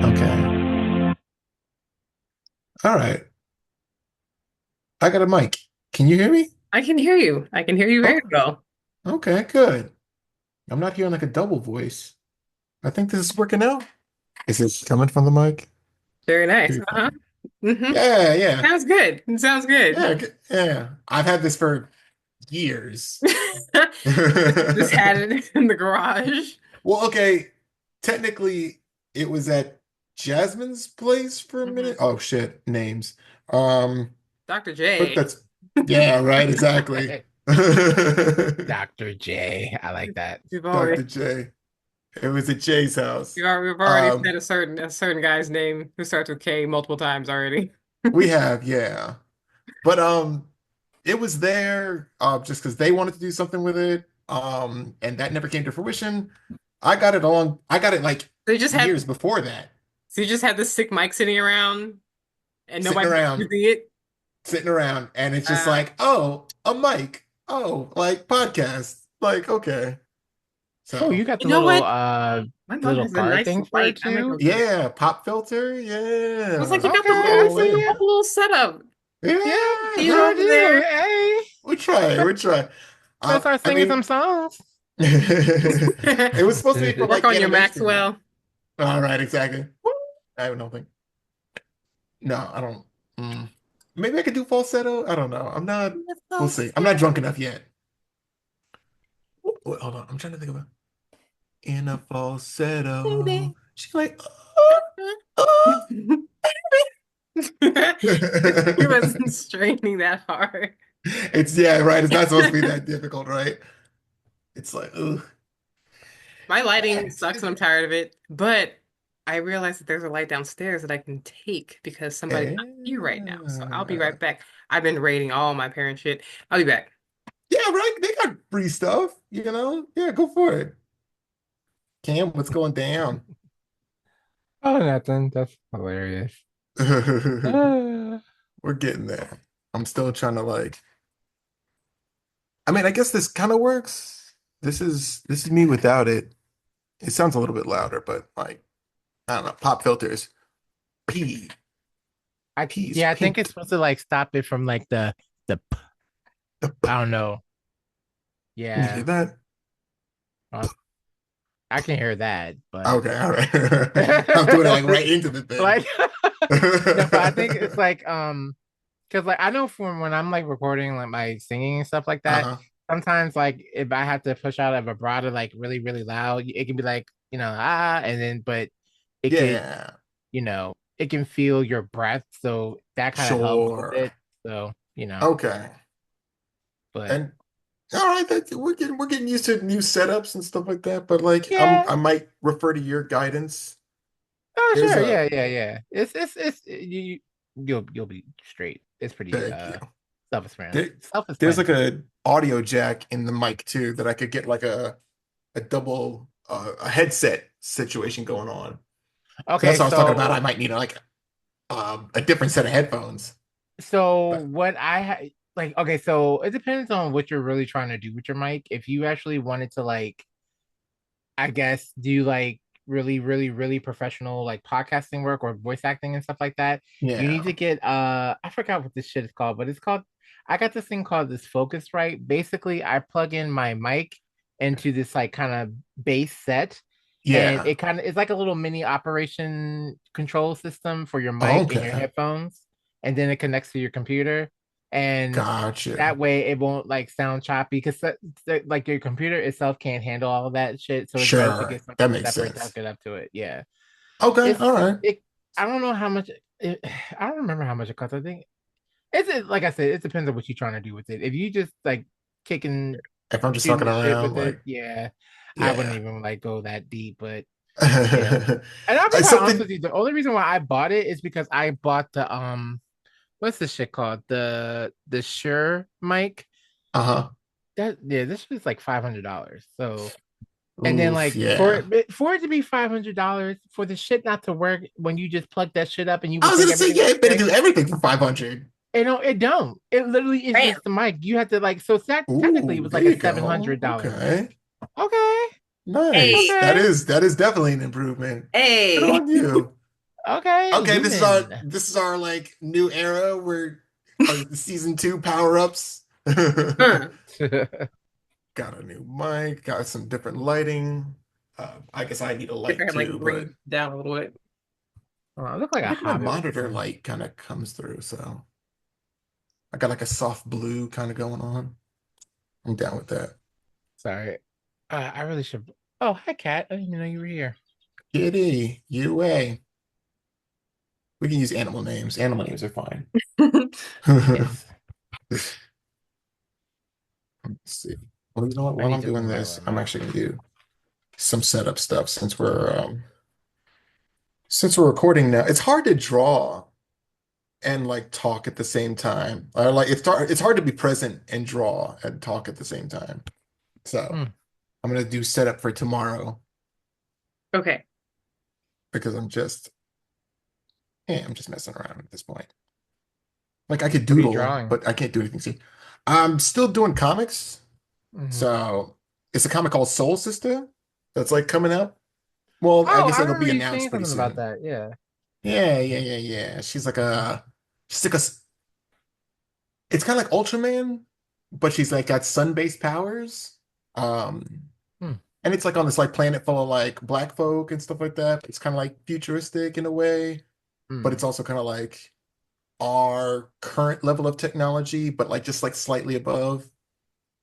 Okay. All right. I got a mic. Can you hear me? I can hear you. I can hear you very Oh, well. okay, good. I'm not hearing like a double voice. I think this is working out. Is this coming from the mic? Very nice. Very Uh-huh. fine. hmm Yeah, yeah. Sounds good. It sounds good. Yeah, yeah. I've had this for years. Just had it in the garage. Well, okay. Technically, it was at Jasmine's place for a minute. hmm Oh shit, names. Um, Dr. but J. that's yeah, right, exactly. Dr. J. I like that. We've already Dr. J. It was at Jay's house. we've already said a certain guy's name who starts with K multiple times already. We have, yeah. But it was there just because they wanted to do something with it. And that never came to fruition. I got it like They just had years before that. so you just had this sick mic sitting around and Sitting nobody was around, using it. sitting around, and it's just Uh, like, oh, a mic. Oh, like podcast. Like, okay. Oh, you So got you know what? My the mom little has a card nice thing for it light. I might go too. get it. yeah, pop filter. I was like, you Yeah. got Okay, the I Oh, see yeah. ya. whole little setup. Yeah, Yeah, You sure over do. there. Hey, we try. We try. let's start I singing mean, some songs. it was supposed to be for Work like on your animation. Maxwell. All right, exactly. I don't think. No, I don't. Mm. Maybe I could do falsetto. I don't know. I'm not. We'll see. I'm not drunk enough yet. Wait, hold on. I'm trying to think of in a falsetto. Baby. She's like, oh, oh. He wasn't straining that hard. It's yeah, right. It's not supposed to be that difficult, right? It's like, ugh. My lighting sucks and I'm tired of it, but I realized that there's a light downstairs that I can take because somebody's not here right now. So I'll be right back. I've been raiding all my parent shit. I'll be back. Yeah, right. They got free stuff, you know? Yeah, go for it. Cam, what's going down? Oh, nothing. That's hilarious. We're getting there. I'm still trying to like, I mean, I guess this kind of works. This is me without it. It sounds a little bit louder, but like, I don't know, pop filters. P. P's I think it's pink. supposed to like stop it from like The I don't know. you hear Yeah, that? uh, I can hear that, but Okay, all right. I'm doing it like right into the thing. like no, but I think it's like because like I know from when I'm like recording like my singing and stuff like that, Uh-huh. sometimes like if I have to push out a vibrato like really, really loud, it can be like, and then but it could, Yeah, it can feel your breath, so that kind of helps with sure. it. So, Okay. but And all right, we're getting used to new setups and stuff like that, but like yeah. I might refer to your guidance. Oh, There's sure. a Yeah, yeah, yeah. It's you'll be straight. It's pretty thank you. self-explanatory. There, there's like Self-explanatory. a audio jack in the mic too that I could get like a double a headset situation going on. So Okay, that's what I was talking about. I so might need like a different set of headphones. But what like, okay, so it depends on what you're really trying to do with your mic. If you actually wanted to like, I guess, do like really, really, really professional like podcasting work or voice acting and stuff like that, you need to yeah. get I forgot what this shit is called, but it's called I got this thing called this Focusrite. Basically, I plug in my mic into this like kind of base set, and Yeah. it kind of it's like a little mini operation control system for your mic and your Okay. headphones, and then it connects to your computer. and Gotcha. that way it won't like sound choppy because like your computer itself can't handle all of that shit. So it's better to Sure. get something That makes separate to sense. hook it up to it. Yeah, Okay. it's All right. it. I don't know how much. I don't remember how much it costs. I think like I said, it depends on what you're trying to do with it. If you just like kicking If I'm just shooting fucking the shit around, with it, like, yeah, I wouldn't yeah. even like go that deep. But yeah, and I'll be quite honest Something. with you. The only reason why I bought it is because I bought the what's this shit called? The Shure mic. Uh-huh. That yeah, this was like $500. So and then Oof. like for Yeah. it to be $500 for the shit not to work when you just plug that shit up and you I would was think gonna say, everything yeah, was it better okay. do everything for 500. It don't. It literally is Bam. just the mic. You have to like so technically it Ooh, was there like a you seven go. hundred dollar mic. Okay. Okay. Nice. Hey, Okay. That is definitely an improvement. Good hey. on you. Okay. Okay, Lumen. this is our like new era where our season 2 power-ups. Huh. Got a new mic, got some different lighting. I guess I need a If I light had like too, bring but it down a little bit. Oh, I look like I a think my hobbit with this monitor on. light kind of comes through, so I got like a soft blue kind of going on. I'm down with that. Sorry. I really should. Oh, hi, Kat. I didn't even know you were here. Kitty, UA. We can use animal names. Animal names are fine. Yes. Let's see. Well, you know what? I While need I'm to doing move my this, I'm remote. actually gonna do some setup stuff since we're recording now. It's hard to draw and like talk at the same time. Or like it's hard to be present and draw and talk at the same time. So Hmm. I'm gonna do setup for tomorrow Okay. because I'm just messing around at this point. Like I could What are you doodle, drawing? but I can't do anything. See, I'm still doing comics. Hmm. So it's a comic called Soul Sister that's like coming out. Well, I Oh, guess I it'll remember be you announced saying pretty something about soon. that. Yeah. Yeah. She's like it's kind of like Ultraman, but she's like got sun-based powers. Um, Hmm. and it's like on this like planet full of like black folk and stuff like that. It's kind of like futuristic in a way, but Hmm. it's also kind of like our current level of technology, but like just like slightly above,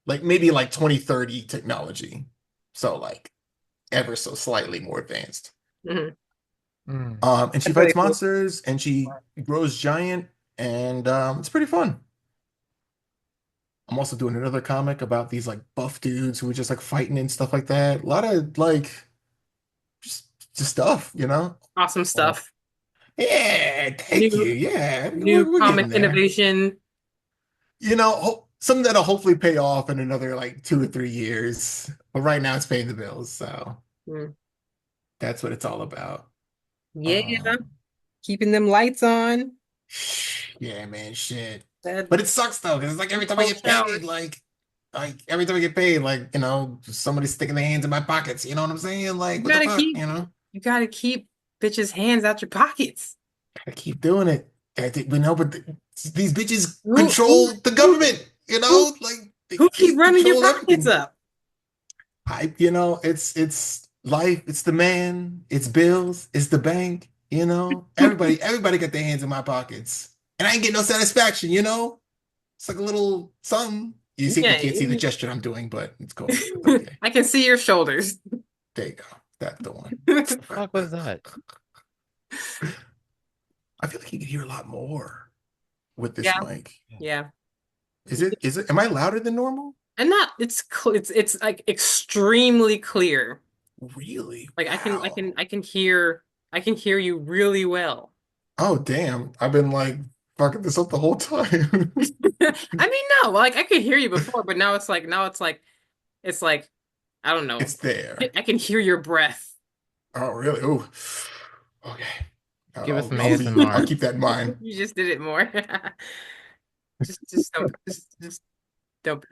like maybe like 2030 technology. So like ever so slightly more advanced. Hmm. Hmm. And she That's really fights cool. monsters and she grows giant and it's pretty fun. I'm also doing another comic about these like buff dudes who are just like fighting and stuff like that. A lot of like just just stuff, you know? Awesome Oh. stuff. Yeah, thank you. New Yeah, new we're getting comic there. innovation. You know, something that'll hopefully pay off in another like 2 or 3 years. But right now it's paying the bills, so Mm. that's what it's all about. Yeah, Um, keeping them lights on. yeah, man, shit. That But it sucks though, because it's like every time I cold get paid, showers. like every time I get paid, like, somebody's sticking their hands in my pockets. You know what I'm saying? Like, You what the gotta fuck, keep you gotta keep bitches' hands out your pockets. I keep doing it. We know, but these bitches Who who control the who government, who like who they keep running your control pockets everything. up? It's life, it's the man, it's bills, it's the bank, everybody got their hands in my pockets. And I ain't getting no satisfaction. It's like a little something. You Yeah, can't see the gesture I'm doing, but it's cool. It's okay. I can see your shoulders. There you go. That's the one. What the fuck was that? I feel like you can hear a lot more with this Yeah, mic. yeah. Am I louder than normal? And not it's like extremely clear. Really? Like Wow. I can hear you really well. Oh, damn. I've been like fucking this up the whole time. I mean, no, like I could hear you before, but it's like I don't know. It's there. I can hear your breath. Oh, really? Oh, okay. Give us some I'll ASMR. keep that in mind. You just did it more. Just don't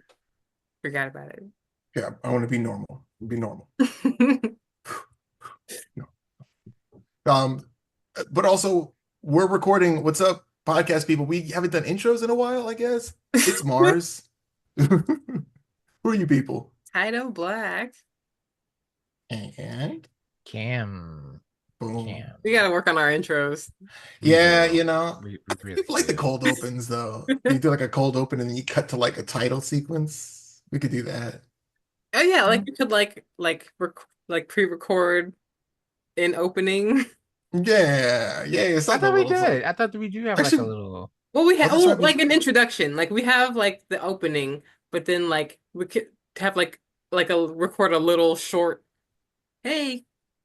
forget about Yeah, I want to be normal. Be normal. it. No. But also we're recording. What's up, podcast people? We haven't done intros in a while, I guess. It's Mars. Who are you people? Tydo Black. And Cam. Boom. Can't. We gotta work on our intros. We Yeah, do. We really people like the do. cold opens though. You do like a cold open and then you cut to like a title sequence. We could do that. Oh yeah, like Mm. you could like pre-record an opening. Yeah, yeah, it's I like a thought we little, it's like did. I thought that we do have like a actually, little. Well, we oh, have that's right. like an introduction. Like we have like the opening, but then like we could have like a record a little short, hey,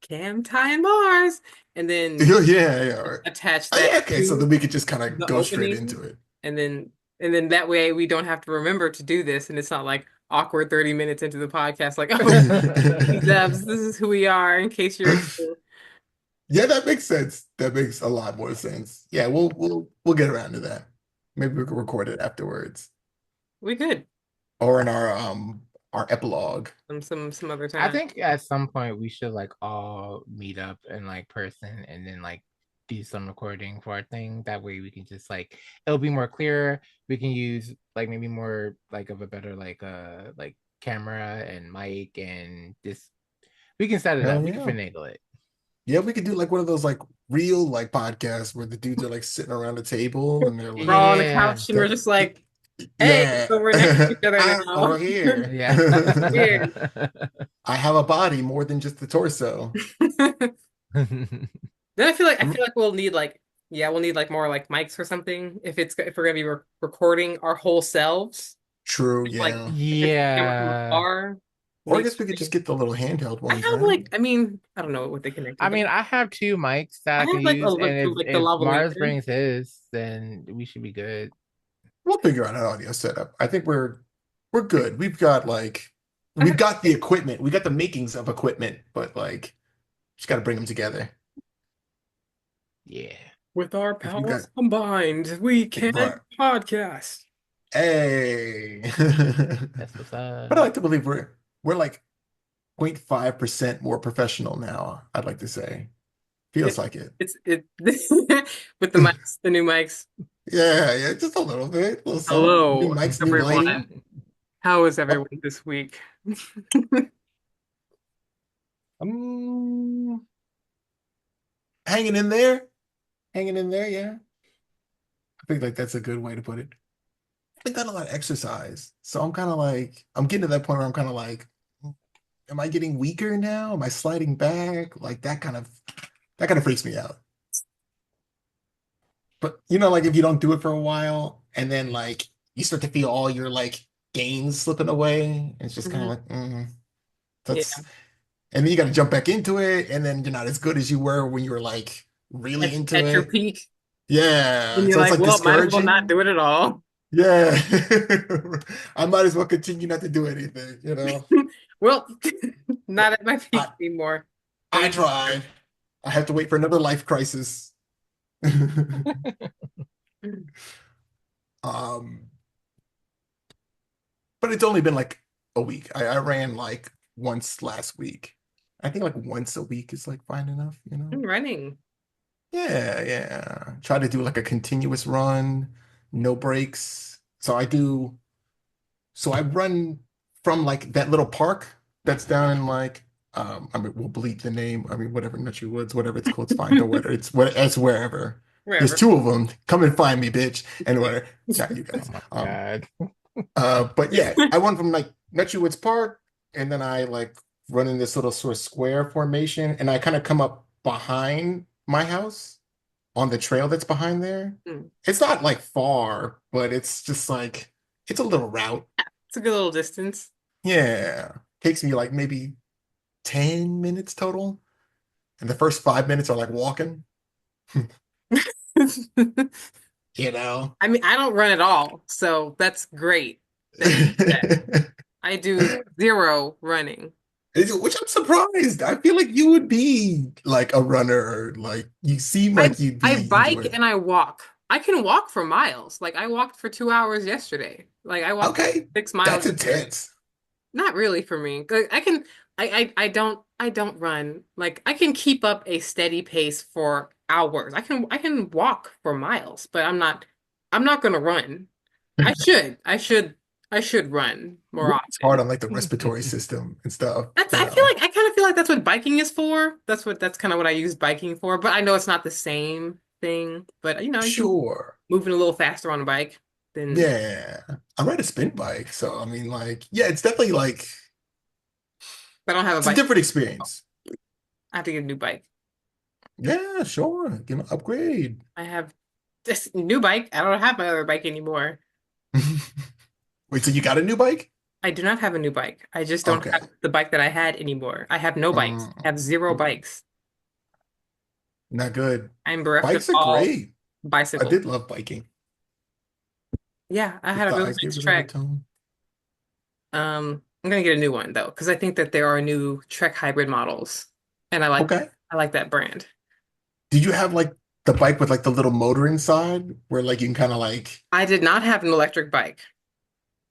Cam, Ty, and Mars, and then Yeah, yeah, right. attach Oh, that yeah, okay, so to then we could just kind of the go straight opening, into it. and then that way we don't have to remember to do this, and it's not like awkward 30 minutes into the podcast, like, oh, Zebs, this is who we are, in case you're new. Yeah, that makes sense. That makes a lot more sense. Yeah, we'll get around to that. Maybe we can record it afterwards We could or in our epilogue. some other I time. think at some point we should like all meet up in like person and then like do some recording for our thing. That way we can just like it'll be more clear. We can use like maybe more like of a better like camera and mic and just we can set it up. Hell We can yeah. finagle it. Yeah, we could do like one of those like real like podcasts where the dudes are like sitting around a table and they're We're all like, on the Yeah. couch and we're just like, hey, yeah, so we're next to each other I'm now. over here. Yeah. Weird. I have a body more than just the torso. Then I feel like we'll need like we'll need like more like mics or something if we're gonna be recording our whole selves. True, Like yeah. if it's a camera from Yeah. afar, Or I maybe guess we could just get the little handheld I ones, have right? like I mean I don't know what they connect to, I but mean, I have two mics that I I can have like use, and like the if Mars lavalier. brings his, then we should be good. We'll figure out an audio setup. I think we're good. I We've have, got the equipment. We got the makings of equipment, but like just got to bring them together. Yeah. with our If you got powers combined, we can right, podcast. hey, That's what's but I up. like to believe we're like 0.5% more professional now. I'd like to say feels It, like it. it with the mics, the new mics. Yeah, yeah, just a little something. New Hello, mics, new lighting. everyone. How is Oh, everyone this week? um, hanging in there, hanging in there. Yeah, I think like that's a good way to put it. I've done a lot of exercise. So I'm kind of like, I'm getting to that point where I'm kind of like, am I getting weaker now? Am I sliding back? Like that kind of freaks me out. But like if you don't do it for a while and then like you start to feel all your like gains slipping away, it's just kind of Mhm. like, Yeah, that's, and then you got to jump back into it. And then you're not as good as you were when you were like really into at your it. peak, Yeah. and you're So it's like, like well, might as well not discouraging. do it at all. Yeah. I might as well continue not to do anything. Well, not at my I, peak anymore. I And tried. I have to wait for another life crisis. Um, but it's only been like a week. I ran like once last week. I think like once a week is like fine enough. I'm running. Yeah, yeah. Try to do like a continuous run, no breaks. So I run from like that little park that's down in like I mean we'll bleep the name. I mean whatever Nutty Woods, whatever it's called, it's fine. Don't whatever it's wherever. There's Wherever. two of them. Come and find me, bitch. And whatever. Not you Oh guys. my God. But yeah, I went from like Nutty Woods Park and then I like run in this little sort of square formation and I kind of come up behind my house on the trail that's behind there. Mm. It's not like far, but it's just like it's a little route. It's a good little distance. Yeah. Takes me like maybe 10 minutes total. And the first 5 minutes are like walking, you know. I mean, I don't run at all, so that's great that you do that. I do zero running. Which I'm surprised. I feel like you would be like a runner. Like you seem I like you'd I be into bike it. and I walk. I can walk for miles. Like I walked for 2 hours yesterday. Like I walked Okay, 6 miles that's yesterday. intense. Not really for me. I can I don't run. Like I can keep up a steady pace for hours. I can walk for miles, but I'm not gonna run. I should. I should run more It's hard often. on like the respiratory system and stuff, That's you I feel know. like I kind of feel like that's what biking is for. That's kind of what I use biking for. But I know it's not the same thing. But you can Sure. move it a little faster on a bike than Yeah. I ride a spin bike, so I mean like yeah, it's definitely like I don't have a it's a bike. different experience. I have to get a new bike. Yeah, sure. Upgrade. I have this new bike. I don't have my other bike anymore. Wait, so you got a new bike? I do not have a new bike. I just don't Okay. have the bike that I had anymore. I have no bikes. Mm, I have zero bikes. not good. I'm bereft of Bikes are all great. I bicycles. did love biking. Yeah, I The had a really thighs nice give it a little Trek. tone. I'm gonna get a new one though, because I think that there are new Trek hybrid models, and Okay. I like that brand. Did you have like the bike with like the little motor inside where like you can kind of like I did not have an electric bike.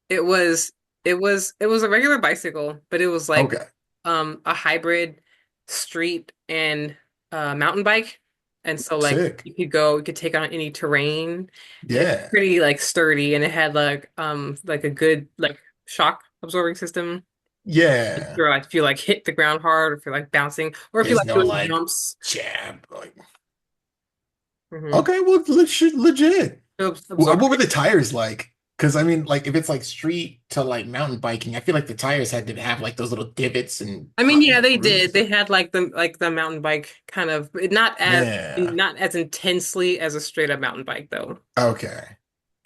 It was it was a regular bicycle, but it was like okay, a hybrid street and mountain bike. And so like sick. you could take on any terrain and it's Yeah. pretty like sturdy and it had like a good like shock absorbing system. Yeah. Or like if you like hit the ground hard or if you're like bouncing or if you There's like no doing like jumps. jab. Like Hmm. okay, well legit. Absorb. What were the tires like? Because I mean, like if it's like street to like mountain biking, I feel like the tires had to have like those little divots and I mean, yeah, they did. grooves. They had like the mountain bike kind of Yeah. not as intensely as a straight up mountain bike though. Okay.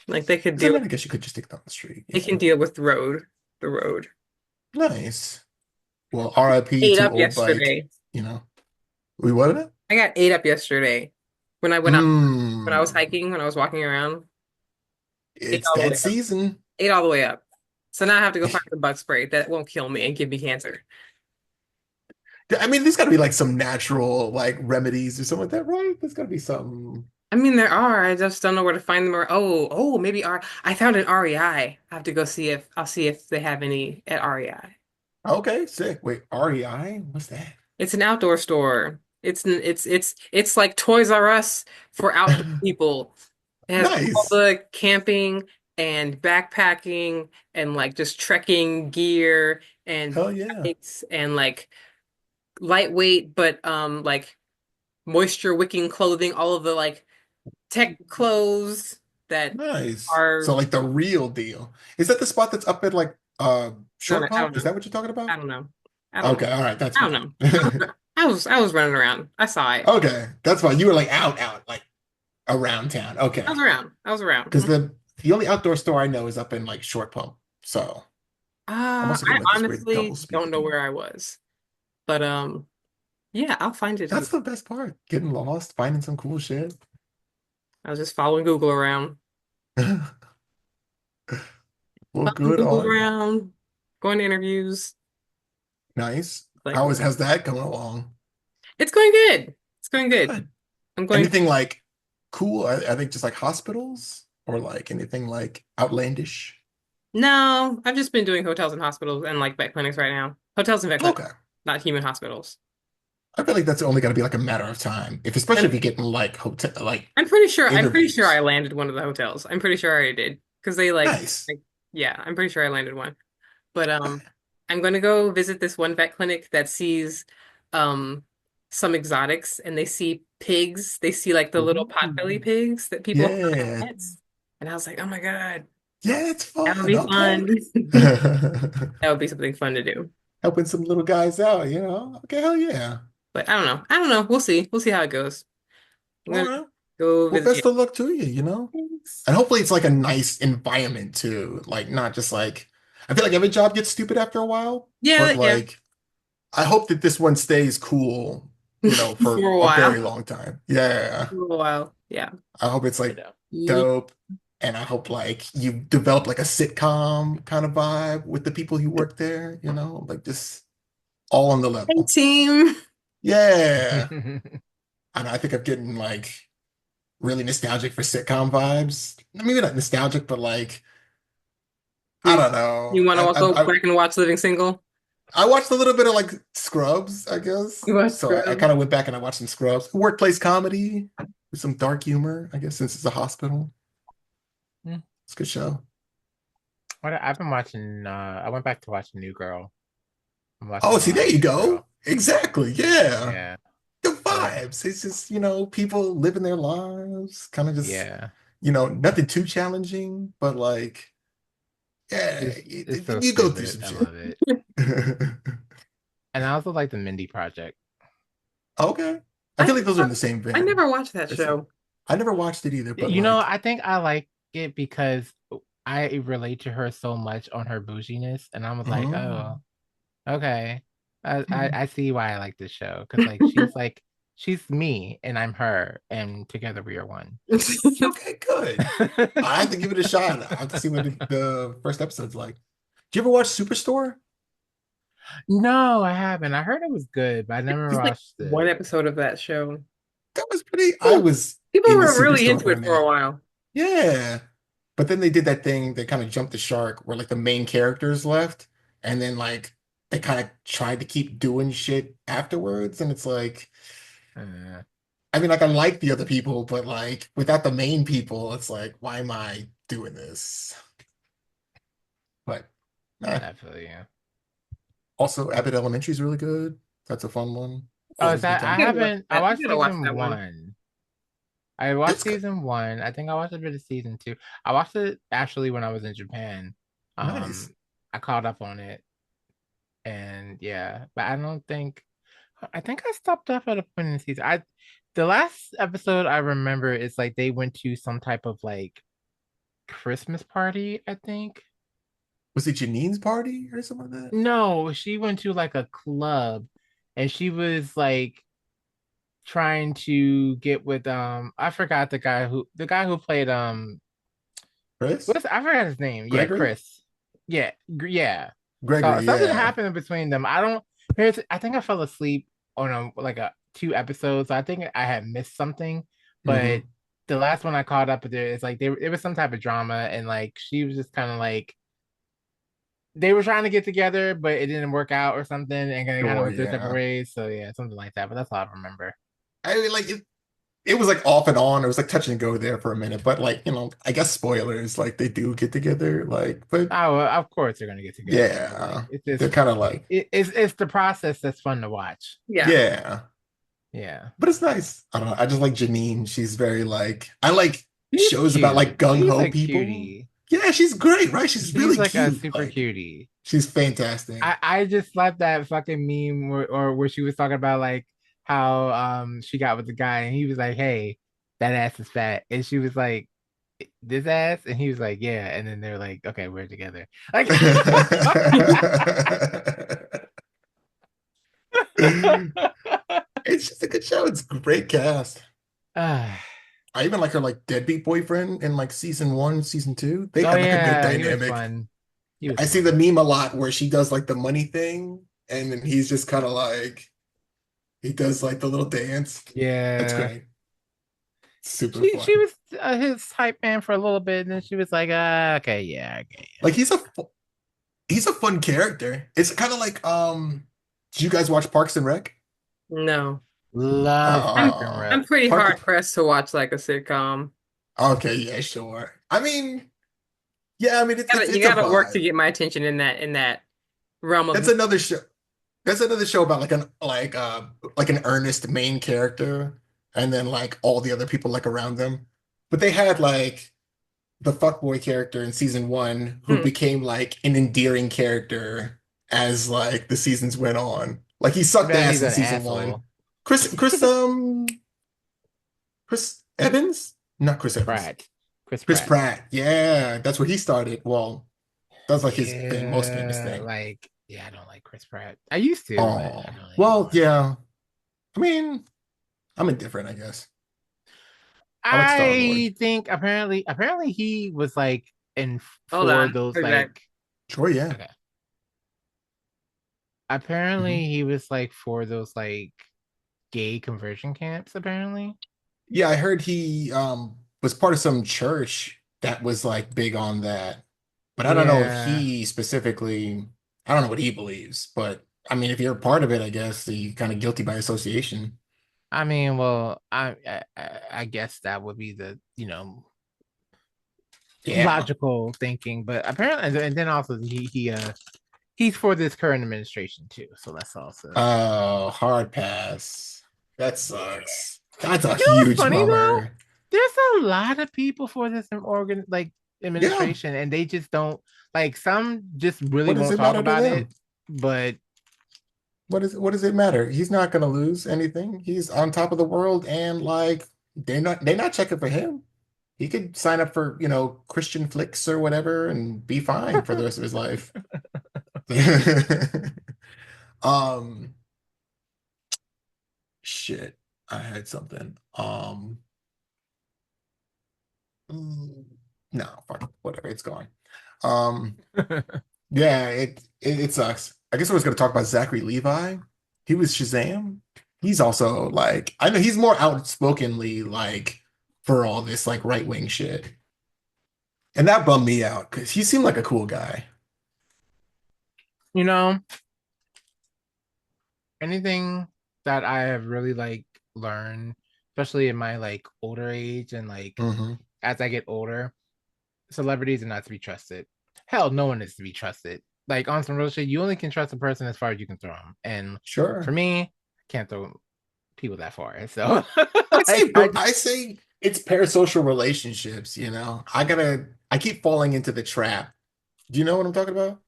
Like they could 'Cause I deal mean, I guess you could just take it on the street. they can Yeah. deal with the road. Nice. Well, RIP Ate to up old bike. yesterday. You know. We what? It? I got ate up yesterday when I went out when I was Hmm. hiking, when I was walking around. Ate It's all the that way up. season. Ate all the way up. So now I have to go find some bug spray that won't kill me and give me cancer. I mean, there's got to be like some natural like remedies or something like that, right? There's got to be something. I mean, there are. I just don't know where to find them. Or maybe R. I found an REI. I have to go see if I'll see if they have any at REI. Okay, sick. Wait, REI? What's that? It's an outdoor store. It's like Toys R Us for outdoor people. It has all Nice. the camping and backpacking and like just trekking gear and Hell yeah. bikes and like lightweight but like moisture wicking clothing, all of the like tech clothes that Nice. So are like the real deal. Is that the spot that's up at like Short I don't Pump? Is know. that what you're talking I about? don't know. I don't know. Okay, all right, that's I don't fine. know. I was running around. I saw it. Okay, that's fine. You were like out, like around town. I Okay. was around. I was Because around. the only outdoor store I know is up in like Short Pump. So I must have been I like just way double honestly don't know speaking. where I was. But yeah, I'll find it. That's the best part. Getting lost, finding some cool shit. I was just following Google around. Well, Following good Google on you. around, going to interviews. Nice. Like How's that coming along? it's going good. It's going good. Good. I'm going Anything like cool? I think just like hospitals or like anything like outlandish. No, I've just been doing hotels and hospitals and like vet clinics right now. Hotels and vet clinics, Okay. not human hospitals. I feel like that's only got to be like a matter of time, if especially if And you're getting like hotel like I'm pretty sure I interviews. landed one of the hotels. I'm pretty sure I already did. Because they Nice. like yeah, I'm pretty sure I landed one. But I'm gonna go visit this one vet clinic that sees um some exotics and they see pigs. They see like the little potbelly Ooh. pigs that people have as Yeah. pets. And I was like, oh my God, Yeah, it's that would fun. be Okay. fun. That would be something fun to do. Helping some little guys out, you know? Okay, hell yeah. But I don't know. I don't know. We'll see. We'll see how it goes. I'm All gonna right. go Well, visit. best of luck to you, you know? Thanks. And hopefully it's like a nice environment too. Like not just like I feel like every job gets stupid after a while, Yeah, but yeah. like I hope that this one stays cool, for For a a very while. long time. Yeah. For a while. Yeah. I hope it's You like know. Ye- dope. And I hope like you develop like a sitcom kind of vibe with the people who work there, like just all on the Hey, level. team. Yeah. And I think I'm getting like really nostalgic for sitcom vibes. Maybe not nostalgic, but like I You, don't know. you want to go back and watch Living Single? I watched a little bit of like Scrubs, I guess. You watch So I Scrubs? kind of went back and I watched some Scrubs, workplace comedy with some dark humor, I guess, since it's a hospital. Mm. It's a good show. What I've been watching, I went back to watch New Girl. I'm watching Oh, a see, lot there of you New go. Girl. Exactly. Yeah. Yeah. The So vibes. It's just, people living their lives, kind of just, yeah, nothing too challenging, but like, yeah, it's so you go through stupid. some I shit. love it. And I also like the Mindy Project. Okay. I I feel like those are in never, the same I vein. never watched that It's, show. I never watched it either, but like, I think I like it because I relate to her so much on her bouginess, and I was like, oh. oh, okay. I see why I like this show because she's me and I'm her, and together we are one. Okay, good. I have to give it a shot. I have to see what the first episode's like. Do you ever watch Superstore? No, I haven't. I heard it was good, but I never It's like watched one it. episode of that show. That was pretty. I People, was people in the were really Superstore into for a it for a minute. while. Yeah. But then they did that thing, they kind of jumped the shark where like the main characters left, and then like they kind of tried to keep doing shit afterwards. And it's like, Uh, I mean, like I like the other people, but like without the main people, it's like, why am I doing this? But I feel you. also Abbott Elementary is really good. That's a fun one. Oh, is Always good that I I time. gotta watch haven't. I that. I watched gotta watch season that one. one. I watched It's good. season one. I think I watched a bit of season two. I watched it actually when I was in Japan. Nice. I caught up on it, and yeah, but I don't think. I think I stopped off at a point in the season. The last episode I remember is like they went to some type of like Christmas party, I think. Was it Janine's party or something like that? No, she went to like a club and she was like trying to get with I forgot the guy who played Chris? I forgot his name. Yeah, Gregory? Chris. Yeah, yeah. So Gregory, something yeah. happened between them. I think I fell asleep on a two episodes. So I think I had missed something, but Hmm. the last one I caught up with it is like it was some type of drama and like she was just kind of like they were trying to get together, but it didn't work out or something, and it kind of Sure, went their separate yeah. ways. So yeah, something like that. But that's all I remember. I mean, like it was like off and on. It was like touch and go there for a minute, but like, I guess spoilers, like they do get together, like, but Oh, well, of course they're gonna get together, but like yeah, it's they're just kind of like, it's the process that's fun to watch. Yeah. yeah, Yeah, but it's nice. I don't know. I just like Janine. She's very like, I like she's shows about like cute. gung She's ho a people. cutie. Yeah, she's great, right? She's She's really like a cute. super Like, cutie. she's fantastic. I just love that fucking meme where she was talking about like how she got with the guy and he was like, "Hey, that ass is fat," and she was like, "This ass," and he was like, "Yeah," and then they're like, "Okay, we're together." Like, It's just a good show. It's a great cast. ah, I even like her like deadbeat boyfriend in like season one, season two. They oh had like a good yeah, he was dynamic. fun. He was I see the fun. meme a lot where she does like the money thing, and then he's just kind of like he does like the little dance. That's Yeah, great. Super she fun. was his hype man for a little bit, and then she was like, okay, yeah, okay, Like he's a fun character. It's kind of like did you guys watch Parks and Rec? No. love Parks and Oh, I'm Rec. pretty Park. hard pressed to watch like a sitcom. Okay, yeah, sure. I mean, yeah, I mean You it's a gotta work to vibe. get my attention in that realm That's of another show. That's another show about like an earnest main character and then like all the other people like around them. But they had like the fuckboy character in season one who Hmm. became like an endearing character as like the seasons went on. Like he Too sucked bad he's ass in an season one. asshole. Chris Evans? Not Chris Evans. Pratt. Chris Chris Pratt. Pratt. Yeah, that's where he started. Well, that was like his most famous Yeah, thing. like yeah, I don't like Chris Pratt. I used to, but Oh, I don't well, anymore. yeah. I mean, I'm indifferent, I guess. I like Star-Lord. I think apparently he was like in Hold for on. those Who's that? like Sure, yeah. okay. Hmm. Apparently he was like for those like gay conversion camps, apparently. Yeah, I heard he was part of some church that was like big on that. But I don't know if Yeah. he specifically, I don't know what he believes, but I mean, if you're a part of it, I guess you're kind of guilty by association. I mean, well, I guess that would be the, Yeah. logical thinking, but apparently, and then also he's for this current administration too, so that's also. Oh, hard pass. That sucks. That's a You know what's huge funny though? bummer. There's a lot of people for this Yeah. administration, and they just don't like. Some just really What does won't it talk matter to about it, them? but What does it matter? He's not gonna lose anything. He's on top of the world and like they're not checking for him. He could sign up for, Christian flicks or whatever and be fine for the rest of his life. Um, shit. I had something. Mm, no, fuck, whatever, it's gone. Um, yeah, it sucks. I guess I was gonna talk about Zachary Levi. He was Shazam. He's also like, I know he's more outspokenly like for all this like right wing shit. And that bummed me out because he seemed like a cool guy. you know, anything that I have really like learned, especially in my like older age and like Hmm. as I get older, celebrities are not to be trusted. Hell, no one is to be trusted. Like on some real shit, you only can trust a person as far as you can throw them. And for Sure. me, I can't throw people that far. So I like say, I I say it's parasocial relationships, I keep falling into the trap. Do you know what I'm talking about?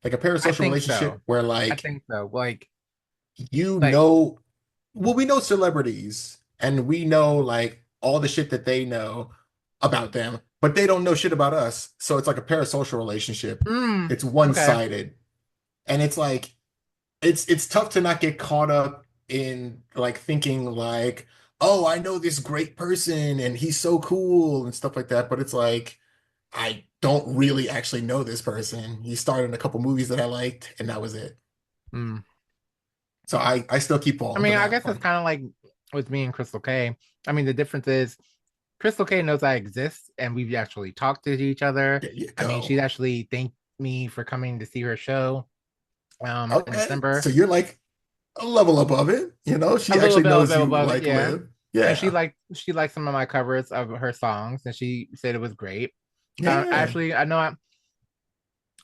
Like a I parasocial think so. relationship where I like think so. you Like know, well, we know celebrities and we know like all the shit that they know about them, but they don't know shit about us. So it's like a parasocial relationship. It's okay. one-sided. And it's like it's tough to not get caught up in like thinking like, oh, I know this great person and he's so cool and stuff like that. But it's like I don't really actually know this person. He starred in a couple movies that I liked, and that was it. Mm. So I still keep I falling for mean, I that guess it's one. kind of like with me and Crystal K. I mean, the difference is Crystal K knows I exist and we've actually talked to each other. There you I mean, she's go. actually thanked me for coming to see her show in Okay, December. so you're like a level above it. A She little actually bit knows you above it, like yeah. live. And Yeah, she liked some of my covers of her songs and she said it was great. yeah. Actually, I know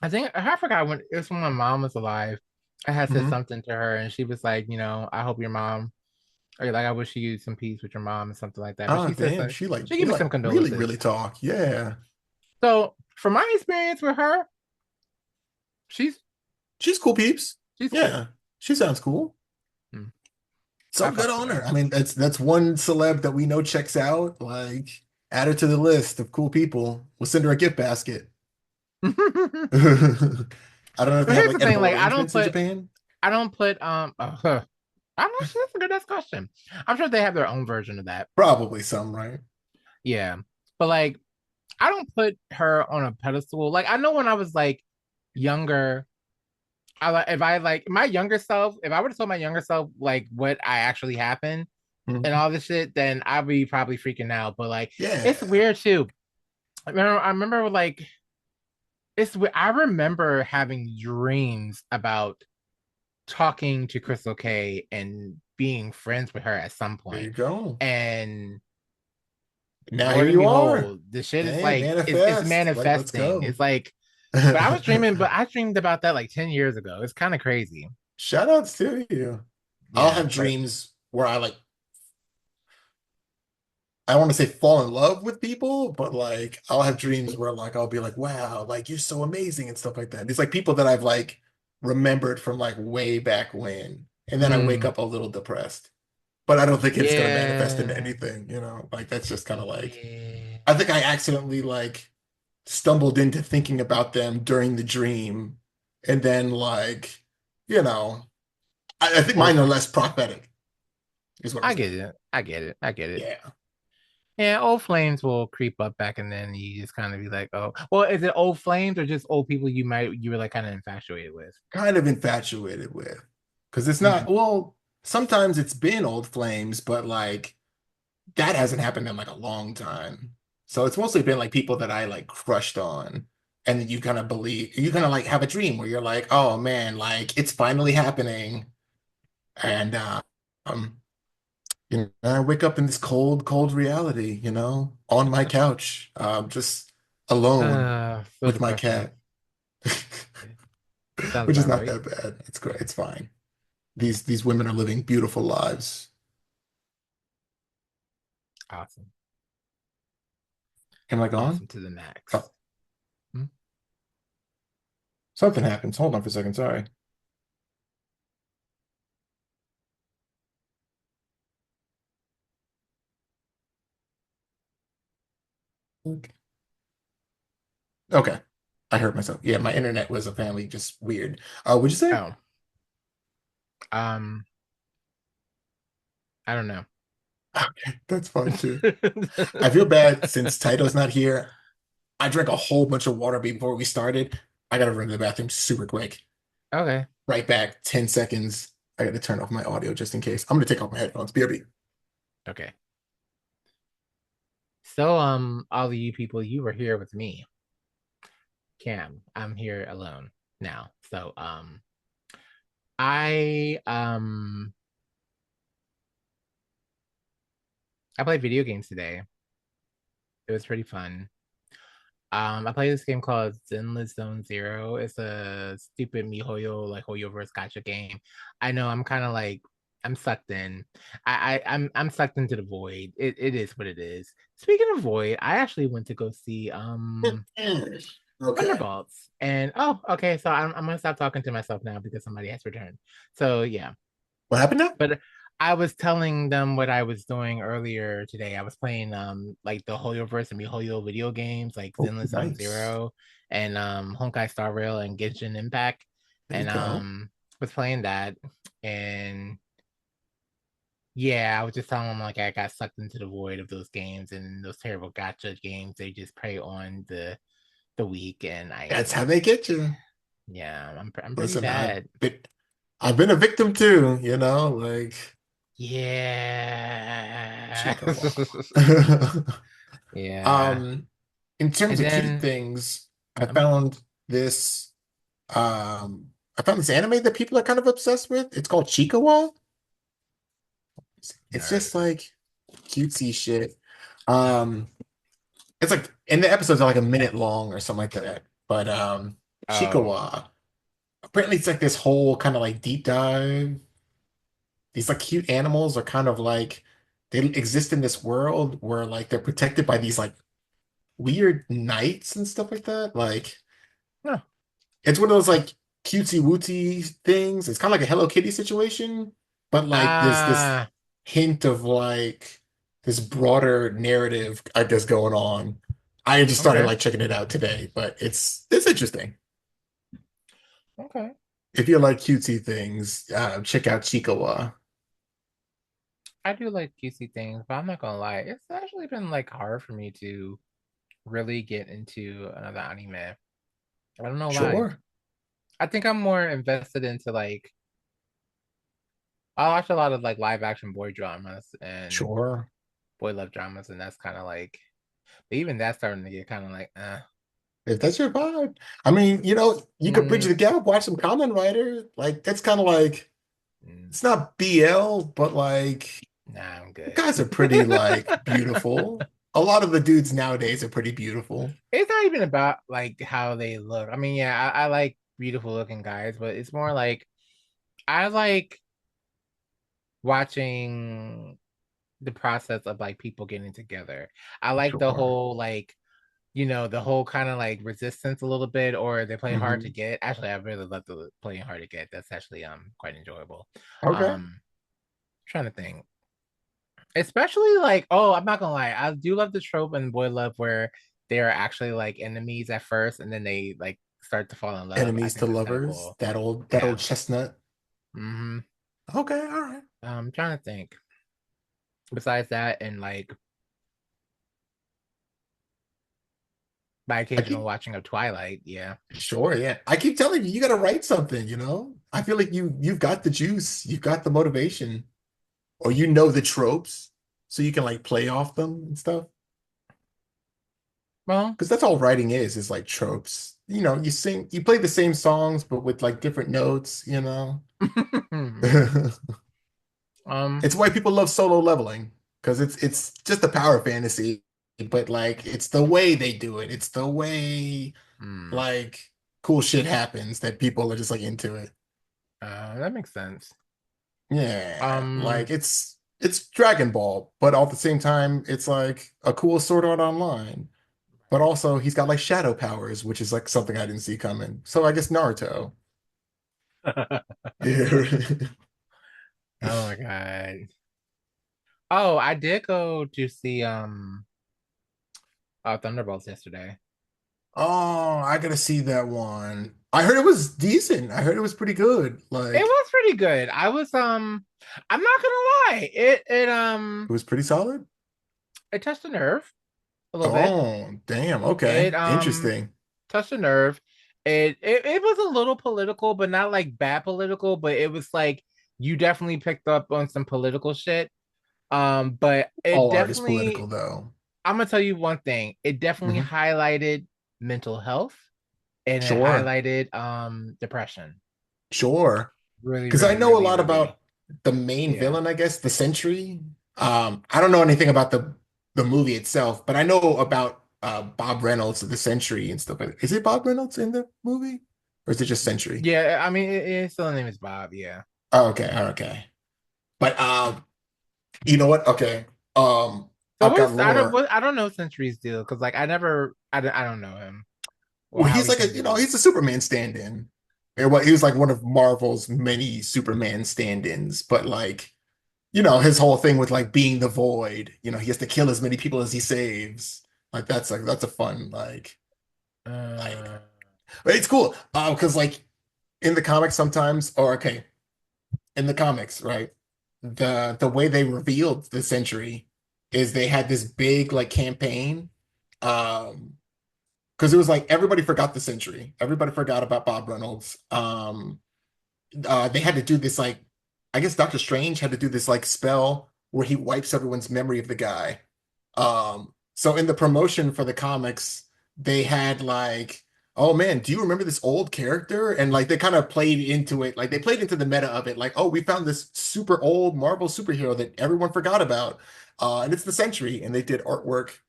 I think I forgot when it was when my mom was alive. I had said Hmm. something to her and she was like, I hope your mom or like I wish you some peace with your mom and something like that. But Oh she said damn, so she like she we gave me like some really condolences. really talk. Yeah, So from my experience with her, she's she's cool peeps. she's cool. Yeah, she sounds cool. Mm, So I good fucks on with her. her. I mean, that's one celeb that we know checks out. Like, add her to the list of cool people. We'll send her a gift basket. I don't know if they But have here's the like thing, edible like arrangements in Japan. I don't put I'm not sure that's a good ass question. I'm sure they have their own version of that. Probably some, right? Yeah. But like I don't put her on a pedestal. Like I know when I was like younger, I like if I like my younger self, if I would have told my younger self like what I actually happened and Mhm. all this shit, then I'd be probably freaking out. But like it's Yeah. weird too. I remember like I remember having dreams about talking to Crystal K and being friends with her at some There point. you go. And Now here Lord and you are. behold, the shit is Hey, like it's manifest. Let's manifesting. go. It's like, but I dreamed about that like 10 years ago. It's kind of crazy. Shout outs to you. I'll Yeah, have but dreams where I want to say fall in love with people, but like I'll have dreams where like I'll be like, wow, like you're so amazing and stuff like that. It's like people that I've like remembered from like way back when. And then I wake mm, up a little depressed. But I don't think it's gonna manifest into yeah, anything. Like that's just kind of like yeah. I think I accidentally like stumbled into thinking about them during the dream. And then like, you know, I think Old mine are flame. less prophetic, is what I'm I saying. get it. I get it. I get it. Yeah. Yeah, old flames will creep up back and then you just kind of be like, oh, well, is it old flames or just old people you were like kind of infatuated with? Kind of infatuated with. Because it's not, Mm. well, sometimes it's been old flames, but like that hasn't happened in like a long time. So it's mostly been like people that I like crushed on. And you kind of believe, you kind of like have a dream where you're like, oh man, like it's finally happening. And um, I wake up in this cold, cold reality, on my couch, just alone So with my depressing. cat, Sounds which is about not right. that bad. It's great. It's fine. These women are living beautiful lives. Awesome. Am I gone? Awesome to the max. Oh, Hmm? something happens. Hold on for a second. Sorry. Okay. Okay. I heard myself. Yeah, my internet was apparently just weird. What'd you say? Oh, um, I don't know. Okay, that's fine too. I feel bad since Taito's not here. I drank a whole bunch of water before we started. I gotta run to the bathroom super quick. Okay. Right back, 10 seconds. I gotta turn off my audio just in case. I'm gonna take off my headphones. BRB. Okay. So, all of you people, you were here with me. Cam, I'm here alone now. So, I I played video games today. It was pretty fun. I played this game called Zenless Zone Zero. It's a stupid MiHoYo like HoYoverse gotcha game. I know I'm kind of like I'm sucked in. I'm sucked into the void. It is what it is. Speaking of void, I actually went to go see Okay. Thunderbolts. And oh, okay, so I'm gonna stop talking to myself now because somebody has returned. So yeah. What happened now? But I was telling them what I was doing earlier today. I was playing like the HoYoverse and MiHoYo video games like Oh, Zenless Zone nice. Zero and Honkai Star Rail and Genshin Impact. There you And go. was playing that. And yeah, I was just telling them like I got sucked into the void of those games and those terrible gotcha games. They just prey on the weak and That's how they get you. yeah, I'm pretty Listen, bad. I've been a victim too, like Yeah. Chihuahua. Yeah. Um, in terms And of cute then things, I um, found this um I found this anime that people are kind of obsessed with. It's called Chikawa. It's never heard just of it. like cutesy shit. Um, it's like and the episodes are like a minute long or something like that. But Oh, Chikawa, apparently it's like this whole kind of like deep dive. These like cute animals are kind of like they exist in this world where like they're protected by these like weird knights and stuff like that. Like no. it's one of those like cutesy wootsy things. It's kind of like a Hello Kitty situation, but like there's this Ah, hint of like this broader narrative, I guess, going on. I just started okay, like checking it out today, but it's interesting. okay. If you like cutesy things, check out Chikawa. I do like cutesy things, but I'm not gonna lie, it's actually been like hard for me to really get into another anime. I don't know why. Sure, I think I'm more invested into like I watch a lot of like live action boy dramas and sure. boy love dramas, and that's kind of like, but even that's starting to get kind of like, If that's your vibe, I mean, you could bridge mm, the gap, watch some Kamen Rider. Like that's kind of like mm, it's not BL, but like nah, I'm the good. guys are pretty like beautiful. A lot of the dudes nowadays are pretty beautiful. It's not even about like how they look. I mean, yeah, I like beautiful looking guys, but it's more like I like watching the process of like people getting together. I like the Sure. whole like, the whole kind of like resistance a little bit, or they play hard to Hmm. get. Actually, I really love the playing hard to get. That's actually quite enjoyable. Okay. Um, trying to think. Especially like, oh, I'm not gonna lie, I do love the trope in Boy Love where they are actually like enemies at first and then they like start to fall in love. I Enemies to think that's kind of lovers. cool. That old Yeah. chestnut. Mm-hmm. Okay, all right. I'm trying to think. Besides that, and like my I occasional keep watching of Twilight, yeah. sure, yeah. I keep telling you, you gotta write something. I feel like you've got the juice, you've got the motivation, or you know the tropes, so you can like play off them and stuff. Well, Because that's all writing is like tropes. You play the same songs, but with like different notes. It's why people love Solo Leveling because it's just a power fantasy, but like it's the way they do it. It's the way hmm, like cool shit happens that people are just like into it. that makes sense. Yeah, Um, like it's Dragon Ball, but all at the same time, it's like a cool Sword Art Online. But also, he's got like shadow powers, which is like something I didn't see coming. So I guess Naruto. Yeah. oh my God. Oh, I did go to see Thunderbolts yesterday. Oh, I gotta see that one. I heard it was decent. I heard it was pretty good. It Like was pretty good. I'm not gonna lie. it was pretty solid. It touched a nerve a little bit. Oh, damn. Okay. It Interesting. touched a nerve. It was a little political, but not like bad political, but it was like you definitely picked up on some political shit. But it All art is political definitely, though. I'm gonna tell you one thing. It definitely Hmm. highlighted mental health and it Sure. highlighted depression. Sure. Really, Because I really, know a really, lot really. about the main Yeah. villain, I guess, the Sentry. I don't know anything about the movie itself, but I know about Bob Reynolds of the Sentry and stuff like that. Is it Bob Reynolds in the movie? Or is it just Sentry? Yeah, I mean, it's still the name is Bob. Yeah. Oh, okay, okay. But you know what? Okay. So I've got lore. I don't know Century's deal because like I don't know him or Well, how he's he like a, came you to know, be. he's a Superman stand-in. And what he was like one of Marvel's many Superman stand-ins, but like, you know, his whole thing with like being the void, you know, he has to kill as many people as he saves. Like that's a fun like Uh, but it's cool. Because like in the comics sometimes, or okay, in the comics, right? The way they revealed the Century is they had this big like campaign. Um because it was like everybody forgot the Century. Everybody forgot about Bob Reynolds. They had to do this like I guess Doctor Strange had to do this like spell where he wipes everyone's memory of the guy. So in the promotion for the comics, they had like, oh man, do you remember this old character? And like they kind of played into it, like they played into the meta of it, like, oh, we found this super old Marvel superhero that everyone forgot about. And it's the Sentry, and they did artwork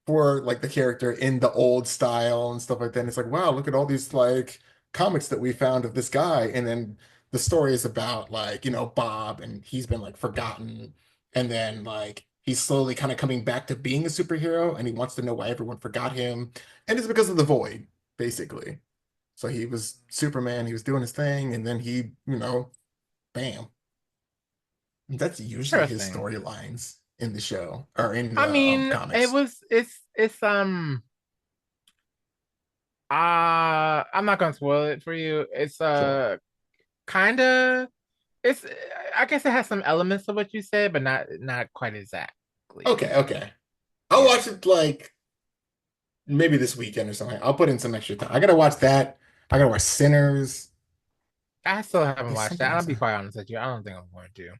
for like the character in the old style and stuff like that. And it's like, wow, look at all these like comics that we found of this guy. And then the story is about like, you know, Bob and he's been like forgotten and then like he's slowly kind of coming back to being a superhero and he wants to know why everyone forgot him. And it's because of the void, basically. So he was Superman, he was doing his thing, and then he, you know, bam. That's usually his interesting. storylines in the show or in I the mean, comics. it's I'm not gonna spoil it for you. It's Sure. kind of it's I guess it has some elements of what you said, but not quite exactly. Okay, okay. I'll Yeah. watch it like maybe this weekend or something. I'll put in some extra time. I gotta watch that. I gotta watch Sinners. I still haven't There's watched that. something I'll else. be quite honest with you. I don't think I'm going to.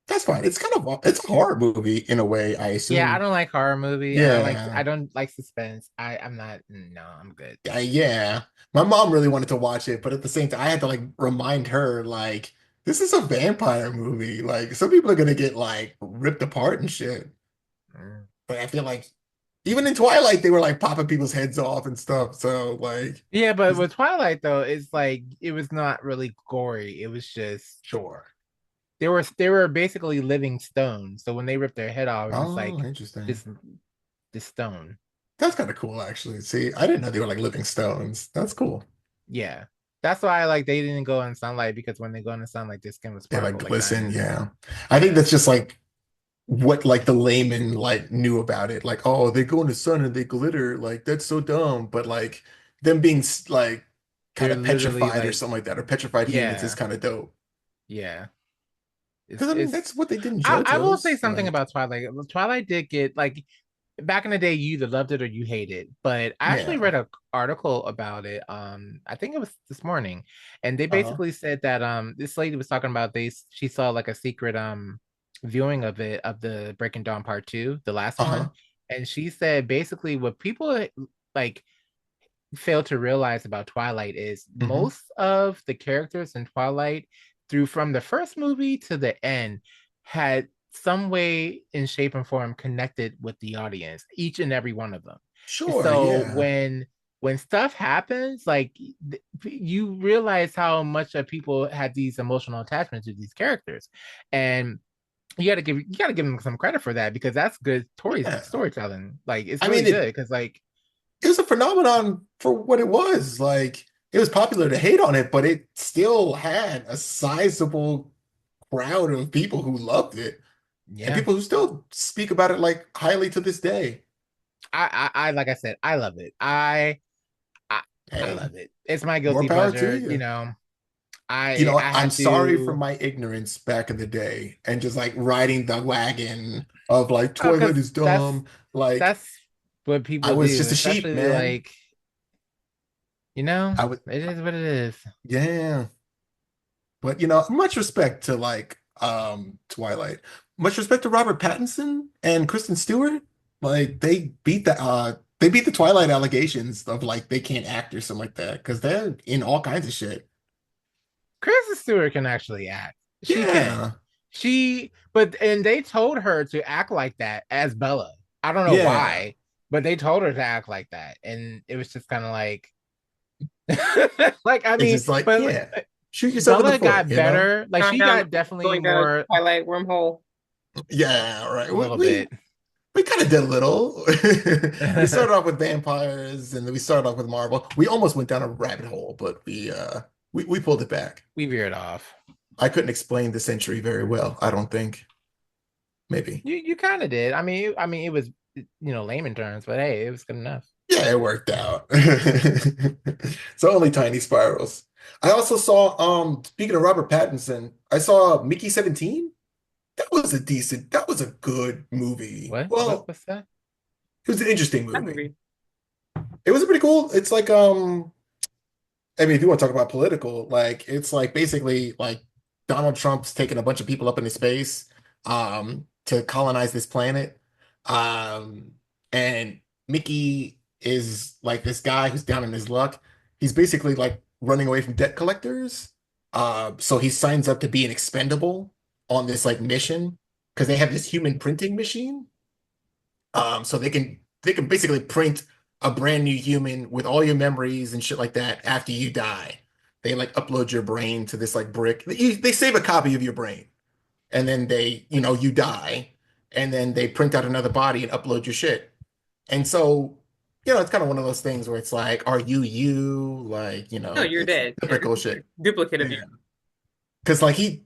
That's fine. It's kind of it's a horror movie in a way, I Yeah, I assume. don't like horror movie and Yeah. I don't like suspense. I'm not no, I'm good. Yeah. My mom really wanted to watch it, but at the same time, I had to like remind her, like, this is a vampire movie. Like, some people are gonna get like ripped apart and shit. Mm. But I feel like even in Twilight, they were like popping people's heads off and stuff. So like, Yeah, but it's- with Twilight though, it's like it was not really gory. It was just sure. they were basically living stones. So when they ripped their head off, it was just Oh, like interesting. this this stone. That's kind of cool, actually. See, I didn't know they were like living stones. That's cool. Yeah. That's why like they didn't go in sunlight because when they go in the sunlight, their skin would They like sparkle like glisten. diamonds. Yeah. I think Yeah. that's just like what like the layman like knew about it. Like, oh, they go in the sun and they glitter. Like, that's so dumb. But like them being like kind They're of literally petrified or like, something like that, or petrified humans is yeah, kind of dope. yeah. Because I mean, It's that's what they did in I will say JoJo's. something Like, about Twilight. Twilight did get like back in the day you either loved it or you hated it. But I actually yeah. read an article about it. I think it was this morning. And they Uh-huh. basically said that this lady was talking about she saw like a secret viewing of it of the Breaking Dawn Part 2, the last Uh-huh. one. And she said basically what people like fail to realize about Twilight is Hmm. most of the characters in Twilight through from the first movie to the end had some way in shape and form connected with the audience, each and every one of them. Sure, So yeah. when stuff happens, like you realize how much that people had these emotional attachments to these characters, and you gotta give them some credit for that because that's good Yeah. storytelling. Like it's I really mean, good because like it was a phenomenon for what it was. Like, it was popular to hate on it, but it still had a sizable crowd of people who loved it and yeah, people who still speak about it like highly to this day. I like I said, I love it. I I Hey, love it. It's my more guilty power to pleasure. You you. know, You know, I I'm had sorry for to my ignorance back in the day and just like riding the wagon of like oh, Twilight because is dumb. Like, that's what I people was do, just a sheep, especially man. like you know, I was, it is what it is. yeah. But you know, much respect to like Twilight. Much respect to Robert Pattinson and Kristen Stewart. Like they beat the Twilight allegations of like they can't act or something like that because they're in all kinds of shit. Kristen Stewart can actually act. She can. Yeah. But and they told her to act like that as Bella. I don't know Yeah. why, but they told her to act like that, and it was just kind of like, like I It's mean, just like, but yeah. Shoot yourself in the Bella foot, got you know? better. Like Count she down, got definitely going down a more Twilight wormhole. Yeah, right. a little bit. We kind of did a little. We started off with vampires and then we started off with Marvel. We almost went down a rabbit hole, but we pulled it back. We veered off. I couldn't explain the century very well, I don't think. Maybe. You kind of did. I mean, it was layman terms, but hey, it was good enough. Yeah, it worked out. So only tiny spirals. I also saw, speaking of Robert Pattinson, I saw Mickey 17. That was a good movie. Well, What's that? it was an interesting That movie. movie. It was pretty cool. It's like, I mean, if you want to talk about political, like it's like basically like Donald Trump's taking a bunch of people up into space, to colonize this planet. Um, and Mickey is like this guy who's down in his luck. He's basically like running away from debt collectors. So he signs up to be an expendable on this like mission because they have this human printing machine. So they can basically print a brand new human with all your memories and shit like that after you die. They like upload your brain to this like brick. They save a copy of your brain, and then you die, and then they print out another body and upload your shit. And so, it's kind of one of those things where it's like, are you you? Like, No, you're it's dead. You're typical shit. duplicate of Yeah. you. Because like he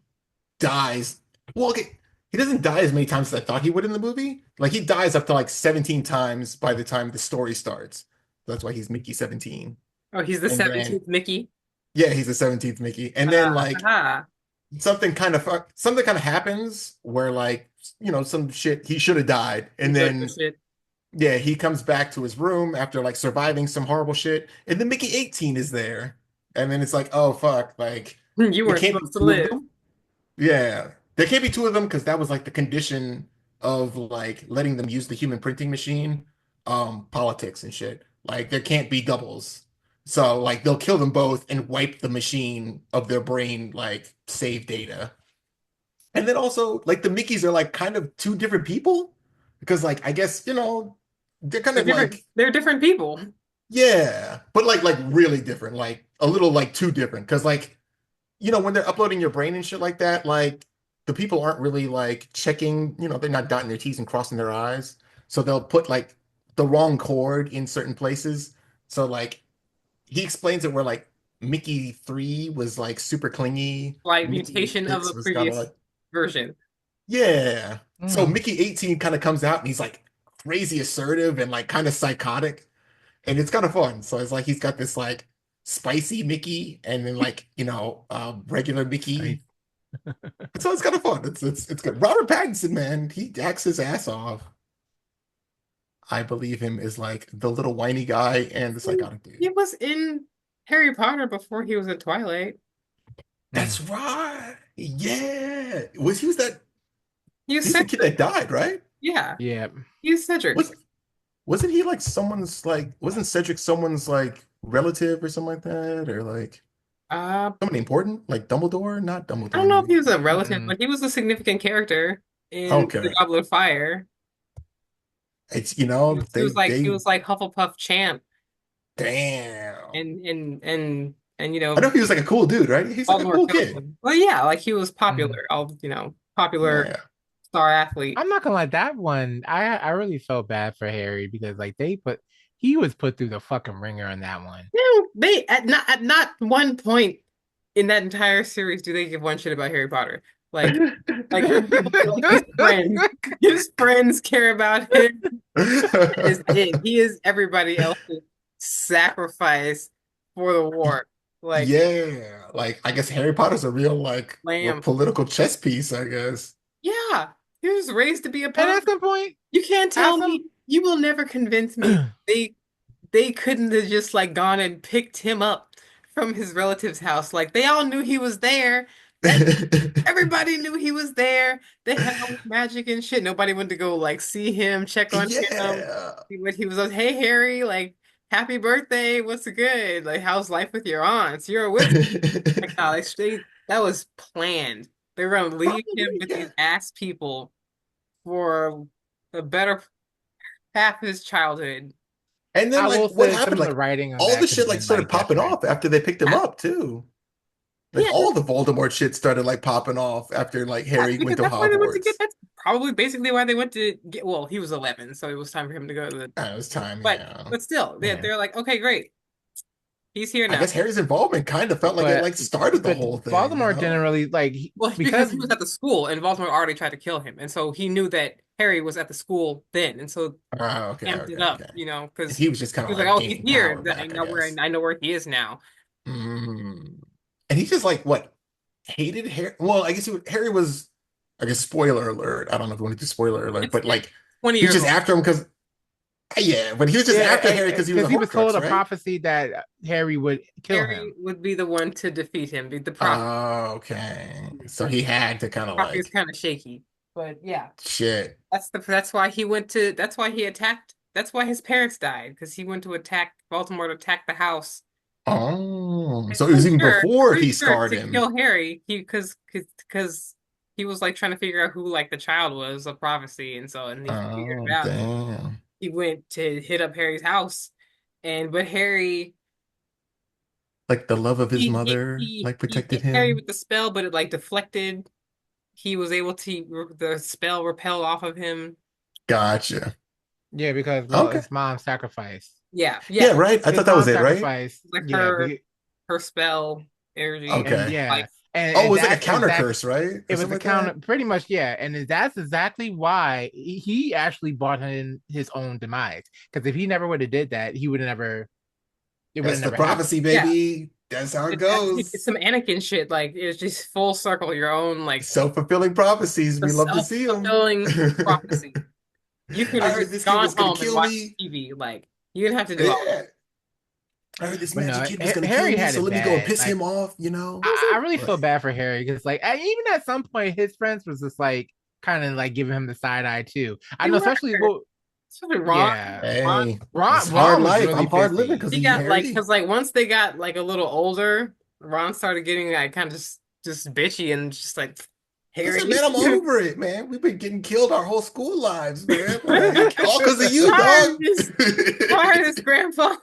dies. Well, okay, he doesn't die as many times as I thought he would in the movie. Like he dies up to like 17 times by the time the story starts. That's why he's Mickey 17. Oh, he's the And then 17th Mickey. yeah, he's the 17th Mickey. And then like Ah, something kind of happens where like, some shit he should have died. he And took the then shit. yeah, he comes back to his room after like surviving some horrible shit. And then Mickey 18 is there. And then it's like, oh fuck, like You there weren't can't be supposed to two of live. them. Yeah, there can't be two of them because that was like the condition of like letting them use the human printing machine, politics and shit. Like there can't be doubles. So like they'll kill them both and wipe the machine of their brain like save data. And then also like the Mickeys are like kind of two different people because like I guess they're kind They're of different. like They're different people. yeah, but like really different, like a little like too different because like when they're uploading your brain and shit like that, like the people aren't really like checking, they're not dotting their T's and crossing their I's. So they'll put like the wrong chord in certain places. So like he explains it where like Mickey 3 was like super clingy. Like Mickey mutation of 6 a was kind of previous like, version. yeah. So Mm. Mickey 18 kind of comes out and he's like crazy assertive and like kind of psychotic. And it's kind of fun. So it's like he's got this like spicy Mickey and then like regular Spice. Mickey. So it's kind of fun. It's good. Robert Pattinson, man, he acts his ass off. I believe him as like the little whiny guy and the psychotic He dude. was in Harry Potter before he was in Twilight. That's Mm. right. Yeah. Was that? He was He's the kid Cedric. that died, right? Yeah, Yeah. he was Cedric. Was wasn't he like someone's like wasn't Cedric someone's like relative or something like that or like Somebody important, like Dumbledore, not I don't know if Dumbledore. he was a relative, Mm-mm. but he was a significant character in The Okay, Goblet of Fire. it's He they was like Hufflepuff champ, damn. and I know he was like a cool dude, right? He's like a Voldemort cool killed kid. him. Well, yeah, like he was Mm. popular, popular Yeah. star athlete. I'm not gonna lie, that one I really felt bad for Harry because like he was put through the fucking ringer on that one. They at not one point in that entire series do they give one shit about Harry Potter. Like his friends care about him. That is it. He is everybody else's sacrifice for the war. Like Yeah, like I guess Harry Potter's a real lamb. political chess piece, I guess. Yeah, he was raised to be a And pawn. at some point, You can't at tell some me. You will never convince me they couldn't have just like gone and picked him up from his relative's house. Like they all knew he was there. That everybody knew he was there. They had all this magic and shit. Nobody went to go like see him, check on him, Yeah. see what he was on. Hey Harry, like happy birthday. What's good? Like how's life with your aunts? You're a wizard. Like no, that was planned. They were gonna leave him Probably, with yeah. these ass people for the better half of his childhood. And then I like will what say some happened? of the Like writing on all the that could shit have like been started like popping different. off after they picked him up too. Like Yeah, all the Voldemort shit started like popping off after like yeah, Harry because went to that's why they went to get. Hogwarts. That's probably basically why they went to get. Well, he was 11, so it was time for him to go to the. It was time, But yeah. but still, Yeah. they're like, okay, great, he's here I now. guess Harry's involvement kind of felt like it But like started the but whole thing, you Voldemort know? didn't really like Well, because because he was at the school, and Voldemort already tried to kill him, and so he knew that Harry was at the school then, and so Oh, okay, amped it okay, up, okay. And because he was just kind he of was like, like oh, he's gaining here. power back, I guess. I know where he is now. Mm. And he just like what hated Harry. Well, I guess Harry was, I guess, spoiler alert. I don't know if you want to do spoiler alert, but It's like 20 he's years just old. after him because yeah, but he was just after Harry yeah, because he was because a he was told Horcrux, a right? prophecy that Harry would kill Harry him. would be the one to defeat him, be the prophet. Oh, okay. So he had to kind of Prophet is like kind of shaky, but yeah. shit. That's why he went to that's why he attacked that's why his parents died because he went to attack Baltimore to attack the house. Oh, I'm so it was pretty even sure, before pretty he sure scarred to him. kill Harry, because he was like trying to figure out who like the child was of prophecy and he figured Oh, it out. damn. He went to hit up Harry's house but Harry Like the love of his mother like he protected hit Harry him. with the spell, but it like deflected. He was able the spell repelled off of him. Gotcha. Yeah, because well, Okay. his mom sacrificed. Yeah, Yeah, yeah. right. I His thought that was mom it, right? sacrificed. Like Yeah, her spell energy and Okay. yeah, like Oh, it and was like a that's counter exact. curse, right? It Or was something a like that. counter, pretty much, yeah, and that's exactly why he actually brought in his own demise. Because if he never would have did that, he would have never. It would That's have the never happened. prophecy, yeah. baby. That's how it It's goes. some Anakin shit. Like it's just full circle. Your own like Self-fulfilling prophecies. the We love to see them. self-fulfilling prophecy. You could I have heard just this kid gone was gonna home and kill watched me. TV. Like you didn't have to do all. Yeah. I heard this But magic no, kid was gonna kill Harry me, had so it let me go and bad. piss Like him off, you know? I really But feel bad for Harry because, like, even at some point, his friends was just like kind of like giving him the side eye too. I They know, were. especially well, Especially Ron. yeah, Ron, hey, it's hard Ron was life. really I'm hard living pissy. because he of you, got like Harry. because like once they got like a little older, Ron started getting like kind of just bitchy and just like Harry. Listen, man, I'm over it, man. We've been getting killed our whole school lives, man. Like, all because of you, Tired of dog. this, tired of this grandpa.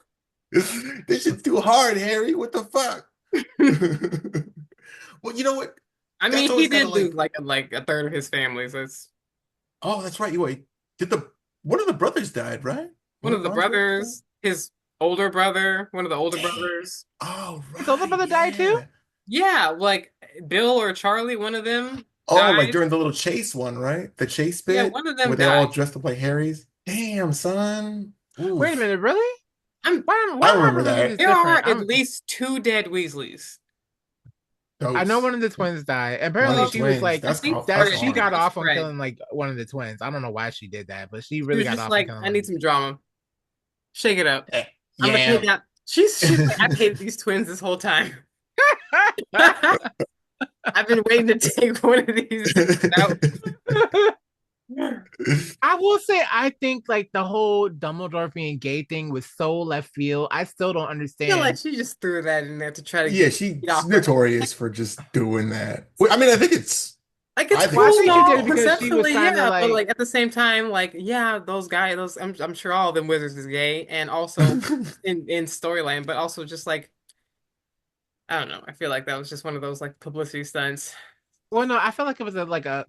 This shit's too hard, Harry. What the fuck? Well, you know what? I That's mean, he always kind of did lose like, like a third of his family. So it's oh, that's right. You wait. Did the one of the brothers died, right? one One of of the Ron's brothers died? brothers, his older brother, one of the older Dang. brothers. Oh, His older right. brother died too. Yeah. Yeah, like Bill or Charlie, one of them Oh, like died. during the little chase one, right? The chase Yeah, bit one of where them they all died. dressed up like Harry's. Damn, son. Wait a Oof. minute, really? I'm Why I am I remember remembering that. this There are different? at least two dead Weasleys. I know Dose. one of the twins died. One of Apparently, the Well, she was twins. like I think that. That's Fred, She I think got it hard. was off on Fred. killing like one of the twins. I don't know why she did that, but she She really was got just off on like, killing I one of need them. some drama. Shake it up. Eh, I'm gonna yeah. take out. She's like, I've hated these twins this whole time. I've been waiting to take one of these out. I will say, I think like the whole Dumbledore being gay thing was so left field. I still don't I feel like understand. she just threw that in there to try to Yeah, get she's off her. notorious for just doing that. Well, I mean, Like I it's think Well, I it's cool and think she did all it smart. because she was conceptually, trying to yeah, but like. like at the same time, like yeah, those guys, those I'm sure all of them wizards is gay, and also in storyline, but also just like I don't know. I feel like that was just one of those like publicity stunts. Well, no, I felt like it was like a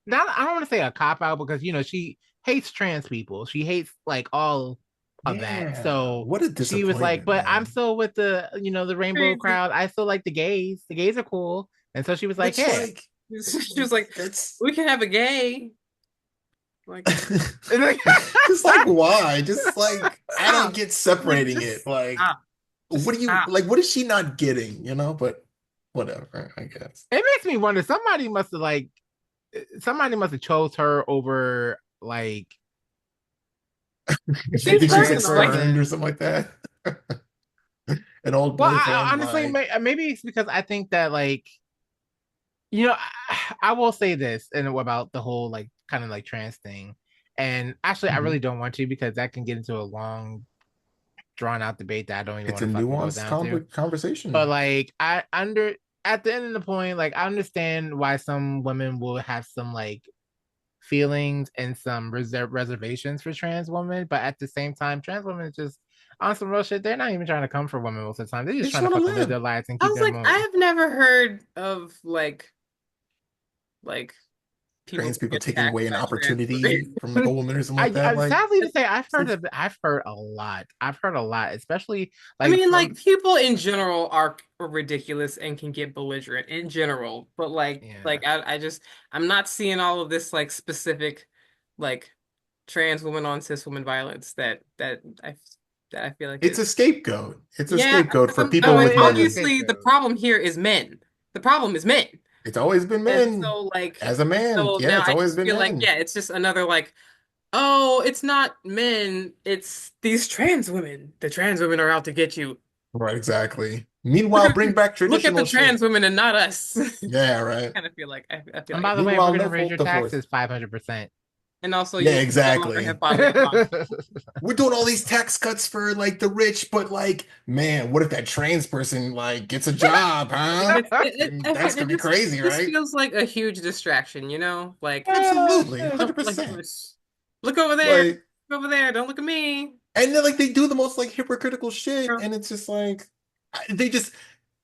not. I don't want to say a cop out because she hates trans people. She hates like all of that. Yeah, So what a she was like, disappointment, "But I'm man. still with the the rainbow Crazy. crowd. I still like the gays. The gays are cool." And so she was like, Which "Hey." like She was like, it's "We can have a gay." Like, just like why? Just like I don't stop. get Like, separating it. just Like stop. what Just do you stop. like? What is she not getting? But whatever, I guess. It makes me wonder. Somebody must have chose her over like She this She's thinks she's trans like personal. Southern or person. something like that. An old Well, boyfriend, honestly, like maybe it's because I think that like I will say this and about the whole like kind of like trans thing. And actually, I really mhm. don't want to because that can get into a long, drawn out debate that I don't even It's want a to fucking go nuanced down to. But conversation. like, at the end of the point, like I understand why some women will have some like feelings and some reservations for trans women, but at the same time, trans women just on some real shit. They're not even trying to come for women most of the time. They're They just just trying to want to fucking live their live. lives and I keep was their like, I emotion. have never heard of like people Trans being people taking attacked away an by trans opportunity from like a women. woman or something like that. I'm Like sadly to say it's I've heard a lot. I've heard a lot, especially I like mean, from like people in general are ridiculous and can get belligerent in general, but yeah. I just I'm not seeing all of this like specific like trans woman on cis woman violence that I feel like it's is a scapegoat. It's a yeah. scapegoat for No, people it with is a money. Obviously, the scapegoat. problem here is men. The problem is men. It's always been And men. so like As a man, so yeah, now it's I always just been feel like men. yeah, it's just another like oh, it's not men, it's these trans women. The trans women are out to get you. Right, exactly. Meanwhile, bring back Look at the traditional trans shit. women and not us. Yeah, right. Kind of feel like I feel And like by the way, we're Meanwhile, gonna no raise fault your divorce. taxes 500%. and also Yeah, you no longer have exactly. bodily autonomy. We're doing all these tax cuts for like the rich, but like, man, what if that trans person like gets a job, huh? That's gonna be crazy, Just right? feels like a huge distraction, you know? Like Absolutely, don't like 100%. look over there, Like, look over there, don't look at me. and then like they do the most like hypocritical shit, Girl. and it's just like they just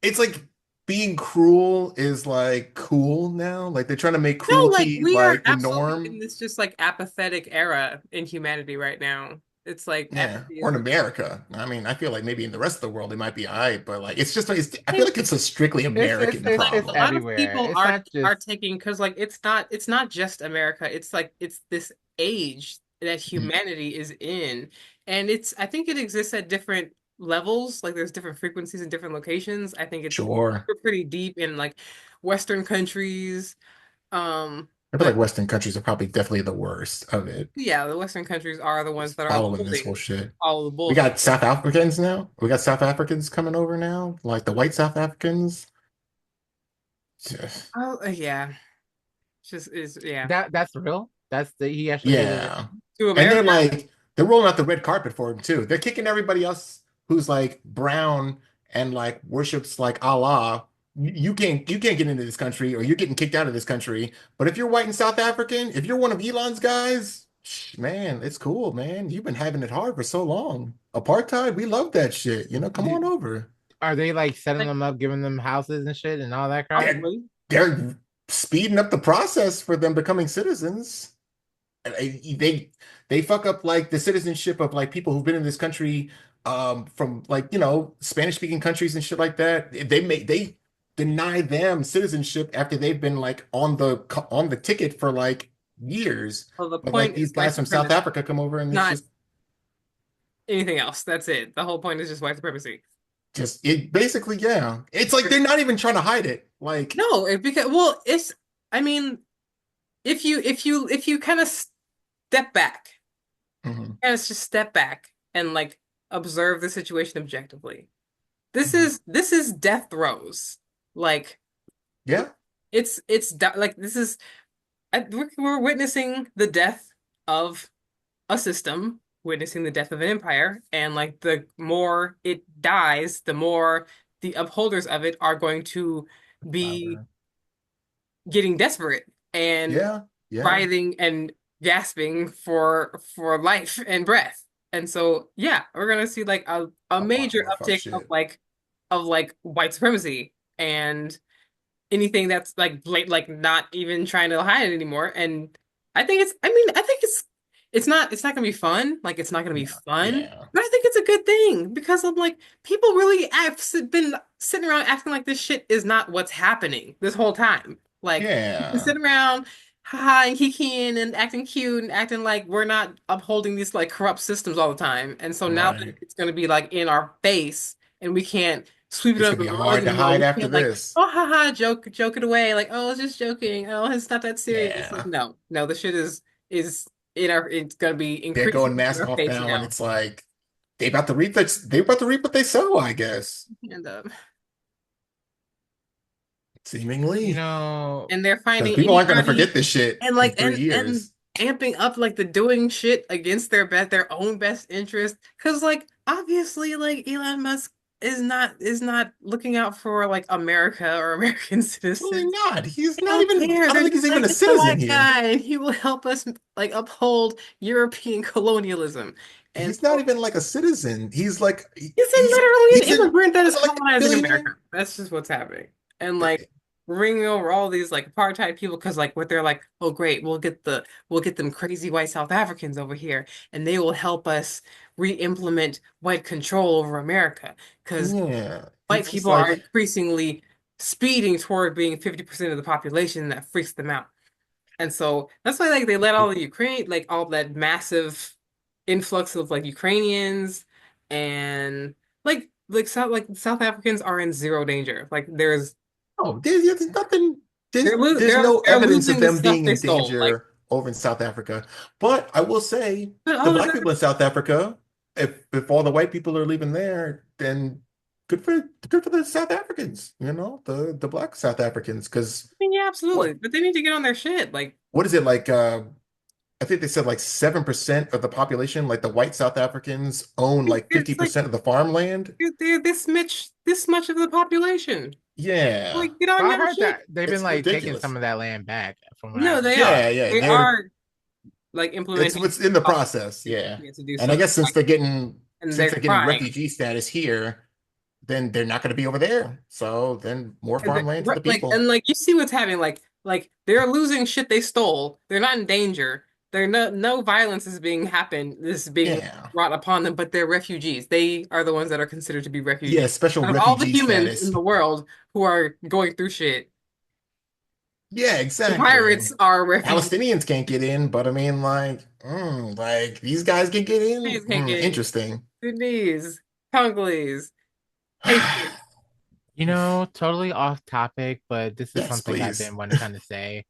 it's like being cruel is like cool now. Like they're trying to make No, like cruelty we are like the absolutely in norm. this just like apathetic era in humanity right now. It's like Yeah, apathy or is in the America. I mean, I feel like maybe in the rest of the world it might be all right, but like it's just I feel thing. like it's a strictly American Like It's a lot problem. of everywhere. people It's not are just taking because like it's not just America. It's like it's this age that Mhm. humanity is in, and it's I think it exists at different levels. Like there's different frequencies in different locations. I think it's Sure. pretty deep in like Western countries. I feel like But Western countries are probably definitely the worst of it. yeah, the Western countries are the ones Just that are following this whole upholding shit. all of the We bullshit. got South Africans now. We got South Africans coming over now, like the white South Africans. Oh, yeah. Just is yeah. that's real. That's the he actually made it. Yeah. To And America? they're rolling out the red carpet for him too. They're kicking everybody else who's like brown and like worships like Allah. You can't get into this country or you're getting kicked out of this country. But if you're white and South African, if you're one of Elon's guys, man, it's cool, man. You've been having it hard for so long. Apartheid, we love that shit. Come on over. Are they like setting Like them up, giving them houses and shit and all that crap? They're probably. they're speeding up the process for them becoming citizens. They fuck up like the citizenship of like people who've been in this country from like Spanish speaking countries and shit like that. They deny them citizenship after they've been like on the ticket for like years. Well, the But like point these is white guys from South supremacy, Africa come over and it's not anything else. That's it. The whole point is just white supremacy. just it basically, yeah. It's like they're not even trying to hide it. Like No, because well, it's I mean, if you kind of step back, mhm, and it's just step back and like observe the situation objectively. mhm. This is death throes. Like Yeah. like this is we're witnessing the death of a system, witnessing the death of an empire, and like the more it dies, the more the upholders of it are going to be Louder. getting desperate and Yeah, yeah. writhing and gasping for life and breath. And so yeah, we're gonna see like a A lot major more fuck uptick shit. of like white supremacy and anything that's like like not even trying to hide it anymore. And I think it's not gonna be fun. Like it's not gonna be Yeah, fun. yeah, But I think it's a good thing because I'm like people really have been sitting around acting like this shit is not what's happening this whole time. Like we've been yeah. sitting around haha and kikiing and acting cute and acting like we're not upholding these like corrupt systems all the time. And so now that Right. it's gonna be like in our face and we can't sweep it It's gonna under be the rug hard to anymore. hide We after can't like, this. oh haha, joke it away. Like, oh, it's just joking. Oh, it's not that serious. Like, Yeah. no, the shit is in our it's gonna be They're going increasingly in mask our off face now, and now. it's like they about to reap what they sow, I guess. And You Seemingly. know, and they're Because finding people aren't gonna anybody forget this shit and in like three and years. amping up like the doing shit against their own best interest. Cause like obviously like Elon Musk is not looking out for like America or American Really citizens. not. He's They not don't even, care. I don't They're think he's just even like, a it's the citizen white here. guy, and he will help us like uphold European colonialism. And He's not so even like a citizen. He's like he's literally an he's a immigrant that is wasn't like a colonizing billionaire. America. That's just what's happening. And like bringing over all these like apartheid people because like what they're like, oh great, we'll get them crazy white South Africans over here, and they will help us re-implement white control over America because Yeah. white It's just people are like, increasingly speeding toward being 50% of the population, and that freaks them out. And so that's why like they let all the Ukraine like all that massive influx of like Ukrainians and like South Africans are in zero danger. Like oh, there's nothing, there's no they're evidence of losing the them stuff being they in stole. Like danger over in South Africa. But I will say, the all the black people in South Africa, if all the white people are leaving there, then good for the South Africans, the black South Africans. Because I mean, yeah, absolutely. what But they need to get on their shit. Like what is it like? I think they said like 7% of the population, like the white South Africans, own like it's like 50% of the farmland. they're this much of the population. Yeah, Like get on well, I your heard shit. that they've been it's like taking ridiculous. some of that land back, from what I No, they understand. are. Yeah, yeah, They are like it's implementing what's in the policies process. Yeah, to do and I so. guess Like, and since they're they're getting trying. refugee status here, then they're not going to be over there. So then more farmland to the Like people. and like you see what's happening. Like they're losing shit they stole. They're not in danger. They're no violence is being happened. This is being Yeah, brought upon them. But they're refugees. They are the ones that are considered to be yeah, refugees. special Out of all the refugee humans in status. the world who are going through shit, Yeah, the exactly. pirates are refugees. Palestinians can't get in, but I mean, like these guys can get in. Please can't get Interesting. Sudanese, Congolese, Haitian. You know, totally off topic, but this is Yes, something I've please. been wanting to kind of say.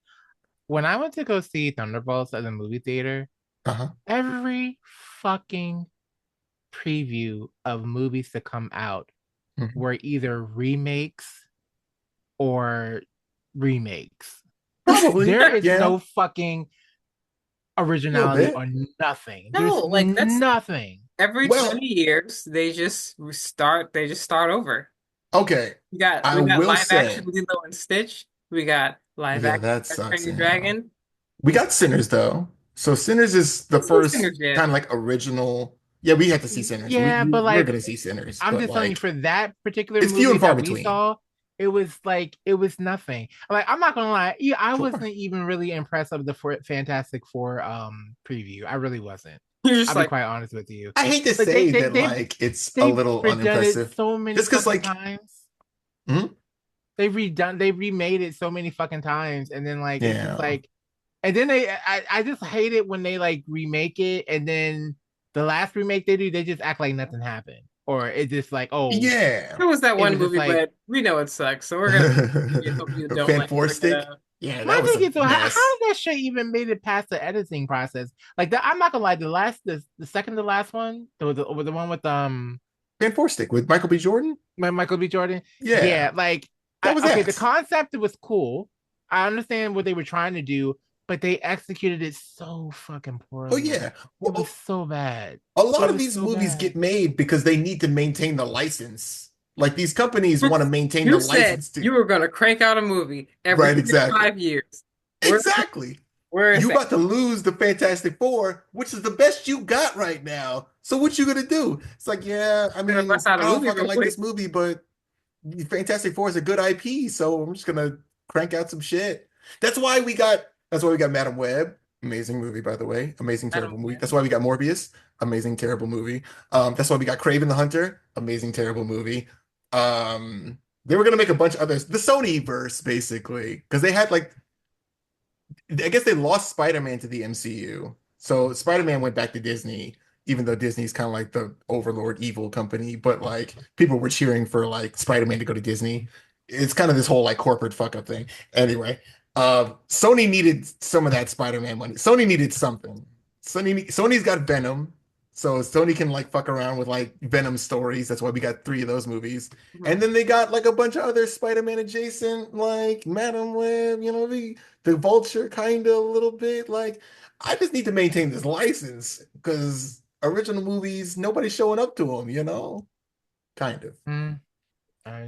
When I went to go see Thunderbolts at the movie theater, Uh-huh. every fucking preview of movies to come out Mhm. were either remakes or remakes. Probably. There is Yeah, no fucking a little originality or bit. nothing. No, There's like that's nothing. every Well, 20 years they just start over. okay. I We got will live action say, Lilo and Stitch. We got live yeah, action that How to Train sucks. Your Yeah. Dragon. We got Sinners though. So Sinners is the Let's see first Sinners yet. kind of like original. Yeah, we had to see Sinners. Yeah, but We're like gonna see Sinners, I'm but just telling you, like for that particular it's few movie and far that we between. saw, it was nothing. Like I'm not gonna lie, yeah, I Sure. wasn't even really impressed of the Fantastic Four preview. I really wasn't. You're just I'll be like, quite honest with you. I hate to Like say that like it's a they've little redone it unimpressive. so many Just because fucking like times. hmm? They remade it so many fucking times, and then like it's just Yeah. like, and then I just hate it when they like remake it, and then the last remake they do, they just act like nothing happened, or it's just like, oh, Yeah. there was that it one was just movie, like, but we know it sucks, so we're gonna hope you don't Fan like Four bring it Stick. up. Yeah, my that was thing a is, so mess. how did that shit even made it past the editing process? Like that, I'm not gonna lie, the second to last one, the one with Fan Four Stick with Michael B. Jordan. Michael B. Jordan, Yeah, yeah, like that was okay, the ass. concept was cool. I understand what they were trying to do, but they executed it so fucking Oh poorly. yeah. It was Well, so bad. a lot It of was these so movies bad. get made because they need to maintain the license. Like these companies want to maintain the You said license to. you were gonna crank out a movie every Right, three to exactly. 5 years. Where Exactly. where is You that? about to lose the Fantastic Four, which is the best you got right now. So what you gonna do? It's like, yeah, I Gonna mean, bust out a I don't movie fucking real like quick. this movie, but Fantastic Four is a good IP, so I'm just gonna crank out some shit. That's why we got Madam Web, amazing movie by the way, amazing I don't terrible movie. care. That's why we got Morbius, amazing terrible movie. That's why we got Kraven the Hunter, amazing terrible movie. They were gonna make a bunch of others, the Sony verse basically, because they had like I guess they lost Spider-Man to the MCU. So Spider-Man went back to Disney, even though Disney's kind of like the overlord evil company, but like people were cheering for like Spider-Man to go to Disney. It's kind of this whole like corporate fuck up thing. Anyway, Sony needed some of that Spider-Man money. Sony needed something. Sony's got Venom, so Sony can like fuck around with like Venom stories. That's why we got three of those movies. And Mhm. then they got like a bunch of other Spider-Man adjacent, like Madam Web, the Vulture kind of a little bit. Like, I just need to maintain this license because original movies, nobody's showing up to them. Kind of. Mm,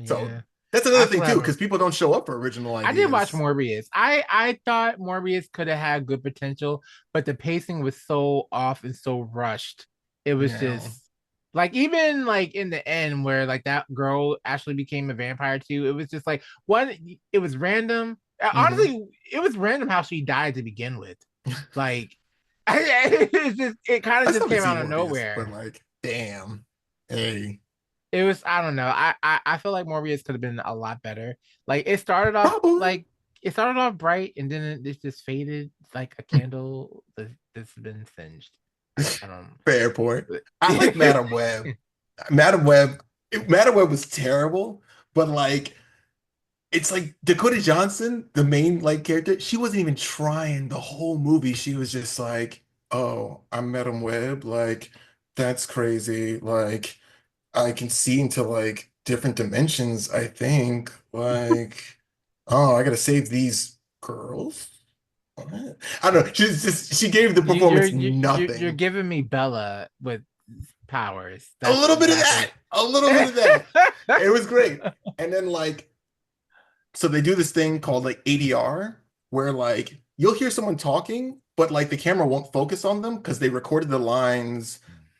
So yeah. that's I another still thing too, haven't. because people don't show up for original I did watch ideas. Morbius. I thought Morbius could have had good potential, but the pacing was so off and so rushed. It was Yeah. just like even like in the end where like that girl actually became a vampire too. It was just like one. It was random. Hmm. Honestly, it was random how she died to begin with. Like, it kind I of still just haven't came seen out of Morbius, but nowhere. like, damn. Hey, It was I don't know. I feel like Morbius could have been a lot better. Like it started off probably like it started off bright and then it just faded like a candle that's been singed. I don't. fair point. I like Madam Web. Madam Web, Madam Web was terrible, but like it's like Dakota Johnson, the main like character, she wasn't even trying the whole movie. She was just like, "Oh, I'm Madam Web. Like, that's crazy. Like, I can see into like different dimensions, I think. Like, oh, I gotta save these girls." What? I don't know. She gave the performance You're nothing. giving me Bella with powers. A That's little bit of that. exactly. A little bit of that. It was great. And then like so they do this thing called like ADR where like you'll hear someone talking, but like the camera won't focus on them because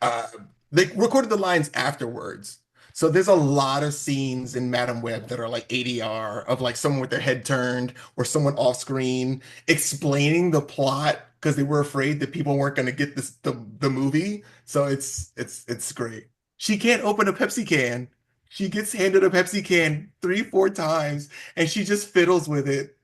uh they recorded the lines afterwards. So there's a lot of scenes in Madam Web that are like ADR of like someone with their head turned or someone off screen explaining the plot because they were afraid that people weren't going to get the movie. So it's great. She can't open a Pepsi can. She gets handed a Pepsi can three, four times and she just fiddles with it.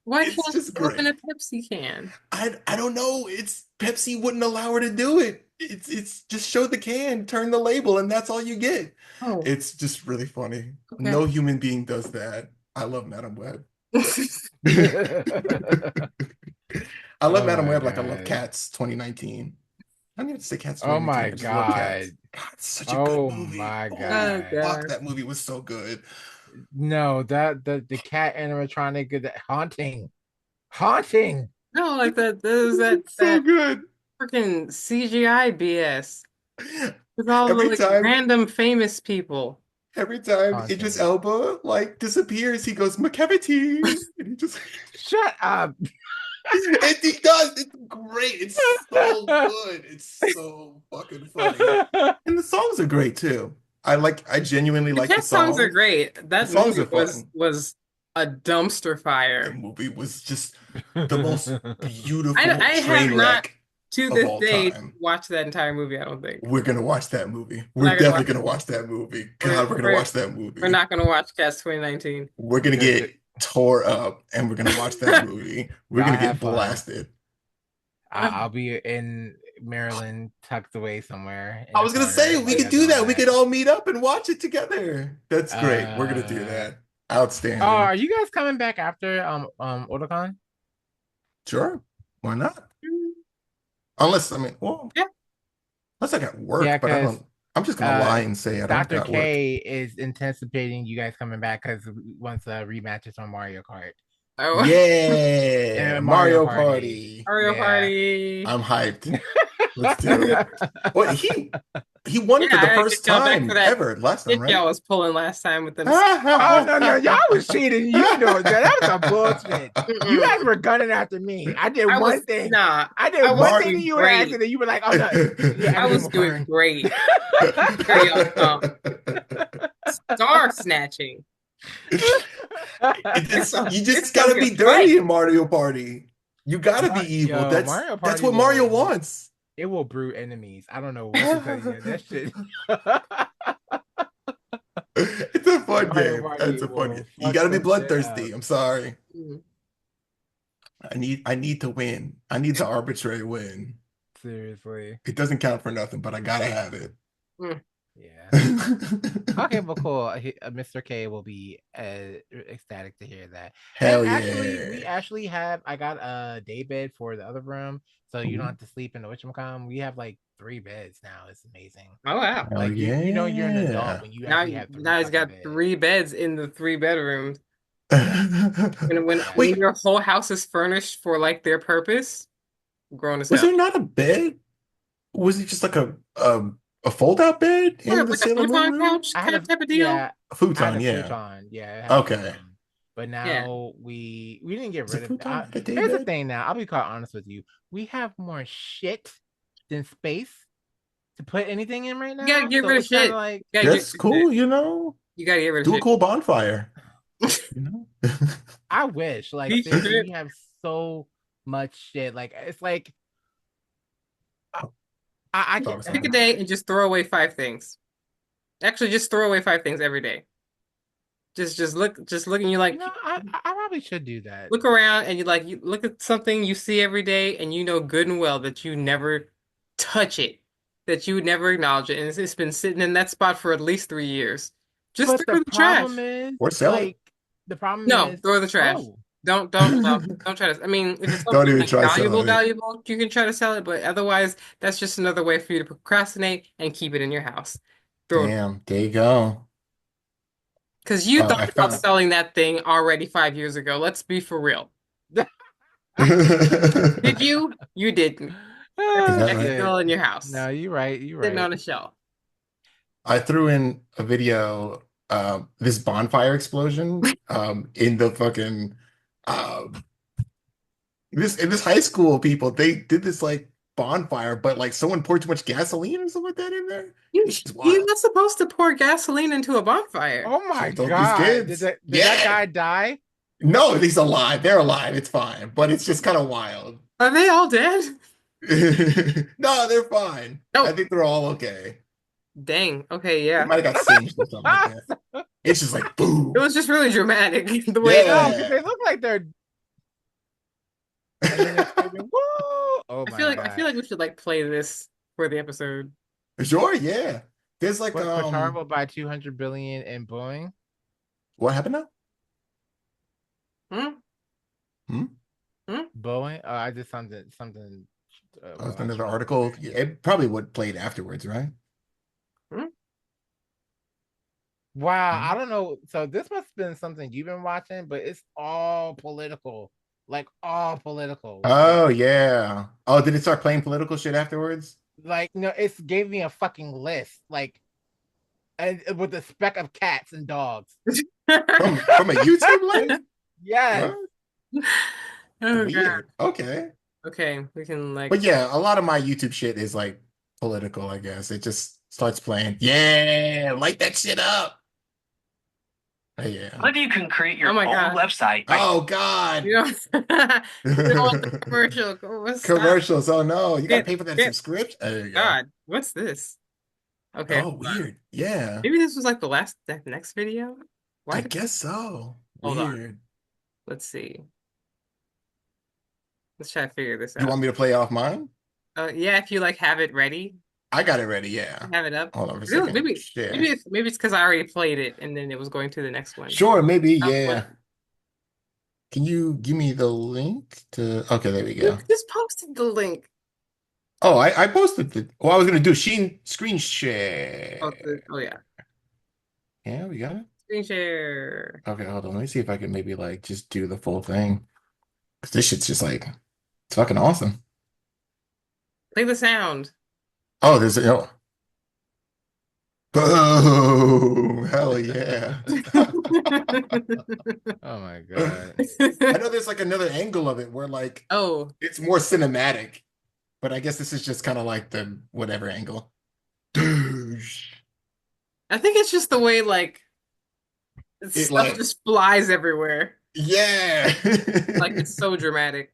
Why It's can't just you open a great. Pepsi can? I don't know. It's Pepsi wouldn't allow her to do it. It's just show the can, turn the label, and that's all you get. Oh, It's just really funny. okay. No human being does that. I love Madam Web. I love Oh Madam my Web like I love god. Cats 2019. I don't even say Cats Oh 2019. my I just love Cats. god. God, it's such a good Oh movie. my Holy Oh god. fuck, God. that movie was so good. No, that the cat animatronic is haunting. Haunting. No, like that there's So that good. freaking CGI BS with all the Every like time random famous people. Every time Idris Haunting. Elba like disappears, he goes McCavity, and he just Shut up. and he does. It's great. It's so good. It's so fucking funny, and the songs are great too. I genuinely The like the cat songs are songs. great. The That songs movie are fun. was a dumpster The fire. movie was just the most beautiful I have train not wreck to of this all day time. watched that entire movie, I don't think. We're gonna watch that movie. We're We're not gonna definitely watch gonna watch that movie. we're God, we're gonna we're watch that we're movie. not gonna watch Cats 2019. We're gonna get tore up and we're gonna watch that movie. We're Y'all gonna have get fun. blasted. I'll be in Maryland, tucked away somewhere in I a was gonna say corner we while you could guys are do doing that. We that. could all meet up and watch it together. That's great. We're gonna do Uh, that. oh, Outstanding. are you guys coming back after Otakon? Sure. Why not? Unless I mean, well, Yeah. unless I got Yeah, work, but I because don't. I'm just gonna uh lie and say I don't Dr. got work. K is anticipating you guys coming back because wants rematches on Mario Kart. Oh, Yeah, And Mario Mario Party. Party. Mario Yeah. Party. I'm hyped. Let's do it. Well, he won Yeah, it for the I gotta get first y'all back for time that ever last time, dick right? y'all was pulling last time with them. Oh no, y'all was cheating. You know that was a bullshit. You Mm-mm. guys were gunning after me. I did I was one thing. nah. I I did was one Mar- thing that doing you would ask, great. and then you were like, "Oh no, yeah, I everything was was doing fine." great. Here y'all come. Star snatching. You It's just gonna gotta be a be fight. dirty in Mario Party. You gotta be evil. Yo, Mario That's Party what Mario will wants. it will brew enemies. I don't know what to tell you. That shit. It's a fun Mario game. Party It's a fun game. will You fuck gotta be some shit up. bloodthirsty. I'm sorry. Mm. I need to win. I need the arbitrary win. Seriously. It doesn't count for nothing, but I gotta have it. Mm. Yeah. Okay, well, cool. Mr. K will be ecstatic to hear that. And Hell actually, we yeah. actually have. I got a day bed for the other room, so you don't Ooh, have to sleep in the witchamacom. We have like 3 beds now. It's amazing. Oh wow. hell Like you know you're an adult yeah. when you Now actually have three now he's fucking got beds. 3 beds in the 3 bedrooms. When Yeah. Wait, your whole house is furnished for like their purpose, grown as was hell. there not a bed? Was it just like a fold out bed in the Like a Sailor Moon futon room? couch I had kind a of type of deal. yeah, A I had futon, a yeah. futon. Yeah, I had a Okay. futon. But Yeah. now we didn't get Is a rid of. futon like a day Here's the bed? thing. Now I'll be quite honest with you. We have more shit than space to put anything in right You gotta now. get So rid of it's kind of shit. like You gotta get That's rid of shit. cool, you know. You gotta get rid of Do a shit. cool bonfire, you know. I wish. Like Piece of seriously, shit. we have so much shit. Like it's like I Sorry, can't. Pick a sorry. day and just throw away 5 things. Actually, just throw away 5 things every day. Just look and you You like know, I probably should do that. look around and you look at something you see every day and you know good and well that you never touch it, that you would never acknowledge it, and it's been sitting in that spot for at least 3 years. Just But throw the it in the trash. problem is, Or sell it. like, the problem No, is, throw it in the trash. oh, Don't try to. I mean, if it's Don't something even like try selling it. valuable, you can try to sell it, but otherwise, that's just another way for you to procrastinate and keep it in your house. Throw it Damn, there you go. because you thought I about found. selling that thing already 5 years ago. Let's be for real. Did you? You didn't. Is that It's right? shit. still in your house, No, you're right. You're sitting right. on a shelf. I threw in a video, this bonfire explosion, in the fucking, um, this in this high school. People they did this like bonfire, but like someone poured too much gasoline or something like that in there. It's just You're wild. not supposed to pour gasoline into a bonfire. Oh my Should've told these God. kids. Did that Yeah, guy die? no, he's alive. They're alive. It's fine, but it's just kind of wild. Are they all dead? No, they're fine. I Oh, think they're all okay. dang. Okay, They yeah. might have got singed or something like that. It's just like It boom. was just really dramatic the way it No, because Yeah. they look like they're and then they're screaming, woo! Oh my I God. feel like we should like play this for the episode. Sure, yeah. There's like Qatar will buy 200 billion in Boeing. what happened now? Hmm? Hmm? Boeing? I did something. That was Well, another article. Yeah, it probably would played afterwards, right? Hmm? wow, Hmm? I don't know. So this must have been something you've been watching, but it's all political. Like all political. Oh yeah. Oh, did it start playing political shit afterwards? Like no, it's gave me a fucking list. Like and with a speck of cats and dogs. From a YouTube link? Yes. What? Oh God. Weird. Okay. Okay, we can like But yeah, a lot of my YouTube shit is like political, I guess. It just starts playing. Yeah, light that shit up. Yeah. But you can create your Oh my own God. website. Oh God. You don't, you don't want the commercial. Stop. Commercials. Oh no, you gotta pay for that Get- subscription. There you go. God, what's this? Okay, Oh, weird. Yeah. maybe this was like that next video. Why I did, guess so. hold on. Weird. Let's see. Let's try to figure this You out. want me to play off mine? Yeah, if you like have it ready, I got it ready, yeah. have it up. Hold on for a Really, second. maybe Share. maybe it's because I already played it and then it was going to the next one. Sure, maybe, That yeah. one. Can you give me the link to okay, there we go. You just posted the link. Oh, I posted the I was gonna do screen share. Oh yeah. Yeah, we got it. Screen share. Okay, hold on. Let me see if I can maybe like just do the full thing. 'Cause this shit's just like it's fucking awesome. Play the sound. Oh, there's boom. Hell yeah. Oh my God. I know there's like another angle of it where like Oh, it's more cinematic, but I guess this is just kind of like the whatever angle. Douche. I think it's just the way like It stuff like just flies everywhere. yeah. Like it's so dramatic.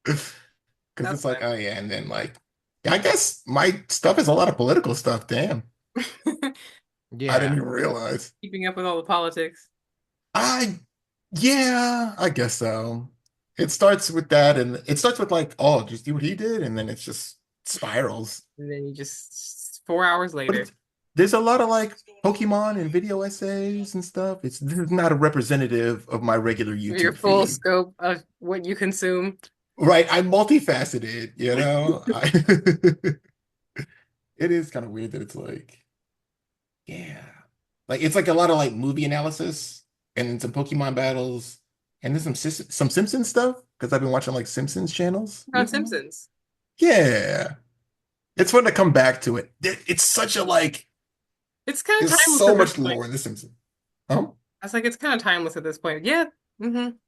Because That's it's like, oh yeah, and then like I guess my stuff is a lot of political stuff. Damn. fine. I didn't Yeah. even realize. Keeping up with all the politics. I yeah, I guess so. It starts with that and it starts with like, oh, just do what he did, and then it's just spirals. And then you just 4 hours But later, there's a lot of like Pokemon and video essays and stuff. This is not a representative of my regular your YouTube full feed. scope of what you consume. Right, I'm multifaceted, you know? It is kind of weird that it's like, yeah. Like it's like a lot of like movie analysis and then some Pokemon battles and then some Simpsons stuff because I've been watching like Simpsons channels On recently. Simpsons. Yeah. It's fun to come back to it. It's such a like It's kind of there's timeless so at this much point. lore in The Simpsons. Oh, I was like, it's kind of timeless at this point. Yeah.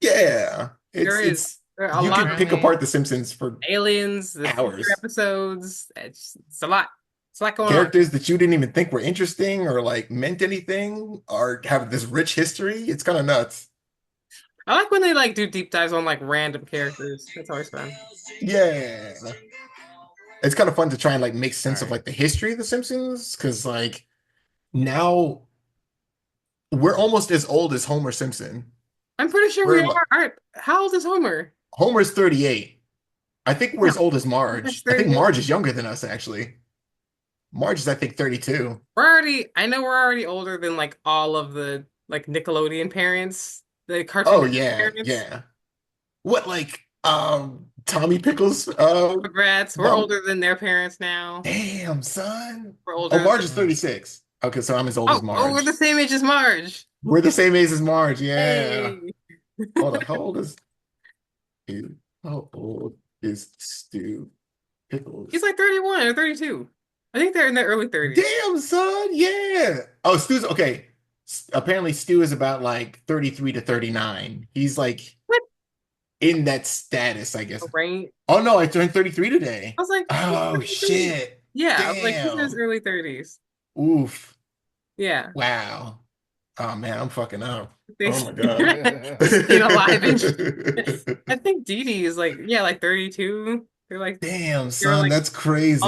yeah. There is. It's There are a you lot can of pick Apparently, apart The Simpsons for aliens, the future hours. episodes. It's a lot. It's a lot going on. Characters that you didn't even think were interesting or like meant anything or have this rich history. It's kind of nuts. I like when they like do deep dives on like random characters. That's always fun. Yeah. It's kind of fun to try and like make all sense of right. like the history of The Simpsons because like now we're almost as old as Homer Simpson. I'm pretty sure we We're are. like, All right. How old is Homer? Homer's 38. I think we're Yeah, as old as that's Marge. I think 38. Marge is younger than us actually. Marge is I think 32. I know we're already older than like all of the like Nickelodeon parents, the Cartoon Oh Network yeah, parents. yeah. What like Tommy Pickles Congrats. We're mom? older than their parents now. Damn, son. We're Oh, older Marge than is Mm. 36. Okay, so I'm as old as we're the Marge. same age as Marge. We're the same age as Marge, yeah. Hey. Hold on, how old is Stu He's Pickles? like 31 or 32. I think they're in their early 30s. Damn, son, yeah. Oh, Stu's okay. Apparently Stu is about like 33 to 39. He's like What? in that status, I guess. Right? Oh no, I turned 33 I today. was like, he's Oh 33. shit. Yeah, I was like, he's in his Damn. early 30s. Oof. Yeah. Wow. Oh man, I'm fucking up. They Oh my God. staying alive and I think Dee Dee is like, yeah, like 32. Damn, They're son, like that's crazy.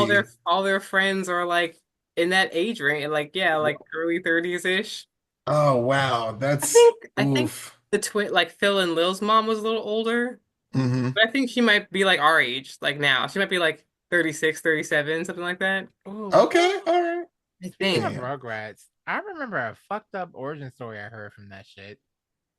all their friends are like in that age range, like yeah, like early 30s ish. Oh wow, I think oof. the twin like Phil and Lil's mom was a little older, Hmm. but I think she might be like our age, like now. She might be like 36, 37, something like that. Oh, Okay, all right. I speaking of think. Damn. Rugrats, I remember a fucked up origin story I heard from that shit.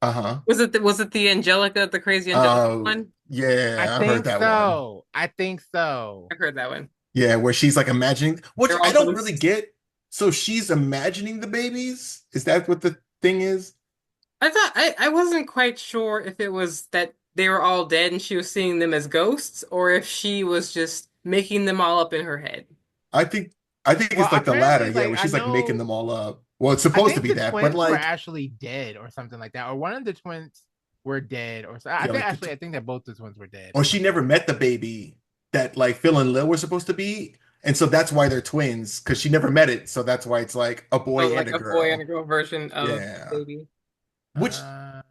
Uh-huh. Was it the Angelica, the crazy Angelica Oh, one? I yeah, I've heard think that one. so. I think so. I've heard that one. Yeah, where she's like imagining, which They're I all don't really ghosts. get. So she's imagining the babies? Is that what the thing is? I wasn't quite sure if it was that they were all dead and she was seeing them as ghosts, or if she was just making them all up in her head. I think I think Well, it's like the latter, apparently, yeah, like where I she's like making know, them all up. Well, it's I supposed to think be the that, but twins were like, actually dead or something like that, or one of the twins were dead, or so. I yeah, think like actually, I think that both the twins were dead or or she something never like that. met the baby that like Phil and Lil were supposed to be. And so that's why they're twins, because she never met it. So that's why it's like a So boy and like a a boy and a girl. girl version of Yeah. baby. Which Uh,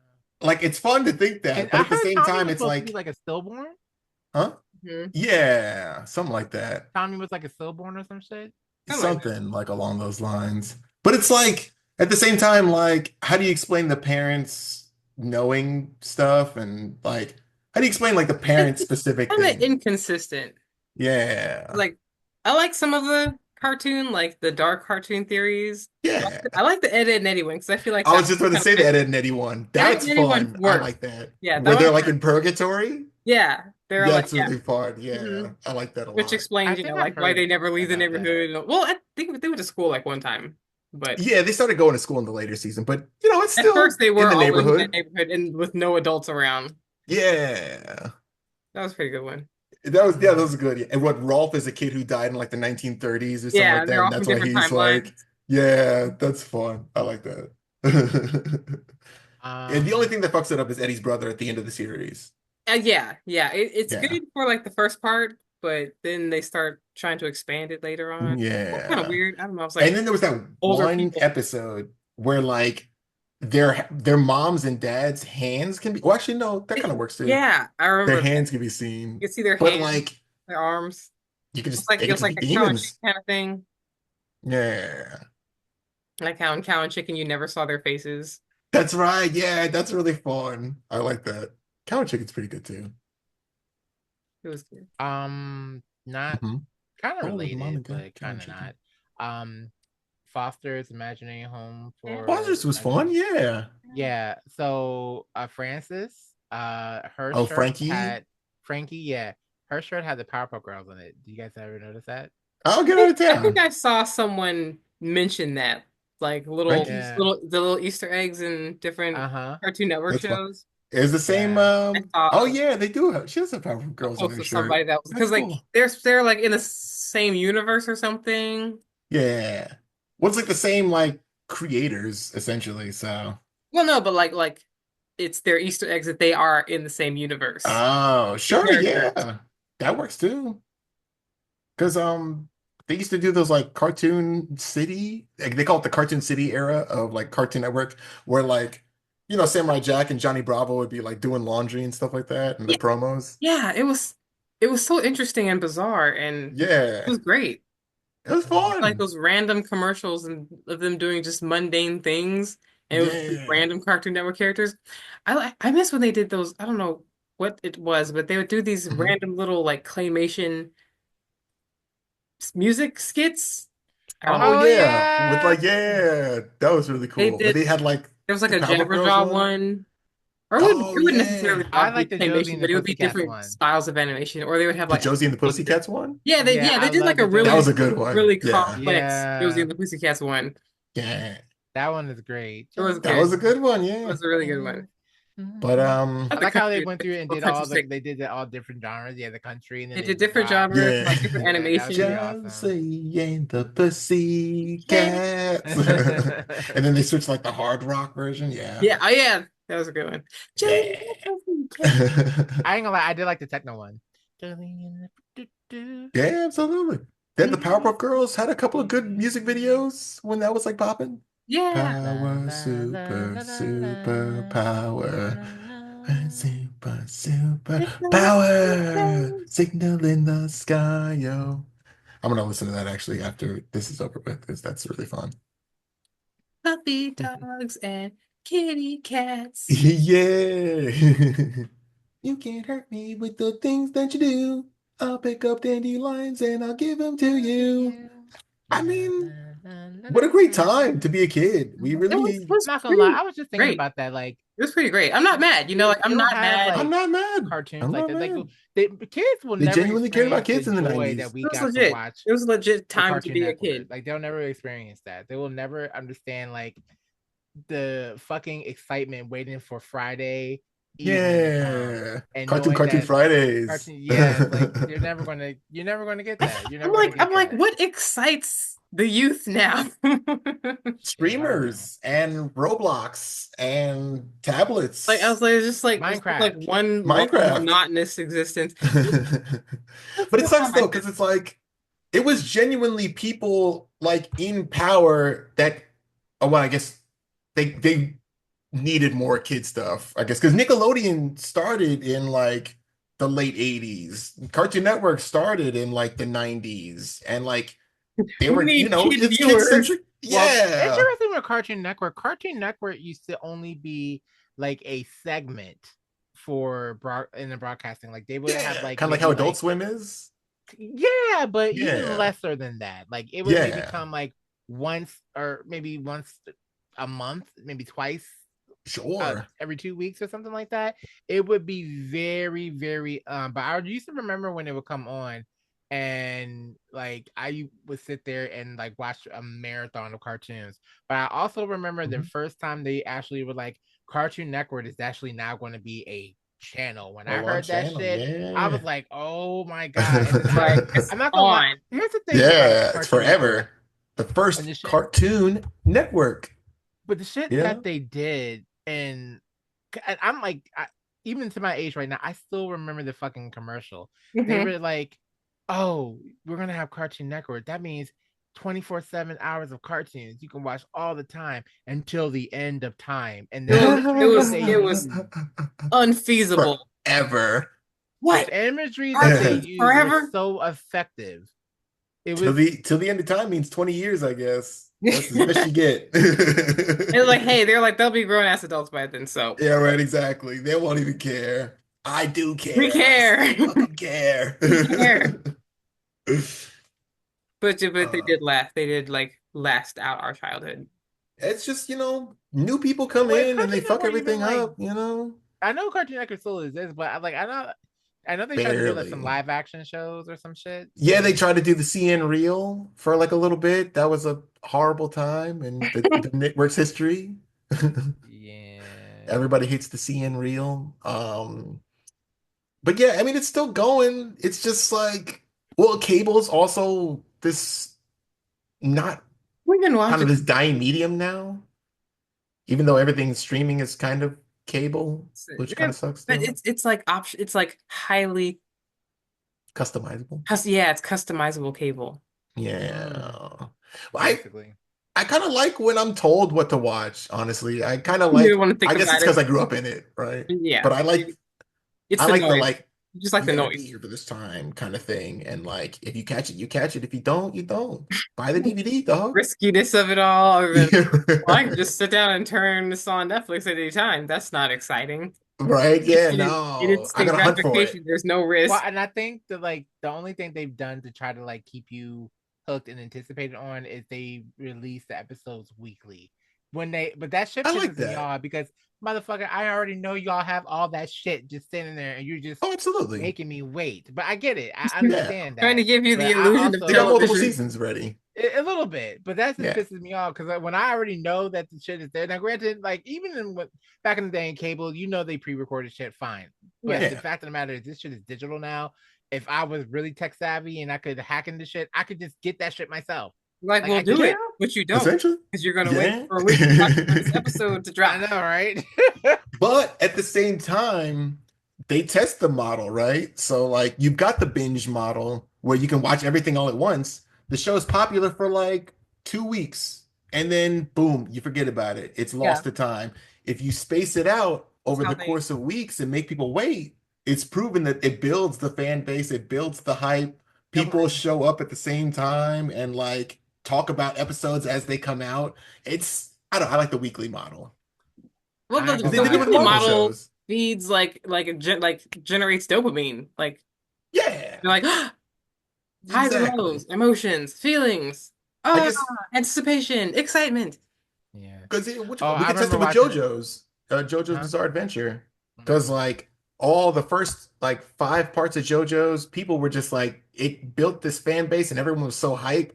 like it's fun to think and that, but I at the heard same Tommy time, was it's supposed to be like, like a stillborn. huh? Hmm. Yeah, something like that. Tommy was like a stillborn or some shit. Something like that. Something like along those lines. But it's like at the same time, like, how do you explain the parents knowing stuff and like how do you explain like the parent It's specific kind of thing? inconsistent. Yeah. Like I like some of the cartoon, like the dark cartoon theories. Yeah. I like the Ed, Ed and Eddie one because I feel like I that was just going to kind of say the fits. Ed, Ed and Eddie one. Ed, Ed That's and Eddie one fun. I works. like that. Yeah, that Where one they're like works. in purgatory. Yeah, they're like That's yeah. really fun. Yeah. Hmm. I like that a Which lot. I explains, think I've like why they heard never leave the about that. neighborhood. Well, I think they went to school like one time. But Yeah, they started going to school in the later season, but it's at still first they in were the always in that neighborhood. neighborhood and with no adults around. Yeah. That was a pretty good one. That was good. Yeah. And what Rolf is a kid who died in like the 1930s or something Yeah, like that, they're and all from that's why different he's like, timelines. yeah, that's fun. I like that. And the only Um, thing that fucks it up is Eddie's brother at the end of the series. Yeah. It's Yeah. good for like the first part, but then they start trying to expand it later on. That's kind of Yeah. weird. I don't know. It's And like then there was that older one people. episode where like their moms and dads' hands can be, well, actually no, that kind of works too. Yeah, I Their remember that. hands can be seen, You can see their but hands, like their arms. you could It's just like they it could was just like be a cow and chicken demons. kind of thing. Yeah. Like how in Cow and Chicken you never saw their faces. That's right. Yeah, that's really fun. I like that. Cow and chicken's pretty good too. It was good. not Hmm. kind of Oh, with mom related, and dad, but cow and kind of chicken. not. Foster's Imaginary Home Yeah. for Foster's was fun. Imaginary. Yeah. Yeah. So, Francis, her Oh, shirt Frankie. had Frankie. Yeah, her shirt had the Powerpuff Girls on it. Do you guys ever notice that? I'll get out of I think town. I saw someone mention that, like Frankie's. Yeah. the little Easter eggs in different Uh-huh. Cartoon Network That's fun. shows. It's the same. Yeah. I saw Oh yeah, they do have. She has a Powerpuff a Girls on post her of shirt. somebody that was That's because like cool. they're like in the same universe or something. Yeah. What's like the same like creators essentially. So. Well, no, but like it's their Easter eggs that they are in the same universe. Oh, The sure. characters. Yeah, that works too. Because they used to do those like Cartoon City, like, they call it the Cartoon City era of like Cartoon Network, where like Samurai Jack and Johnny Bravo would be like doing laundry and stuff like that, and the Yeah, promos. yeah, it was so interesting and bizarre and it Yeah, was great. it was Like fun. those random commercials and of them doing just mundane things and it was Yeah. random Cartoon Network characters. I miss when they did those. I don't know what it was, but they would do these Mhm. random little like claymation music skits. I don't know. Oh Oh yeah, with yeah. like that was really They cool. Where did. they had like There was like the a Powerpuff Girls Jabberjaw one. one. Or Oh it wouldn't necessarily yeah, I be like the Josie claymation, and the but it would be Pussycats different one. styles of animation. Or they would have the like Josie and the Pussycats one. Yeah, yeah, they I did love like a the That was Josie. a good one. really Yeah, complex Josie Yeah, and the Pussycats one. yeah, that one is great. It was that good. was a good one. It Yeah, was a really good one. but Not I the like how they country, went through and the did country all sick. they did all different genres. Yeah, the country, and then They they did did different rock. genres, yeah. like different Yeah, that was pretty animation. awesome. Josie and the Yeah. Pussycats. And then they switched like the hard rock version. Yeah. Yeah, oh yeah, that was a good one. Josie Yeah. and the Pussycat. I ain't gonna lie, I did like the techno one. Yeah, absolutely. Then the Powerpuff Girls had a couple of good music videos when that was like popping. Yeah. Power, super, super power. Super, super power. Signal in the sky, yo. I'm gonna listen to that actually after this is over with, because that's really fun. Puppy dogs and kitty cats. Yeah. You can't hurt me with the things that you do. I'll pick up dandelions and I'll give them to you. I mean, what a great time to be a kid. We It really, was Not gonna lie, pretty I was just thinking great. about that. Like, It was pretty great. I'm not mad. You know, like I'm you'll not have mad. I'm like not mad. cartoons I'm like not that. Like, mad. kids will They never genuinely cared about experience the kids in the joy that 90s. we It was got to legit. watch It was a legit with time to Cartoon be a Network. kid. Like, they'll never experience that. They will never understand like the fucking excitement waiting for Friday evening to come Yeah. and Cartoon knowing Cartoon that Fridays. cartoon. Yes, like you're never gonna get that. You're never gonna I'm get like, that. what excites the youth now? Yeah, I don't know. Streamers and Roblox and Like I was tablets, like, it's just like Minecraft. one long Minecraft. monotonous existence. But it That's how sucks my though, kids. because it's like it was genuinely people like in power that, oh well, I guess they needed more kid stuff, I guess, because Nickelodeon started in like the late 80s. Cartoon Network started in like the 90s. And like they We were, need kid it's kid viewers. centric. Well, Yeah. interesting with Cartoon Network. Cartoon Network used to only be like a segment for in the broadcasting. Like they would have Yeah. like Kind of like how maybe Adult like Swim is. yeah, but even Yeah. lesser than that. Like it would maybe Yeah. come like once or maybe once a month, maybe twice Sure. every 2 weeks or something like that. It would be very, very but I used to remember when it would come on. and like I would sit there and like watch a marathon of cartoons. But I also remember the Mhm. first time they actually were like Cartoon Network is actually now going to be a channel. When I Oh, one heard that channel, shit, I was yeah. like, "Oh my god!" And then Like it's I'm not gonna lie. on. Here's the thing about Yeah, it's Cartoon Network forever. The and first the shit, Cartoon Network. but the shit Yeah. that they did, and I'm like, even to my age right now, I still remember the fucking commercial. They Mhm. were like, "Oh, we're gonna have Cartoon Network. That means 24/7 hours of cartoons you can watch all the time until the end of time." And It the was it imagery that was they it was used, unfeasible. Forever. What? the imagery that they Cartoons used was forever? so effective. It Till was the end of time means 20 years, I guess. That's as best you get. It's like, hey, they're like they'll be grown ass adults by then, so Yeah, right, exactly. They won't even care. I do we care. I care. still fucking care. We care. But they Uh, did last. They did like last out our childhood. it's just, new people come well, is in and they Cartoon fuck Network even everything like? up. I know Cartoon Network still exists, but I know they tried to do like some Barely. live action shows or some shit. Yeah, they So tried to do the CN Reel for like a little bit. That was a horrible time in the network's history. yeah, Everybody hates the CN Reel. But yeah, I mean, it's still going. It's just like, well, cable's also this not We've been kind of watching. this dying medium now, even though everything streaming is kind of cable, which kind Yeah, of sucks but still. it's like option. It's like highly, Customizable. yeah, it's customizable cable. Yeah. mm, Well, basically. I kind of like when I'm told what to watch, honestly. I kind of You don't like, want to think I guess it's about because it. I grew up in it, right? Yeah, But it's I the like the noise. like, You just like you the gotta be noise. here for this time kind of thing. And like, if you catch it, you catch it. If you don't, you don't. Buy the DVD, dog. Riskiness of it all. Or then, Yeah. well, I can just sit down and turn this on Netflix at any time. That's not exciting. Right? Yeah, In no. I instant gotta hunt for it. gratification, there's no Well, risk. and I think that like the only thing they've done to try to like keep you hooked and anticipated on is they release the episodes weekly. But that shit I like pisses me that. off because motherfucker, I already know y'all have all that shit just sitting there and you're just Oh, absolutely. making me wait. But I get it. I Yeah. understand Trying that. to give you the But I illusion of They got also multiple television. seasons ready. a little bit, but that just Yeah. pisses me off because when I already know that the shit is there. Now, granted, like even in what back in the day in cable, they pre-recorded shit fine. But Yeah. the Yeah. fact of the matter is, this shit is digital now. If I was really tech savvy and I could hack into shit, I could just get that shit myself. Like, Like we'll I do get, Yeah. it, but you don't Essentially. because you're gonna wait Yeah. for a week to watch the next episode to I drop. know, right? But at the same time, they test the model, right? So like you've got the binge model where you can watch everything all at once. The show is popular for like 2 weeks, and then boom, you forget about it. It's Yeah, lost to time. If you space it out that's over how the they. course of weeks and make people wait, it's proven that it builds the fan base, it builds the hype. People Definitely. show up at the same time and like talk about episodes as they come out. I like the weekly model. Well, I ain't Because gonna they the did it with lie. weekly Marvel model shows. feeds like generates dopamine, like Yeah, you're like highs and exactly. lows, emotions, feelings, I ah, guess anticipation, excitement. Yeah. because Oh, we I could test remember it with watching it. JoJo's Huh? Bizarre Adventure. Mm. Because like all the first like 5 parts of JoJo's, people were just like it built this fan base and everyone was so hyped.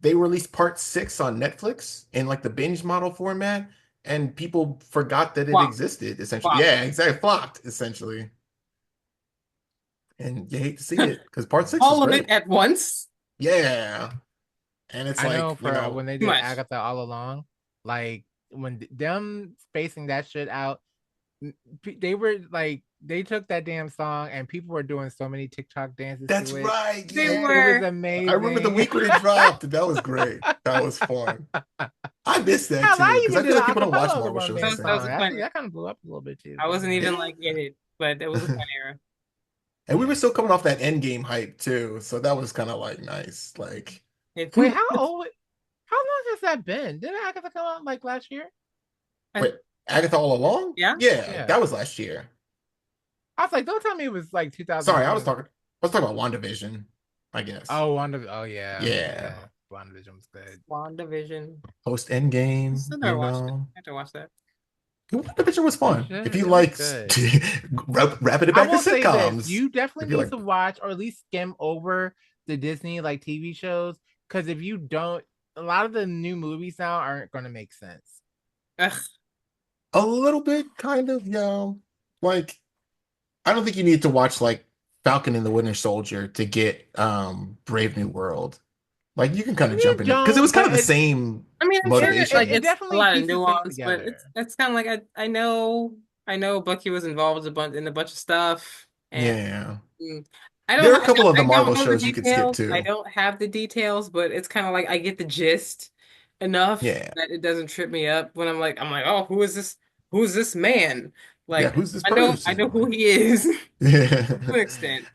They released part 6 on Netflix in like the binge model format, and people forgot that it Wow, existed, essentially. wow. Yeah, exactly. Flopped, essentially. And you hate to see it because part 6 is All of it great. at once. Yeah. And it's I know like, for when they Too did much. Agatha all along, like when them spacing that shit out, they were like they took that damn song and people were doing so many TikTok dances that's to it. right. They It was were. Yeah. I remember the amazing. week when it dropped. That was great. That was fun. I miss that Hell, too I because even I feel did an like people don't watch acapella of the Marvel one shows the damn That same. was song. a fun Actually, era. that kind of blew up a little bit too. I But wasn't even Yeah. like in it, but it was a fun era. And we were yeah. still coming off that Endgame hype too, so that was kind of like nice. Like, It, Wait, how old? How long has that been? Didn't Agatha come out like last year? I- wait, Agatha all along? yeah. Yeah, Yeah. that was last year. I was like, don't tell me it was like Sorry, 2020. I was talking about WandaVision, I guess. Oh, Wanda. Oh yeah, Yeah, yeah. WandaVision was good. WandaVision. post I Endgame, still never watched it. I have to watch that. WandaVision was You fun. If should. you It was like good. wrapping it I back to will say this: sitcoms, you if definitely you need like, to watch or at least skim over the Disney like TV shows, because if you don't, a lot of the new movies now aren't going to make sense. Ugh. A little bit, kind of, yeah. Like, I don't think you need to watch like Falcon and the Winter Soldier to get Brave New World. Like, you can kind of You jump in it because it don't, was kind but of the same I mean, I'm sure like motivation. it it's a definitely lot of pieces things nuance, but together. it's kind of like I know Bucky was involved in a bunch of stuff, and Yeah. mm, There are a couple of the I don't Marvel know the shows you could skip details. I too. don't have the details, but it's kind of like I get the gist enough Yeah. that it doesn't trip me up when I'm like, oh, who is this? Who's this man? Yeah, Like who's this I know person? who Like, he is to yeah. an extent.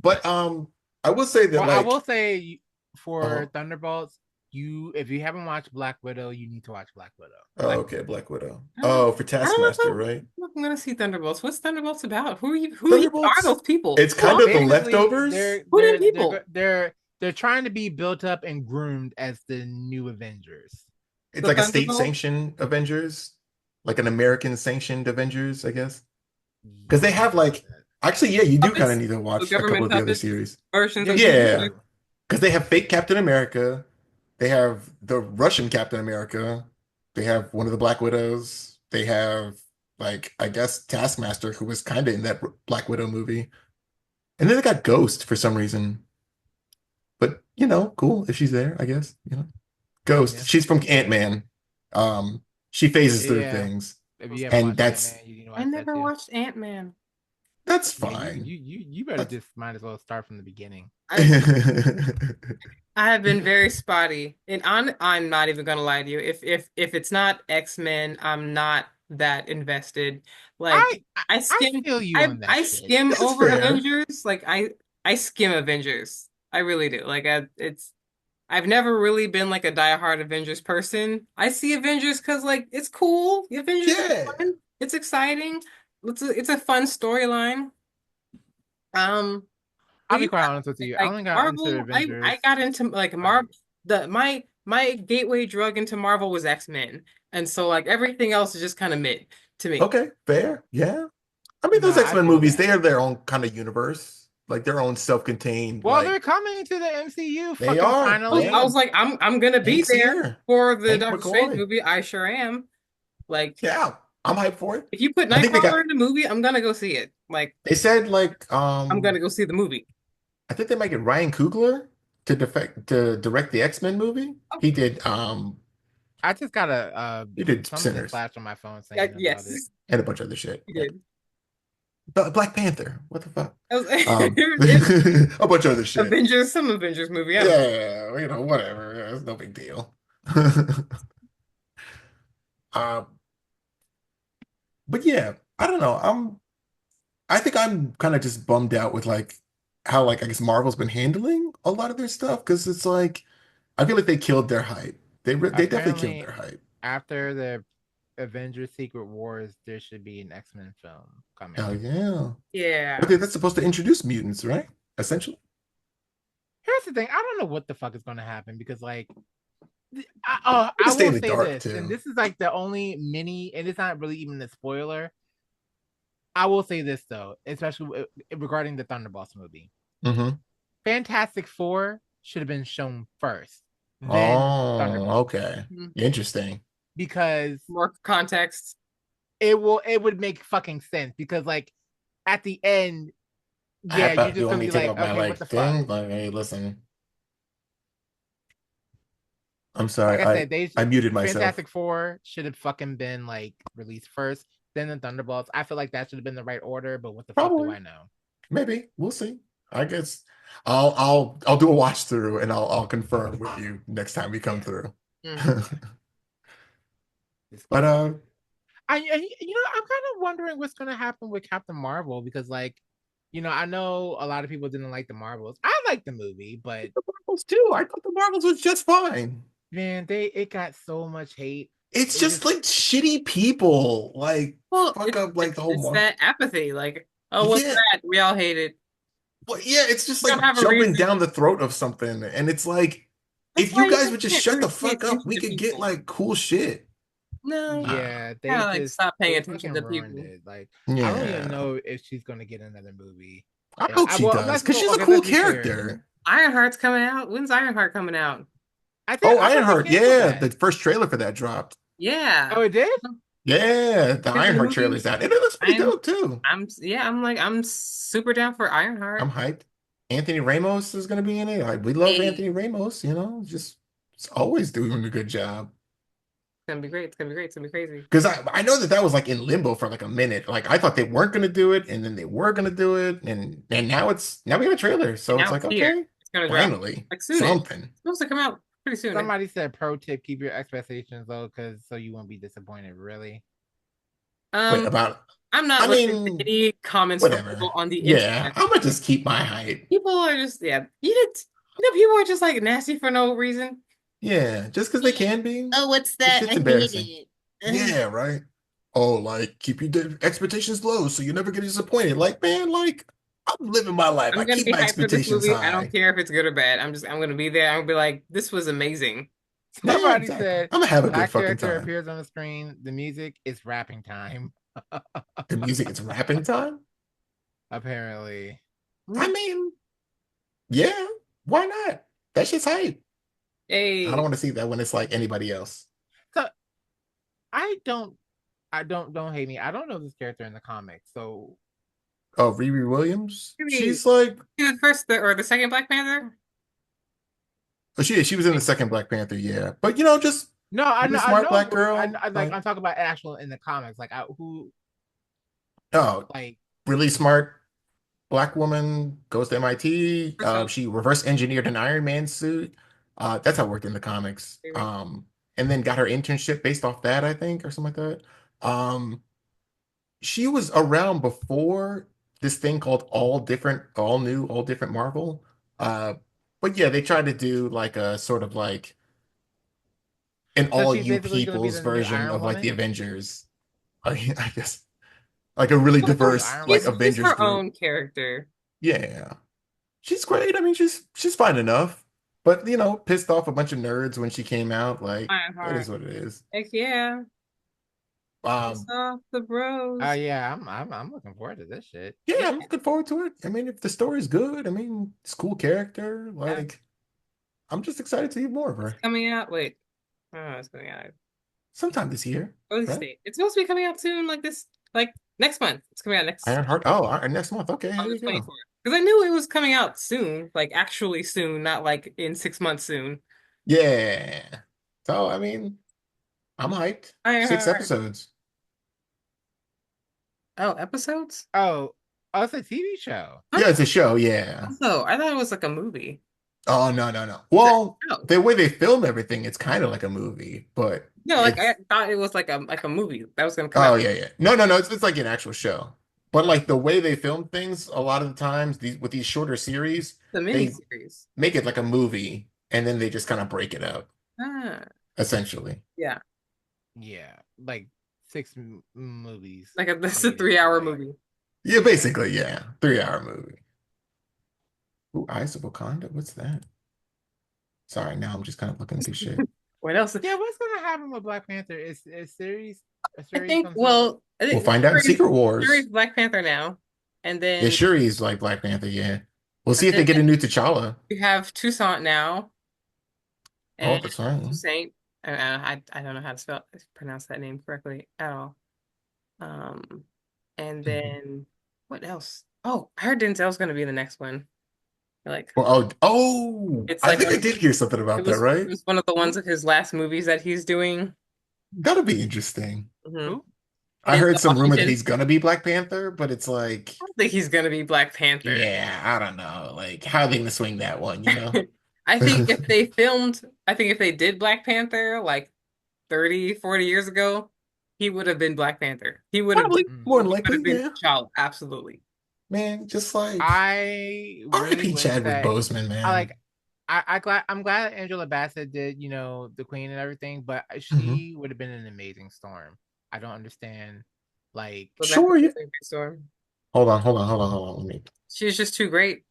But I will say that Well, I will like say for uh Thunderbolts, if you haven't watched Black Widow, you need to watch Black Widow. oh, Like okay, Black Widow. I don't, Oh, for I don't know Taskmaster, right? if I'm gonna see Thunderbolts. What's Thunderbolts about? Who even are Thunderbolts. those people? It's Who kind are of the they? Basically, leftovers. Who them people? they're trying to be built up and groomed as the new Avengers. It's The like a state Thunderbolts? sanctioned Avengers, like an American sanctioned Avengers, I guess. Because they have like actually, yeah, you do kind of Puppets? need to The watch a couple government of the other puppets series. versions Yeah, of you Yeah, Avengers? do. because they have fake Captain America, they have the Russian Captain America, they have one of the Black Widows, they have like I guess Taskmaster, who was kind of in that Black Widow movie, and then they got Ghost for some reason. But cool if she's there, I guess. Yeah. Ghost, she's from Ant-Man. She phases through Yeah. things, If you haven't and watched that's Ant-Man, you need to I watch that never too. watched Ant-Man. that's Yeah, fine. you better That's- just might as well start from the beginning. I have been very spotty, and I'm not even gonna lie to you. If it's not X-Men, I'm not that invested. Like I I, I I skim feel you I on that I shit. skim It's over fair. Avengers. Like I skim Avengers. I really do. Like I've never really been like a diehard Avengers person. I see Avengers because like it's cool. The Avengers is Yeah. fun. It's exciting. It's a fun storyline. Um, I'll but be yeah, quite honest with you. I like only got into Marvel, I Avengers. got into like Like, Marvel. My gateway drug into Marvel was X-Men, and so like everything else is just kind of mid to me. Okay, fair. Yeah. I mean, those nah, I X-Men feel movies, that. they are their own kind of universe, like their own self-contained, Well, like they're coming to the MCU they fucking are. I Yeah. finally. was like, I'm gonna be Hank's there here. for the Hank Doctor Strange McCoy. movie. I sure am. Like, Yeah. I'm hyped for it. if you put I think they Nightcrawler got in the movie, I'm gonna go see it. Like, they said like I'm gonna go see the movie. I think they might get Ryan Coogler to direct the X-Men movie. Oh, I just got He did something just Sinners flashed on my phone yeah, saying about it. yes, and a bunch of other shit. he Yeah. did. Black Panther. What the fuck? It was, it's A bunch of other shit. Some Avengers movie. I don't know. Yeah, whatever. Yeah, it's no big deal. Um, but yeah, I don't know. I think I'm kind of just bummed out with like how like I guess Marvel's been handling a lot of their stuff because it's like I feel like they killed their hype. They definitely killed Apparently, their hype. after the Avengers Secret Wars, there should be an X-Men film Oh coming. yeah. I Yeah. think that's supposed to introduce mutants, right? Essentially. Here's the thing: I don't know what the fuck is going to happen because, like, We can I stay will in the say dark this, and too. this is like the only mini, and it's not really even a spoiler. I will say this though, especially regarding the Thunderbolts movie. Hmm. Fantastic Four should have been shown first, then Oh, Thunderbolts, okay. Mhm. Interesting. because More context. it would make fucking sense. Because like at the end, I yeah, you're have to just let gonna me be take like, off my okay, what like the fuck? thing. Like, hey, listen. I'm sorry. Like I said, I muted myself. Fantastic Four should have fucking been like released first, then the Thunderbolts. I feel like that should have been the right order, but what the fuck do Probably. I know? Maybe. We'll see. I guess I'll do a watch through and I'll confirm with you next time we come Yeah. through. Mhm. But I'm kind of wondering what's gonna happen with Captain Marvel because like, I know a lot of people didn't like the Marvels. I like the movie, but the Marvels too. I thought the Marvels was just fine. man, it got so much hate. It's It just just like shitty people like Well, fuck up like the whole it's Marvel. that apathy. Like, oh, what's Yeah. that? We all hate it. Well, yeah, it's just We don't like have a jumping reason. down the throat of something. And it's like, That's if why you you guys would just can't shut really the pay fuck up, attention we to could get people. like cool shit. No, yeah, kind of like stop paying they attention fucking to ruined people. it. Like I don't even Yeah. know if she's gonna get another movie. I hope she does, because she's a cool character. Ironheart's coming out. When's Ironheart coming out? Oh, I thought they Ironheart, canceled yeah. that. The first trailer for that dropped. Yeah. Oh, it did? Yeah, the the Ironheart movie? trailer's out. And it looks pretty I'm- dope too. I'm super down for Ironheart. I'm hyped. Anthony Ramos is gonna be in it. Like, we love Hey. Anthony Ramos, you know, just it's always doing a good job. It's gonna be great. It's gonna be great. It's gonna be crazy. Because I know that was like in limbo for like a minute. Like I thought they weren't gonna do it, and then they were gonna do it, and now we have a trailer. So Now it's like, it's here. okay, It's gonna drop finally like soon. something. It's supposed to come out pretty soon. Somebody said pro tip, keep your expectations low because so you won't be disappointed, really. Wait, about I'm not I listening mean, to any comments from whatever. people on the Yeah, internet. I'm gonna just keep my hype. People are just people are just like nasty for no reason. Yeah, just because they can be. Oh, what's This that? shit's I hate embarrassing. it. Yeah, right. Oh, like keep your expectations low so you never get disappointed. Like, man, like I'm living my life. I'm I gonna keep be my hyped for this expectations movie. I high. don't care if it's good or bad. I'm gonna be there. I'm gonna be like, this was amazing. Yeah, Somebody exactly. said I'm gonna have a good black fucking character time. appears on the screen. The music is rapping time. The music is rapping time. Apparently. I mean, yeah, why not? That shit's hype. Hey, I don't want to see that when it's like anybody else. So don't hate me. I don't know this character in the comics. So Oh, Riri Williams. Riri. She's like, the first or the second Black Panther. oh, she was in the second Black Panther, yeah. But you know, just no, I Really know, smart I know, black but girl, I'm like- talking about actual in the comics, like who oh, like really smart black woman goes to MIT. Herself. She reverse engineered an Iron Man suit. That's how it worked in the comics. Maybe. And then got her internship based off that, I think, or something like that. She was around before this thing called All New, All Different Marvel. But yeah, they tried to do like a sort of like an So all she's you basically gonna be people's the new version Iron of like the Woman? Avengers. I guess like a really diverse Iron like Woman. Avengers She's her group. own character. Yeah. She's great. I mean, she's fine enough. But you know, pissed off a bunch of nerds when she came out. Like, it is what it is. Heck yeah. Piss off the bros. yeah, I'm looking forward to this shit. Yeah, I'm looking forward to it. I mean, if the story's good, I mean, it's a cool character. Like, I'm just excited to see more of her. Coming out. Wait. Oh, it's coming out. Sometime this year. Release right? date. It's supposed to be coming out soon, like next month. It's coming out next Ironheart. Oh, next month. Okay, here we August go. 24th. Because I knew it was coming out soon, like actually soon, not like in 6 months soon. Yeah. So, I mean, I'm hyped. 6 Ironheart. episodes. Oh, episodes? Oh, it's a TV show. Yeah, it's a show. Yeah. Oh, I thought it was like a movie. Oh, no. Well, No. the way they film everything, it's kind of like a movie, but No, like it's- I thought it was like a movie that was gonna come Oh out. yeah. No. It's like an actual show. But like the way they film things, a lot of the times with these shorter series, The mini series. make it like a movie, and then they just kind of break it up, Ah, essentially. Yeah, like 6 movies. that's a 3-hour movie. Yeah, basically, yeah. 3-hour movie. Ooh, Eyes of Wakanda? What's that? Sorry, now I'm just kind of looking through shit. What else? Yeah, what's gonna happen with Black Panther? Is a series? I think We'll find out in Secret Wars. Shuri's Black Panther now, and then Yeah, Shuri's like Black Panther, yeah. We'll see if And they get a then- new T'Challa. you have Toussaint now. Oh, And that's right. Toussaint. I don't know how to pronounce that name correctly at all. And then what else? Oh, I heard Denzel's gonna be in the next one. Like It's I like think I one- did hear something about that, right? It was one of the ones of his last movies that he's doing. That'll be interesting. Mhm. I heard some rumor that Washington. he's gonna be Black Panther, but it's like, I don't think he's gonna be Black Panther. yeah, I don't know. Like, how are they gonna swing that one, you know? I think if they did Black Panther like 30, 40 years ago, he would have been Black Panther. He would have Probably been, more than he would likely, have been yeah. T'Challa, absolutely. Man, just like I R.I.P. really wish Chadwick that- Boseman, man. I'm glad that Angela Bassett did, the Queen and everything, but she would have been an amazing Storm. I don't understand, like, But Sure, that's you- the Storm. Hold on. Let me. She's just too great.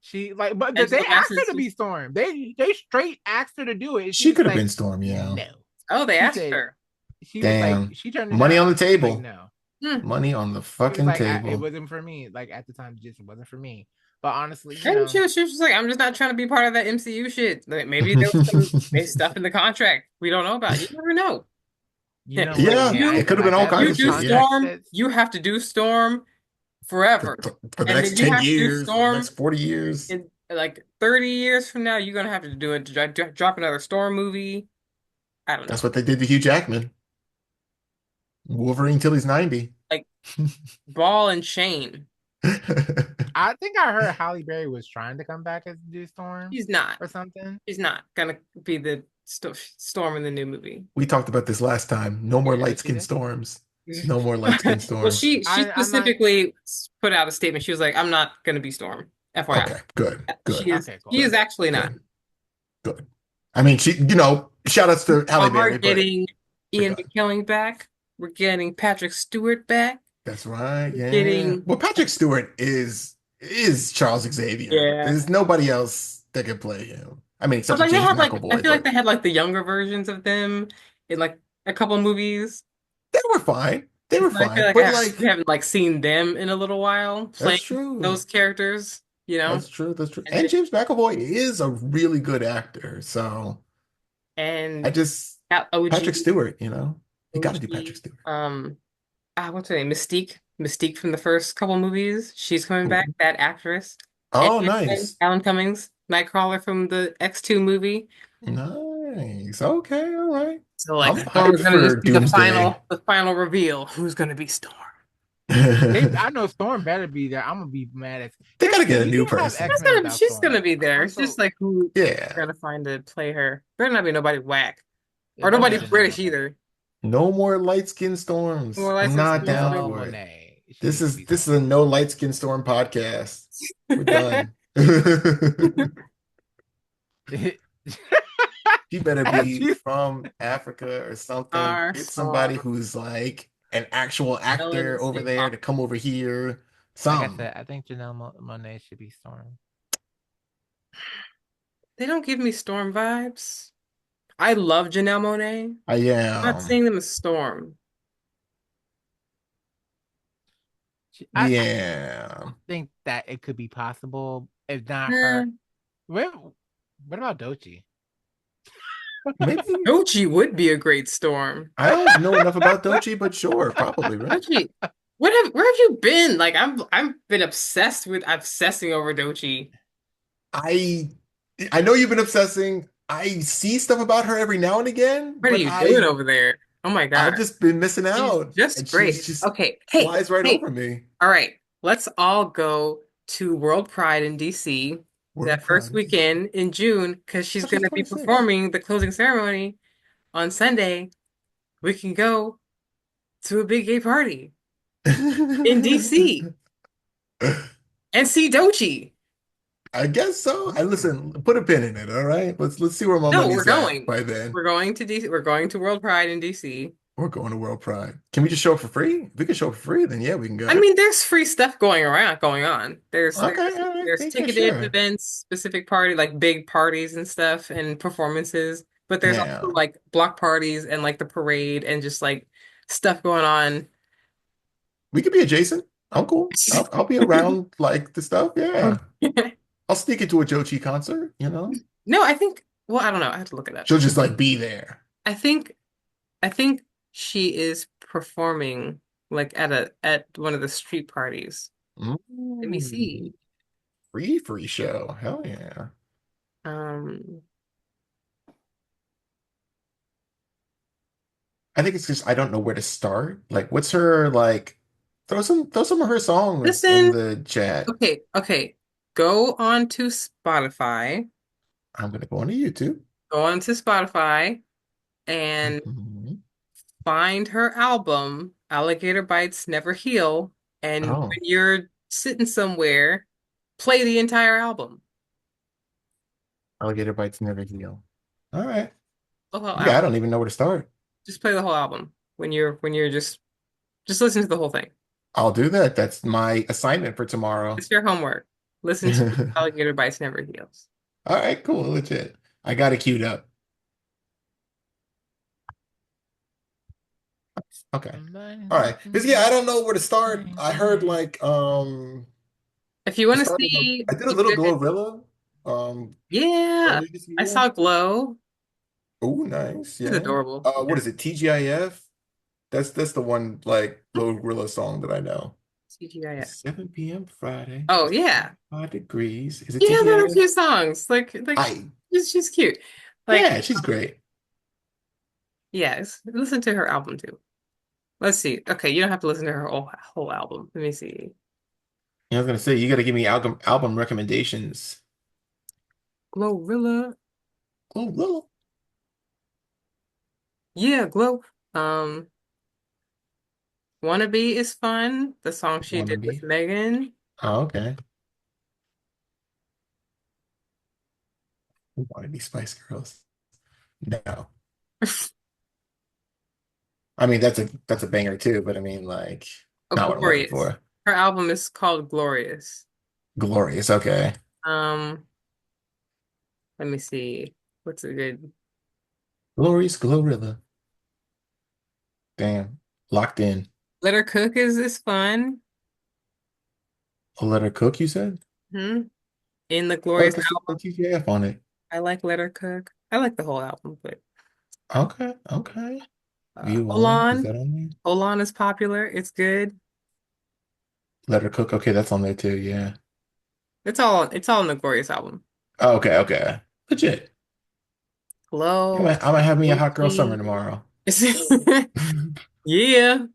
she like, but Angela they asked her Bassett's- to be Storm. They straight asked her to do it. She was could have like, been Storm, yeah. No, Oh, they She asked said- her. she Damn. was like, she turned it Money down. on the She was table. like, no. Hmm. Money on the He was fucking like, it table. wasn't for me. Like at the time, it just wasn't for me. But honestly, And she was just like, I'm just not trying to be part of that MCU shit. Like, maybe there was some stuff in the contract we don't know about. You never know. you know what? Yeah, Yeah, I You it ain't gonna could have lie. been all That kinds you of those do shit. Yeah, contract Storm, shits. you have to do Storm for, forever. for the And next then you 10 have to do years, for the Storm next 40 years. in like 30 years from now. You're gonna have to do it. Drop another Storm movie. I don't That's know. what they did to Hugh Jackman. Wolverine till he's 90. Like Ball and Chain. I think I heard Halle Berry was trying to come back as do Storm He's not. or something. He's not gonna be the Storm in the new movie. We talked about this last time. No more Yeah, light she skin did. storms. No more light skin Well, storms. she I'm not. specifically put out a statement. She was like, "I'm not gonna be Storm." FYI. Okay, good, She good, is. Okay, He cool. is good, actually not. good, good. I mean, she, shout outs to We Halle are Berry, but getting we're Ian done. McKellen back. We're getting Patrick Stewart back. That's right. We're Yeah. getting Well, Patrick Stewart is Charles Xavier. yeah. There's nobody else that can play him. I mean, But except for like they James had like I McAvoy, feel like but they had like the younger versions of them in like a couple of movies. they were fine. They were So I feel fine. like But we like, haven't like seen them in a little while playing that's true. those characters, you know? That's true. That's true. And And James McAvoy is a really good actor. So I and just got Patrick Stewart, you got to do Patrick OG, Stewart. what's her name? Mystique from the first couple movies. She's coming back, Ooh. that actress. And Oh, nice. Alan Cummings, Nightcrawler from the X2 movie. Nice. Okay, all right. So like I'm Storm is hyped gonna for just be Doomsday. the final reveal. Who's gonna be Storm? I know Storm better be there. I'm gonna be mad at. They Here's gotta the thing, get a we new can't have person. X-Men without She's Storm. gonna be there. It's Also, just like who Yeah. they're gonna find to play her. Better not be nobody whack. it Or better be nobody Janelle British Monáe. either. No more light skin storms. More I'm license not down Janelle for it. Monáe. She This needs to is be this is Storm. a no light skin storm podcast. We're done. She better be She's- from Africa or something. Our Get somebody Storm. who's like an actual actor over Melanin there Pop. to come over here. Like I Some. said, I think Janelle Monáe should be Storm. They don't give me Storm vibes. I love Janelle Monáe. I I'm not am. seeing them as Storm. I Yeah. think that it could be possible if not Nah. her. What about Dochi? Maybe Dochi would be a great Storm. I don't know enough about Dochi, but sure, probably, right? Dochi, where have you been? Like I've been obsessing over Dochi. I I know you've been obsessing. I see stuff about her every now and again, What are but you doing over there? Oh my I've God. just been missing She's out. just And great. she's just Okay. Hey, flies right hey. over me. All right. Let's all go to World Pride in DC World that first Pride. weekend in June because she's That's just going to be 26. performing the closing ceremony on Sunday. We can go to a big gay party in DC and see Dochi. I guess so. I listen, put a pin in it, all right? Let's see where my No, money's we're at going. by then. We're going to DC. We're going to World Pride in DC. We're going to World Pride. Can we just show up for free? If we can show up for free, then yeah, we can go. I mean, there's free stuff going on. Okay, all right, There's yeah, ticketed sure. events, specific party, like big parties and stuff and performances. But there's Yeah. also like block parties and like the parade and just like stuff going on. We could be adjacent. I'm cool. I'll be around like the stuff. Yeah. I'll sneak into a Jochi concert, No, I think, well, I don't know. I have to look it up. She'll just like be there. I think she is performing like at one of the street parties. Let me see. Free show. Hell yeah. Um, I think it's just I don't know where to start. Like, what's her like? Throw some of her songs in Listen. the chat. Okay. Go on to Spotify. I'm gonna go on to YouTube. Go on to Spotify and Mhm. find her album, Alligator Bites Never Heal. And Oh, when you're sitting somewhere, play the entire album. Alligator Bites Never Heal. All right. The whole Yeah, I album. don't even know where to start. Just play the whole album when you're just listen to the whole thing. I'll do that. That's my assignment for tomorrow. It's your homework. Listen to Alligator Bites Never Heals. All right, cool, legit. I got it queued up. Okay. All right. Because yeah, I don't know where to start. I heard like If you want to started see I did a a little good, Glorilla yeah, earlier this I year. saw Glow. Oh, nice. It's Yeah. adorable. What is it? TGIF? That's the one like Glorilla song that I know. CGI. It's 7 p.m. Friday. Oh It's yeah, 5 degrees. Is it yeah, there are TGIF? cute songs. Like I she's cute. Like Yeah, she's great. yes, listen to her album too. Let's see. Okay, you don't have to listen to her whole album. Let me see. I was gonna say you gotta give me album recommendations. Glorilla. Glorilla. Yeah, Glow. Um, Wannabe is fun. The song she Wanna did with be? Megan. Oh, okay. Wanna be Spice Girls? No. I mean that's a banger too, but I mean like Oh, not what I'm looking Glorious. for. Her album is called Glorious. Glorious, okay. Um, Let me see. What's a good? Glorious Glorilla. Damn. Locked in. Let Her Cook is fun. Let Her Cook, you said? Hmm. In the Oh, Glorious because she album, had TGIF on it. I like Let Her Cook. I like the whole album, but Okay, okay. View all. Is Olan, that on there? Olan is popular. It's good. Let Her Cook. Okay, that's on there too, yeah. It's all in the Glorious album. Oh, okay, okay. Legit. Glow, I'm gonna have me a hot girl summer Loki. tomorrow. Yeah,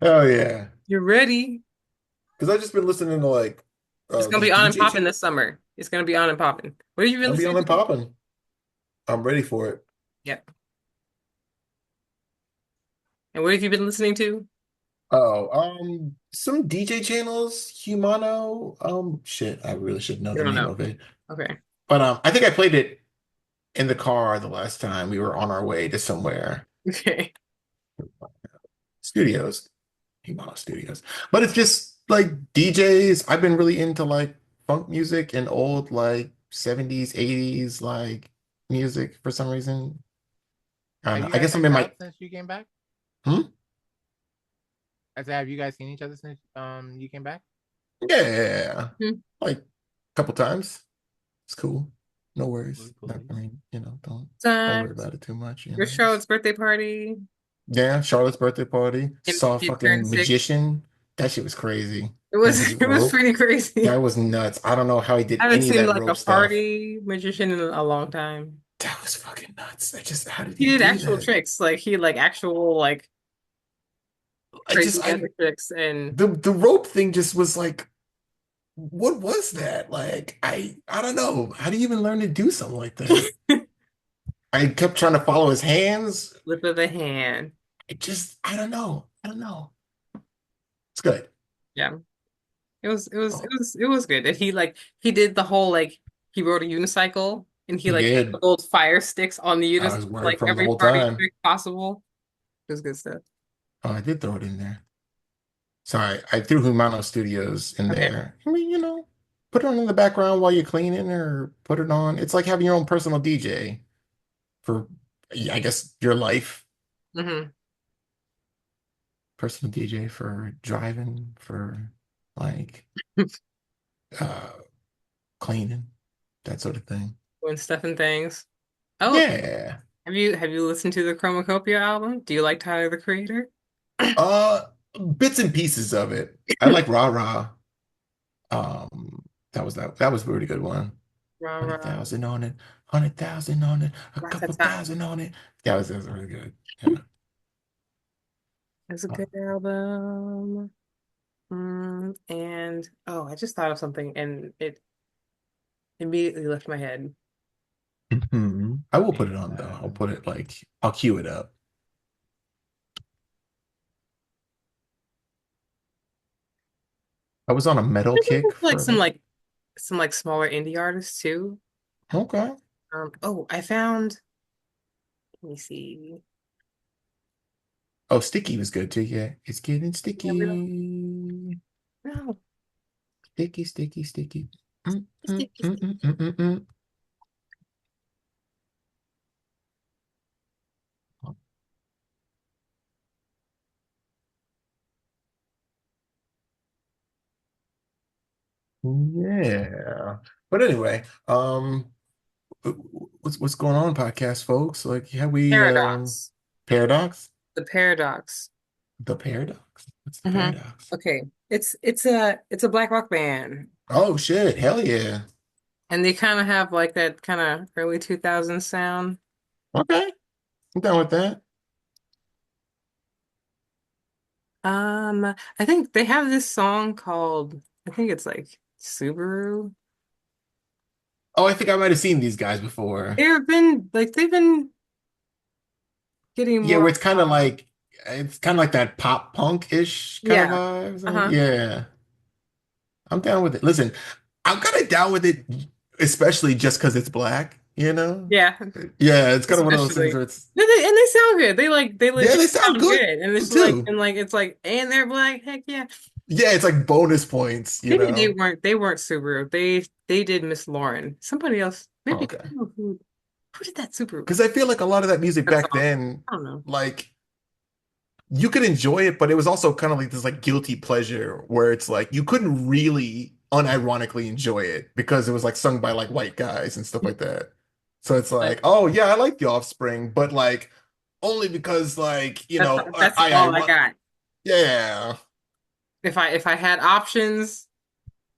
Oh yeah. you're ready. Because I've just been listening to like It's gonna these be on and DJ popping this channels. summer. It's gonna be on and popping. What have you been I'll be listening on and to? popping. I'm ready for it. Yep. And what have you been listening to? Oh, some DJ channels, Humano. Shit, I really should know You the don't name know. of it. Okay. But I think I played it in the car the last time we were on our way to somewhere. Okay. Studios, Humano Studios. But it's just like DJs. I've been really into like funk music and old like 70s, 80s like music for some reason. I don't Have know. you I guys guess I'm hung in my out since you came back? hmm? I said, have you guys seen each other since you came back? Yeah. Hmm. Like a couple times. It's cool. No worries. Cool, cool. I mean, don't worry Times. about it too much, Your Charlotte's birthday party. Yeah, Charlotte's birthday party. And Saw a she turned fucking 6. magician. That shit was crazy. It And was his it was rope. pretty crazy. That was nuts. I don't know how he I did haven't any of seen that like a rope stuff. party magician in a long time. That was fucking nuts. How did He he did do actual that? tricks, like he like actual like I crazy just I magic tricks, and the rope thing just was like, what was that? Like I don't know. How do you even learn to do something like that? I kept trying to follow his hands. flip of the hand. I don't know. I don't know. It's good. Yeah, it was it was it Oh, was it was good. And he did the whole like he rode a unicycle and he he like had the did. gold fire sticks on the I unicycle, was worried like from the every whole party time. trick possible. It was good stuff. Oh, I did throw it in there. Sorry, I threw Humano Studios in Okay. there. I mean, put it on in the background while you're cleaning or put it on. It's like having your own personal DJ for, yeah, I guess, your life. Hmm. Personal DJ for driving, for like uh cleaning, that sort of thing. Doing stuff and things. Oh, Yeah. have you listened to the Chromacopia album? Do you like Tyler, the Creator? Uh Bits and pieces of it. I like Rah Rah. That was a really good one. Rah Hundred rah, thousand on it, 100,000 on it, a couple Ratata. thousand on it. That was really good. Yeah. It's a Uh, good album. And oh, I just thought of something and it immediately left my head. I will put it Same. on though. I'll cue it up. I was on a metal There's kick like for some like, like some like smaller indie artists too. okay. Oh, I found. Let me see. Oh, Sticky was good too. Yeah, it's getting Yeah, we don't. sticky. No, Sticky, sticky, sticky. sticky, sticky. Mm. Yeah. But anyway, what's going on, podcast folks? Like, yeah, we Paradox. Paradox? The Paradox. The Paradox? What's the Hmm. Paradox? Okay. It's a black rock band. Oh shit, hell yeah. And they kind of have like that kind of early 2000s sound. Okay, I'm down with that. I think they have this song called, I think it's like Subaru. Oh, I think I might have seen these guys before. They've been getting Yeah, more where it's kind of like that pop punk-ish kind of yeah. vibes. Uh-huh. Yeah, I'm down with it. Listen, I'm kind of down with it, especially just because it's black, you know? Yeah. Yeah, it's kind of one of those things Especially. where it's, And they sound good. They yeah, legit they sound sound good good. And it's like too. and they're black, heck yeah. Yeah, it's like bonus points, you Maybe know? they weren't Subaru. They did Miss Lauren. Somebody else. Oh, Maybe I okay. don't know who did that Subaru Because I feel like a lot of that music back song? then, I don't know. like you could enjoy it, but it was also kind of like this like guilty pleasure where it's like you couldn't really unironically enjoy it because it was like sung by like white guys and stuff like that. So it's Like like, oh yeah, I like The Offspring, but like only because like, that's I all I run, got. yeah. If I had options,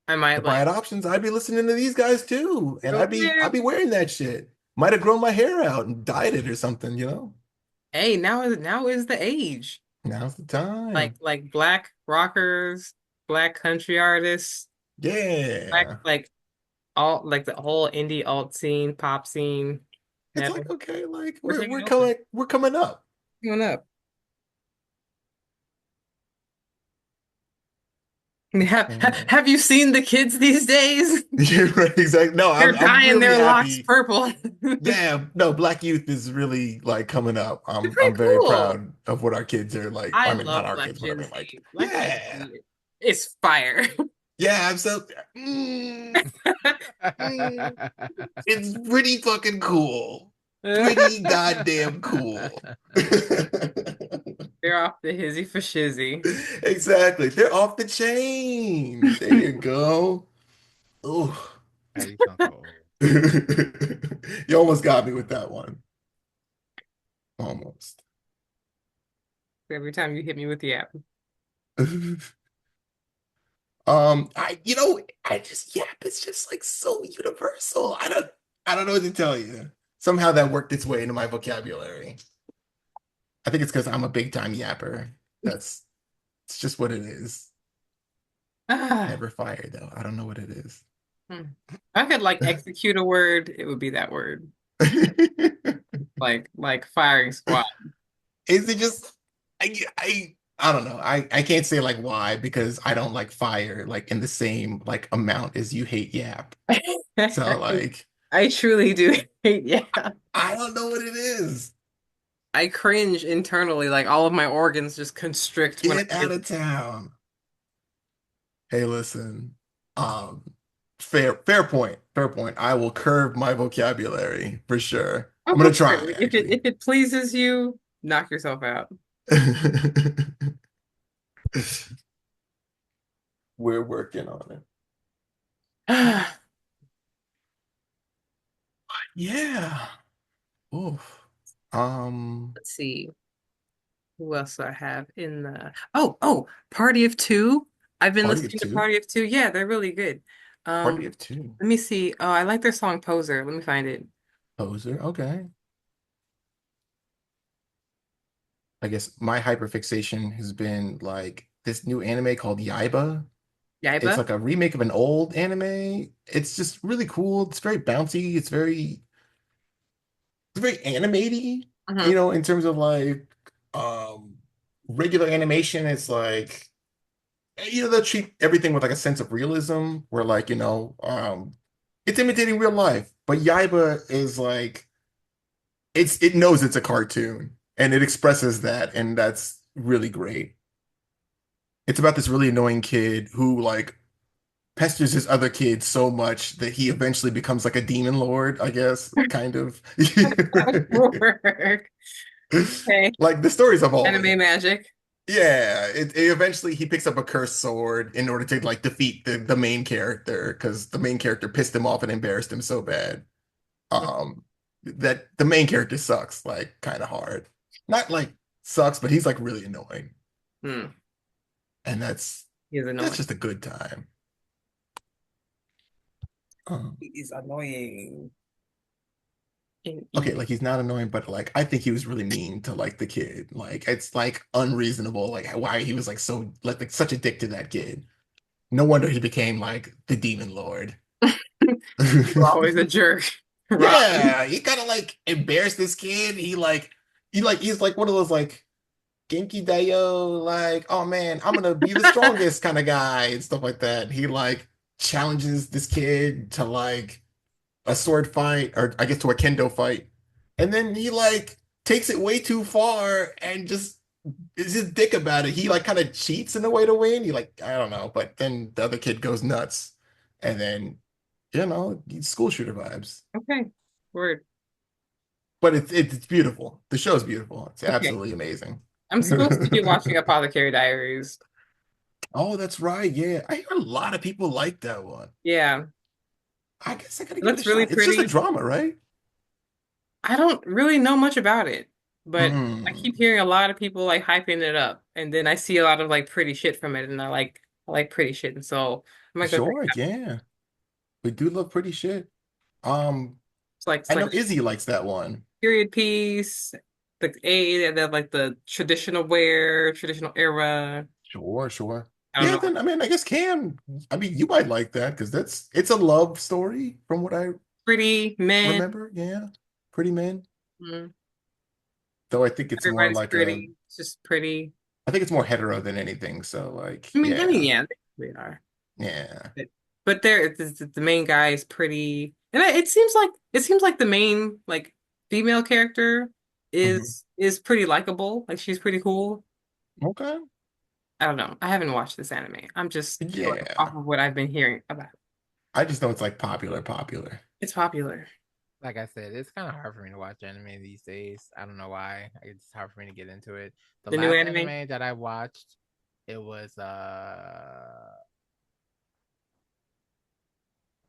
I might If I like had options, I'd be listening to these guys too, and go I'd there. be wearing that shit. Might have grown my hair out and dyed it or something, you know? Hey, now is the age. Now's the time. Like black rockers, black country artists, black Yeah. like all like the whole indie alt scene, pop scene, It's metal. like, okay, like We're taking over. we're coming up. Coming up. I mean, Mm. have you seen the kids these days? Yeah, right, exactly. No, They're I'm dyeing really their locks happy. purple. They're Yeah, no, Black Youth is really like coming up. pretty I'm very cool. proud of what our kids are like. I I mean, not love our Black kids, but I Gen mean like, Z. Black Gen yeah. Z is fire. Yeah, I'm so mm, it's pretty fucking cool. Pretty goddamn cool. They're off the hizzy for shizzy. Exactly. They're off the chain. There you go. Oh. Hey, you sound so old. You almost got me with that one. Almost. Every time you hit me with the app. I just yap, it's just like so universal. I don't know what to tell you. Somehow that worked its way into my vocabulary. I think it's because I'm a big time yapper. It's just what it is. Ah, Never fire though. I don't know what it is. hmm. If I could like execute a word, it would be that word. Like firing squad. Is it just I don't know. I can't say like why because I don't like fire like in the same like amount as you hate yap. So like I truly do hate, yeah. I don't know what it is. I cringe internally, like all of my organs just constrict when I Get out get of town. Hey, listen. Um, fair point. Fair point. I will curb my vocabulary for sure. oh, I'm go gonna for try it. Like, actually. if it pleases you, knock yourself out. We're working on it. Let's Yeah. Oof. Um, see. Who else do I have in the Party of Two. I've been Party of listening to Two. Party of Two. Yeah, they're really good. Party Um, of Two. let me see. Oh, I like their song Poser. Let me find it. Poser. Okay. I guess my hyperfixation has been like this new anime called Yaiba. It's Yaiba. like a remake of an old anime. It's just really cool. It's very bouncy. It's very animated, Hmm. in terms of like um regular animation. It's like they'll treat everything with like a sense of realism where like, it's imitating real life. But Yaiba is like it knows it's a cartoon and it expresses that, and that's really great. It's about this really annoying kid who like pesters his other kids so much that he eventually becomes like a demon lord, I guess, kind of. Work. Okay. Like the story's Anime evolving. magic. Yeah, eventually he picks up a cursed sword in order to like defeat the main character because the main character pissed him off and embarrassed him so bad. That the main character sucks like kind of hard. Not like sucks, but he's like really annoying. Hmm. And He's that's annoying. just a good time. Um, He's annoying. okay, like he's not annoying, but like I think he was really mean to like the kid. Like it's like unreasonable, like why he was like so like such a dick to that kid. No wonder he became like the Demon Lord. You're always a jerk, Robin. Yeah, he kind of like embarrassed this kid. He's like one of those like Genki Dayo, like, oh man, I'm gonna be the strongest kind of guy and stuff like that. He like challenges this kid to like a sword fight, or I guess to a kendo fight. And then he like takes it way too far and just is just dick about it. He like kind of cheats in a way to win. He like, I don't know, but then the other kid goes nuts. And then, school shooter vibes. Okay, word. But it's beautiful. The show's beautiful. It's Okay, absolutely amazing. I'm supposed to be watching Apothecary Diaries. Oh, that's right. Yeah. I hear a lot of people like that one. Yeah, I guess I gotta it give it a looks really shot. It's just a pretty. drama, right? I don't really know much about it, but I keep Mm, hearing a lot of people like hyping it up, and then I see a lot of like pretty shit from it, and I like pretty shit, and so I might go check sure, it out. yeah. We do love pretty shit. Um, It's I like know a Izzy likes that one. period piece, the A, and then like the traditional wear, traditional era. Sure, sure. I don't Yeah, know, then I mean, I guess Cam, I mean, you might like that because it's a love story from what I pretty men. remember. Yeah. Pretty men. Mm, Though I think it's more everybody's like a pretty. It's just pretty. I think it's more hetero than anything. So like, I mean, yeah. yeah, they are. Yeah. But the main guy is pretty, and it seems like the main like female character Mhm. is pretty likable. Like she's pretty cool. Okay. I don't know. I haven't watched this anime. I'm just going off Yeah. of what I've been hearing about it. I just know it's like popular. It's popular. Like I said, it's kind of hard for me to watch anime these days. I don't know why. It's hard for me to get into it. The The new last anime. anime that I watched, it was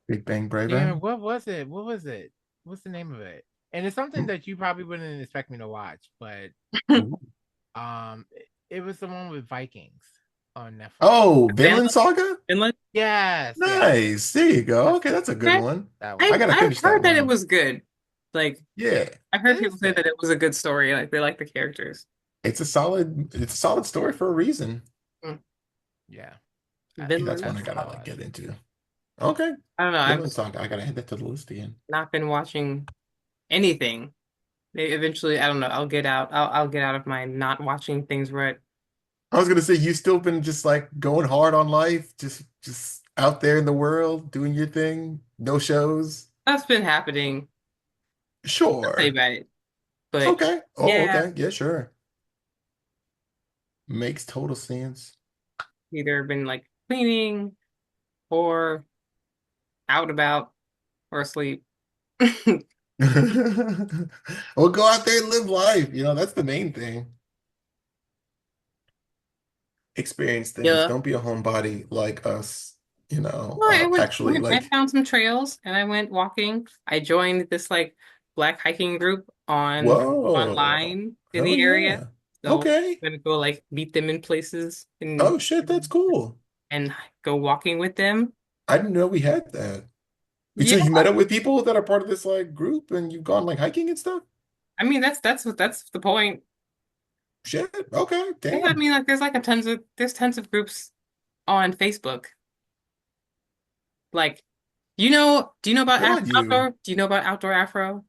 Big Bang damn it, Bravo. what was it? What was it? What's the name of it? And it's something that you probably wouldn't expect me to watch, but Ooh. it was the one with Vikings on Netflix. Oh, Vinland Finland. Saga? Finland. Yes, yes, Nice. There you go. Okay, that's a good Okay. one. that I one. gotta I've finish that heard that it one. was good. Like Yeah. I've It heard is people say that good. it was a good story. Like they like the characters. It's a solid story for a reason. Mm. Yeah, That's Vinland one that's I what I gotta like watched. get into. Okay. I don't know. I've Vinland just Saga. I gotta add that to the list again. not been watching anything. Maybe eventually, I don't know. I'll get out. I'll get out of my not watching things right. I was gonna say you still been just like going hard on life, just out there in the world, doing your thing, no shows. That's been happening. I'll say Sure. about it. But Okay. Oh, yeah, okay. Yeah, sure. Makes total sense. either been like cleaning or out about or asleep. Well, go out there and live life. That's the main thing. Experience things. Yeah. Don't be a homebody like us. Well, Actually, I like, found some trails and I went walking. I joined this like black hiking group whoa. online in Hell the area. yeah. So Okay. I'm gonna go like meet them in places Oh shit, that's cool. and go walking with them. I didn't know we had that. So Yeah, you met up with people that are part of this like group and you've gone like hiking and stuff? I mean that's the point. Shit. Okay. Yeah, I Damn. mean like there's tons of groups on Facebook. Like, do you know about Good on you. outdoor? Do you know about Outdoor Afro?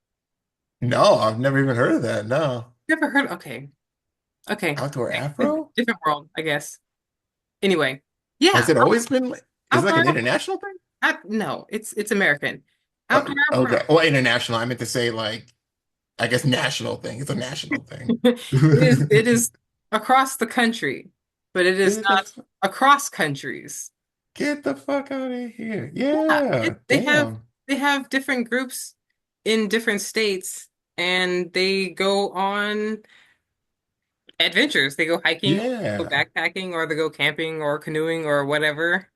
No, I've never even heard of that. No. Never heard. Okay, okay, Outdoor okay. Afro? Different world, I guess. Anyway, yeah, Has it always been like, is it like Outdoor an Afro. international thing? No, it's American. Outdoor Okay. Afro. Well, international. I meant to say like, I guess national thing. It's a national thing. It is across the country, but it is Get not the, across countries. get the fuck out of here. Yeah, Yeah. they Damn. have different groups in different states, and they go on adventures. They go hiking, go Yeah. backpacking, or they go camping or canoeing or whatever.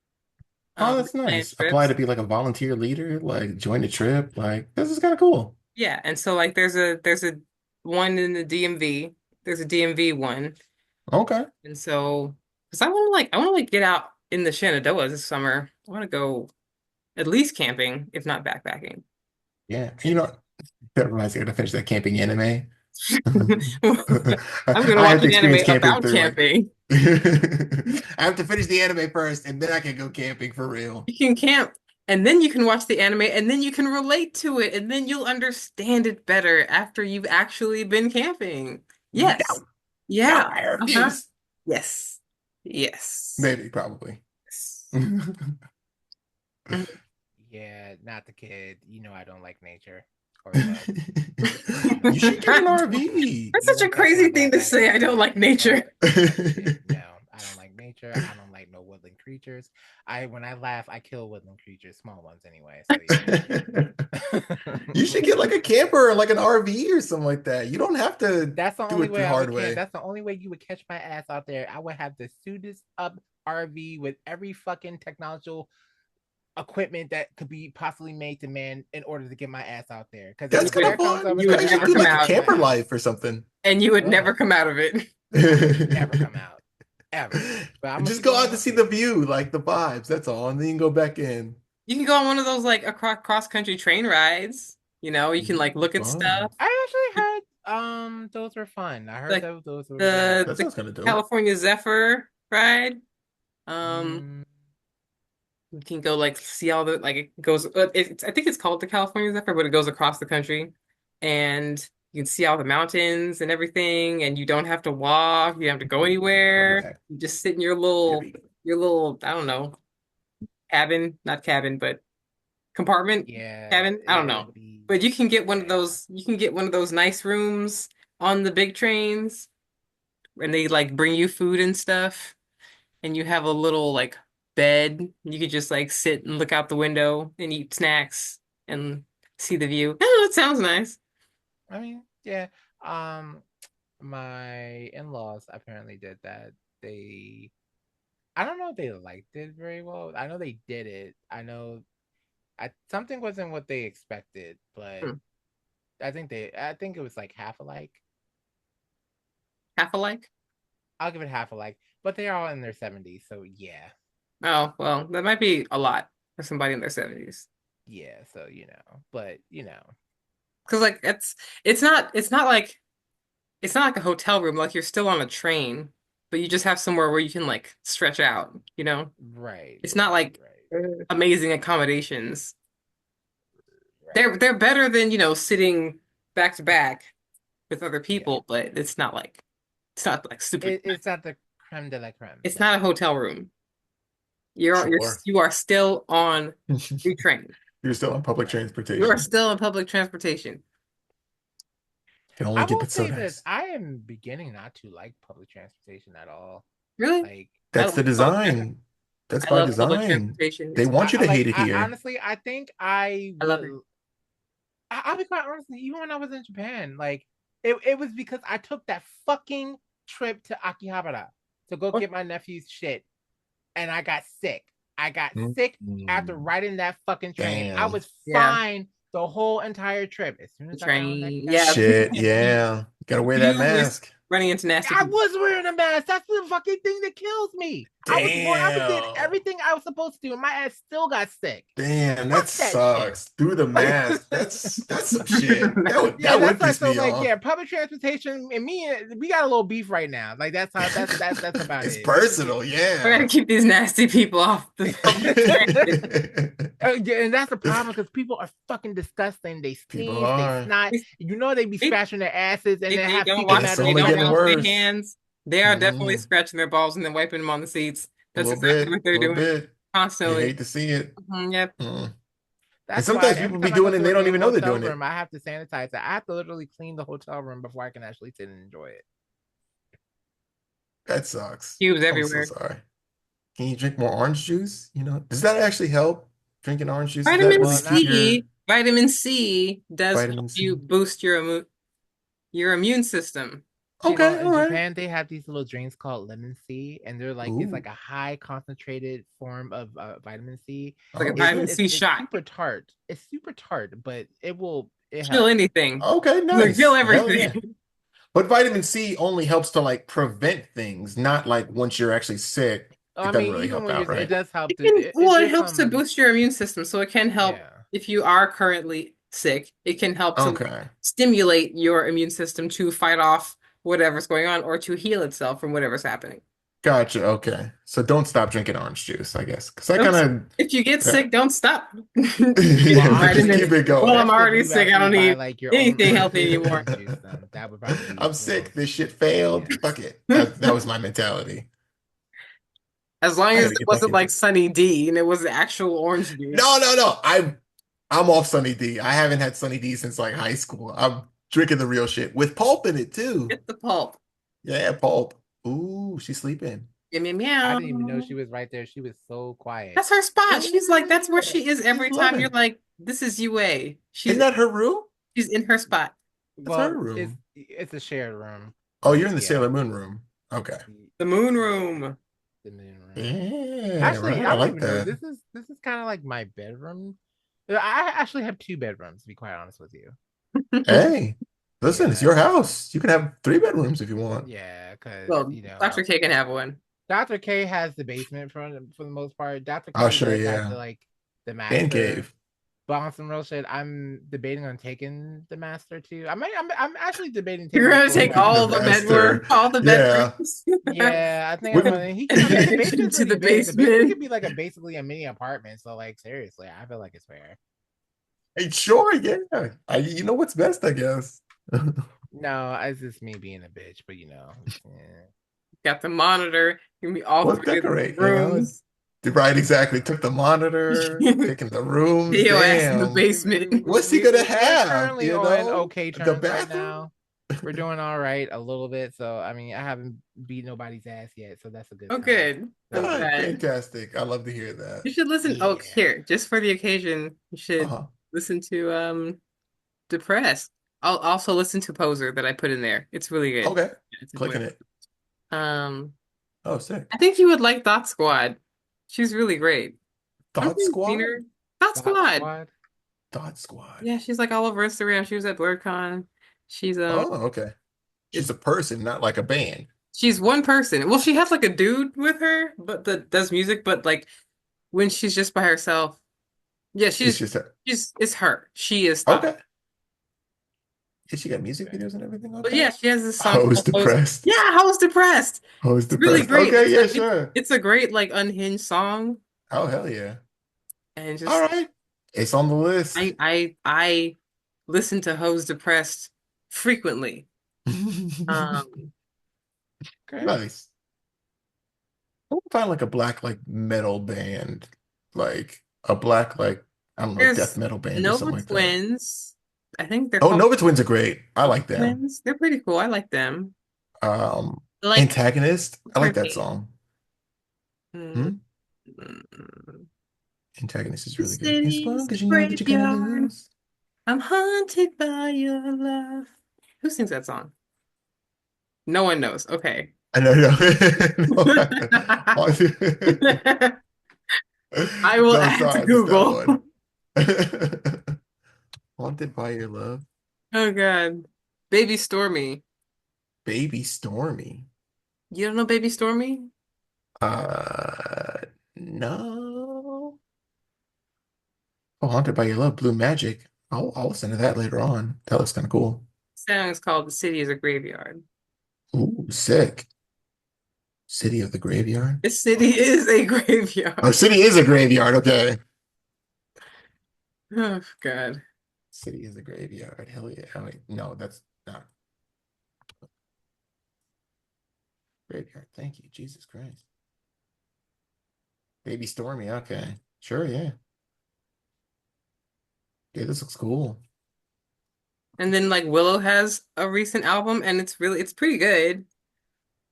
Oh, that's Plan nice. Apply trips. to be like a volunteer leader, like join the trip. Like this is kind of cool. Yeah, and so like there's a one in the DMV. There's a DMV one, Okay. and so because I want to like get out in the Shenandoah this summer. I want to go at least camping, if not backpacking. Yeah. That reminds me, I gotta finish that camping anime. I'm gonna I watch have to an experience anime camping about through like camping. I have to finish the anime first and then I can go camping for real. You can camp, and then you can watch the anime, and then you can relate to it, and then you'll understand it better after you've actually been camping. Yes. No, no, Yeah. I Uh-huh. refuse. Yes. Yes. Maybe, probably. Yes. You Mhm. Yeah, not the kid. You know I don't like nature or the should get an RV. That's such a even that's crazy not what thing to say. I don't like nature. no, I don't like nature. I don't like no woodland creatures. When I laugh, I kill woodland creatures, small ones anyway. So yeah. You should get like a camper or like an RV or something like that. You don't have to That's the do only it the way I hard would camp. way. That's the only way you would catch my ass out there. I would have the suited up RV with every fucking technological equipment that could be possibly made to man in order to get my ass out there. Because That's if kind of there comes fun. up You You could would time, actually never I'm do come like a getting out, my camper ass. life or something. and you would never Ugh, come out of it. never come out ever. But I'm gonna Just keep go going out to out see there. the view, like the vibes. That's all, and then you can go back in. You can go on one of those like across cross country train rides. You can like look at Fun. stuff. I actually heard those were fun. I heard Like those were really the That good. the sounds kind of dope. California Zephyr ride. Um, Mm, you can go like see all the like it goes. I think it's called the California Zephyr, but it goes across the country, and you can see all the mountains and everything. And you don't have to walk. You don't have to go anywhere. Okay. You just sit in your There little we go. your little I don't know cabin, not cabin, but compartment yeah, cabin. I don't it'll know. be But you can get one of yeah. those. You can get one of those nice rooms on the big trains, and they like bring you food and stuff. And you have a little like bed. You could just like sit and look out the window and eat snacks and see the view. Oh, that sounds nice. I mean, yeah. Um, my in-laws apparently did that. They, I don't know if they liked it very well. I know they did it. I know something wasn't what they expected, but Hmm. I think it was like half alike. Half alike. I'll give it half alike, but they're all in their 70s, so yeah. Oh, well, that might be a lot for somebody in their 70s. Yeah, so but Because like it's not like a hotel room, like you're still on a train, but you just have somewhere where you can like stretch out. right, It's not right, like right, amazing accommodations. right. They're better than sitting back to back with other Yeah. people, but it's not like super. It's not the creme de la creme. It's No. not a hotel room. Sure. You are still on a train. You're still on public Right. You are transportation. still in public transportation. Can only I get will but so say this: nice. I am beginning not to like public transportation at all. Really? Like, I That's love the design. That's I by love public design. transportation. They It's want you to hate it I here. honestly, I think I I love it. would. I'll be quite honest. Even when I was in Japan, like it was because I took that fucking trip to Akihabara to go Oh, get my nephew's shit, and I got sick. I got sick after Mm. riding that fucking train. I Damn. was yeah. fine the whole entire trip. As soon The as I got on that train. Yeah. goddamn Shit, plane, yeah. Gotta wear that You risk mask. running into nasty I people. was wearing a mask. That's the fucking thing that kills me. I did Damn. everything I was supposed to do, and my ass still got sick. Damn, that Fuck that shit. sucks. Through the mask. That's some shit. Yeah, That would that's like piss so. me Like, off. yeah, public transportation and me, we got a little beef right now. Like, that's about It's it. personal, I gotta yeah. keep these nasty people off the public transit. Yeah, and that's the problem because people are fucking disgusting. They People stink, they are. snot. They be They, scratching their asses and then they have don't fecal wash. It's matter They only don't getting everywhere. wash their worse. hands. They are definitely Mm, scratching their balls and then wiping them on the seats. a That's little exactly bit, what a they're little doing bit. You constantly. hate to see it. Yep. Mm. And That's why sometimes every people be time I go doing it and to they a don't damn even know they're hotel doing room, it. I have to sanitize it. I have to literally clean the hotel room before I can actually sit and enjoy it. That sucks. Cubes I'm so everywhere. sorry. Can you drink more orange juice? Does that actually help? Drinking orange juice, does that Vitamin really Well, not keep your Vitamin C does help vitamin you C? boost your immune system. Okay, In all right. Japan, they have these little drinks called lemon C, and they're like it's Ooh. like a high concentrated form of vitamin C. Like a Oh It's vitamin shit. it's C it's shot. super tart. It's super tart, but it Kill helps. anything. Okay, Like kill nice. Hell yeah. everything. But vitamin C only helps to like prevent things, not like once you're actually sick, I it doesn't mean, really even help when out, it right? does help It to can, it well, it did helps to some boost your immune system, so it can help yeah. if you are currently sick. It can help to like, Okay. stimulate your immune system to fight off whatever's going on or to heal itself from whatever's happening. Gotcha. Okay. So don't stop drinking orange juice, I guess. Because I Don't, kind if you get of, sick, don't stop. Well, Get just vitamins. keep it Well, going. I'm best if already you sick. I actually don't buy need like your own anything orange healthy anymore. juice, then that would probably be I'm the sick. most This shit failed. yeah. Fuck it. That was my mentality. As long I as gotta it get back wasn't into like it. Sunny D and it was actual orange juice. No, no, no. I'm off Sunny D. I haven't had Sunny D since like high school. I'm drinking the real shit with pulp in it too. Get the pulp. Yeah, pulp. Ooh, she's sleeping. Meow, meow, I didn't even know she meow. was right there. She was so quiet. That's her spot. She's like, that's where Yeah, she is she's every time. You're loving. like, this is UA. Isn't that her room? She's in her spot. That's her Well, room. it's a shared room, Oh, you're but in the yeah, Sailor Moon room. Okay. The moon room. the main room. Yeah, Actually, right. I I don't like even know. that. This is kind of like my bedroom. I actually have two bedrooms, to be quite honest with you. Hey, listen, it's Yeah, your house. You can have 3 bedrooms if you want. yeah, because Well, you know, Dr. K can have one. Dr. K has the basement for the most part. Dr. Oh, K sure, does have yeah. the Man master. cave. But on some real shit, I'm debating on taking the master too. I'm actually debating You're taking the gonna full take The all the master. bedroom, master. all the Yeah. bedrooms. Yeah, I think We I'm could gonna. I mean, the basement's Into pretty the big. The basement basement. could be like basically a mini apartment. So like seriously, I feel like it's fair. Hey, sure, yeah. You know what's best, I guess. No, it's just me being a bitch, but you know, yeah. Got the monitor. Give me all Well, three of the decorate, rooms. Right, exactly. Took the monitor, taking the rooms. POS in the Damn. basement. What's he gonna We're have? currently on okay The terms right bathroom? now. We're doing all right a little bit. So I mean, I haven't beat nobody's ass yet, so that's a good Oh, sign. good. So I'm Ah, glad. fantastic. I love to hear that. You should listen. Oh, yeah. here, just for the occasion, you should Uh-huh. listen to Depressed. I'll also listen to Poser that I put in there. It's really good. Okay. It's Clicking enjoyable. it. Um, Oh, sick. I think you would like Thought Squad. She's really great. I'm Thought pretty seen Squad? her. Thought Thought Squad. Squad. Thought Squad. Yeah, she's like all over Instagram. She was at BlurCon. She's Oh, okay. She's it's a person, not like a band. she's one person. Well, she has like a dude with her, but that does music. But like when she's just by herself, yeah, It's just her. she's it's her. She is Thought. Okay. Did she got music videos and everything? But Okay. yeah, she has this I song was called Hoes. depressed. Yeah, I was depressed. I was It's really depressed. great. Okay, yeah, sure. It's a great like unhinged song, Oh, hell yeah. and All just right. It's on the list. I listen to Hoes Depressed frequently. Um, Okay. Nice. I want to find like a black like metal band, like a black like I don't know death there's metal band or Nova something like that. Twins. I think they're Oh, called Nova Twins are great. I like them. Twins. They're pretty cool. I like them. Um, Like Antagonist. what's I her like that name? song. Mm, Hmm? mm, Antagonist is the really good. As city's long as a you know that you're gonna graveyard. lose. I'm haunted by your love. Who sings that song? No one knows. Okay. I know, no, I will no, add to sorry, I missed that Google. one. Haunted by Your Love. Oh God. Baby Stormy. Baby Stormy. You don't know Baby Stormy? Uh, no. Oh, Haunted by Your Love, Blue Magic. I'll listen to that later on. That looks kind of cool. Song is called The City is a Graveyard. Ooh, sick. City of the Graveyard. The city is a Oh, graveyard. city is a graveyard. Okay. Oh God. City is a graveyard. Hell yeah. Oh, wait, no, that's not graveyard. Thank you, Jesus Christ. Baby Stormy. Okay. Sure, yeah. Yeah, this looks cool. And then like Willow has a recent album and it's pretty good.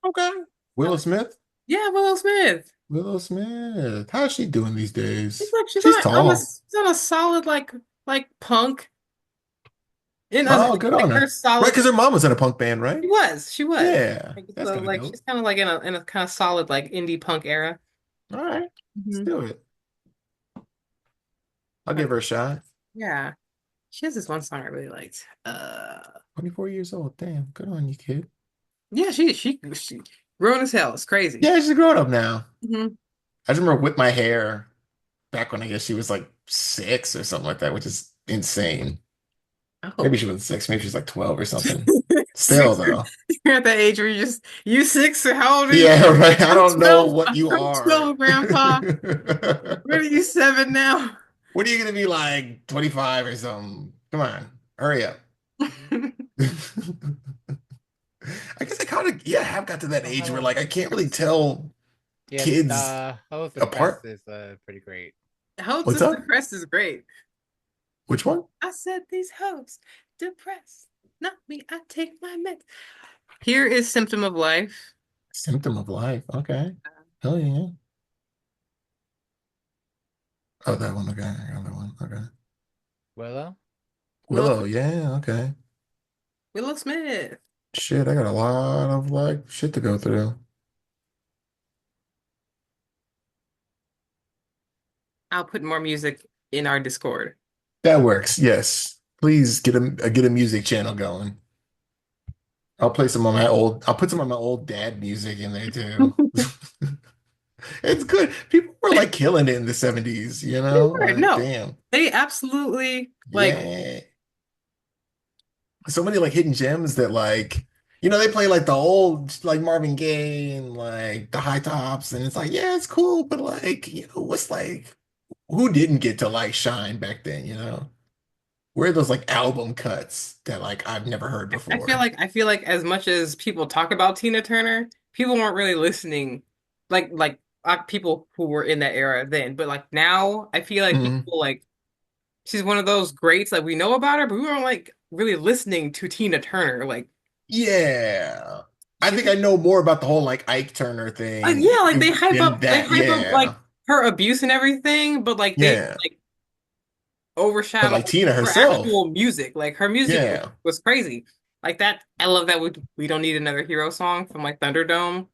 Okay. Willow Smith. Yeah, Willow Smith. Willow Smith. How's she doing these She's days? like She's tall. she's on a solid like punk. And Oh, good like on her her. Right, solid. because her mom was in a punk band, right? She was. Yeah, Like, that's so kind of like dope. she's kind of like in a kind of solid like indie punk era. All right, let's Hmm. do it. I'll But give her a shot. yeah, she has this one song I really liked. 24 years old. Damn, good on you, kid. Yeah, she grown as hell. It's crazy. Yeah, she's grown up now. Hmm. I just remember Whip My Hair back when I guess she was like 6 or something like that, which is insane. Maybe Oh, she wasn't 6, maybe she's like 12 or something. Still six. though. You're at that age where you six or how old are you? Yeah, right. I I'm don't know 12. what you I'm are. 12, Grandpa. What are you 7 now? What are you gonna be like 25 or something? Come on, hurry up. I guess I kind of yeah have got to that Oh, age where Hello like I can't really tell Yeah, kids Hello Suppressed apart. is pretty great. Hope What's is up? depressed is great. Which one? I said these hoes depressed. Not me. I take my meds. Here is symptom of life. Symptom of life. Okay. Hell yeah. Oh, that one. Okay. I got that one. Okay. Willow? Willow Willow. Yeah. Okay. Willow Smith. Shit, I got a lot of like shit to go through. I'll put more music in our Discord. That works. Yes. Please get a music channel going. I'll play some of my old. I'll put some of my old dad music in there too. It's good. People were like killing it in the 70s, you They know? were. Like, No, damn. they absolutely like Yeah. So many like hidden gems that like, they play like the old like Marvin Gaye and like the High Tops, and it's like, yeah, it's cool, but like, what's like who didn't get to like shine back then, you know? Where are those like album cuts that like I've never heard before? I feel like as much as people talk about Tina Turner, people weren't really listening people who were in that era then. But like now, I feel like Mhm. people like she's one of those greats like we know about her, but we weren't like really listening to Tina Turner. Like Yeah. I she think I know more about the whole like Ike Turner yeah, thing like than they that. hype up like Yeah. her abuse and everything, but like they Yeah. like But overshadow like Tina her herself. actual music. Like her music Yeah. was crazy. Like that, I love that we don't need another hero song from like Thunderdome,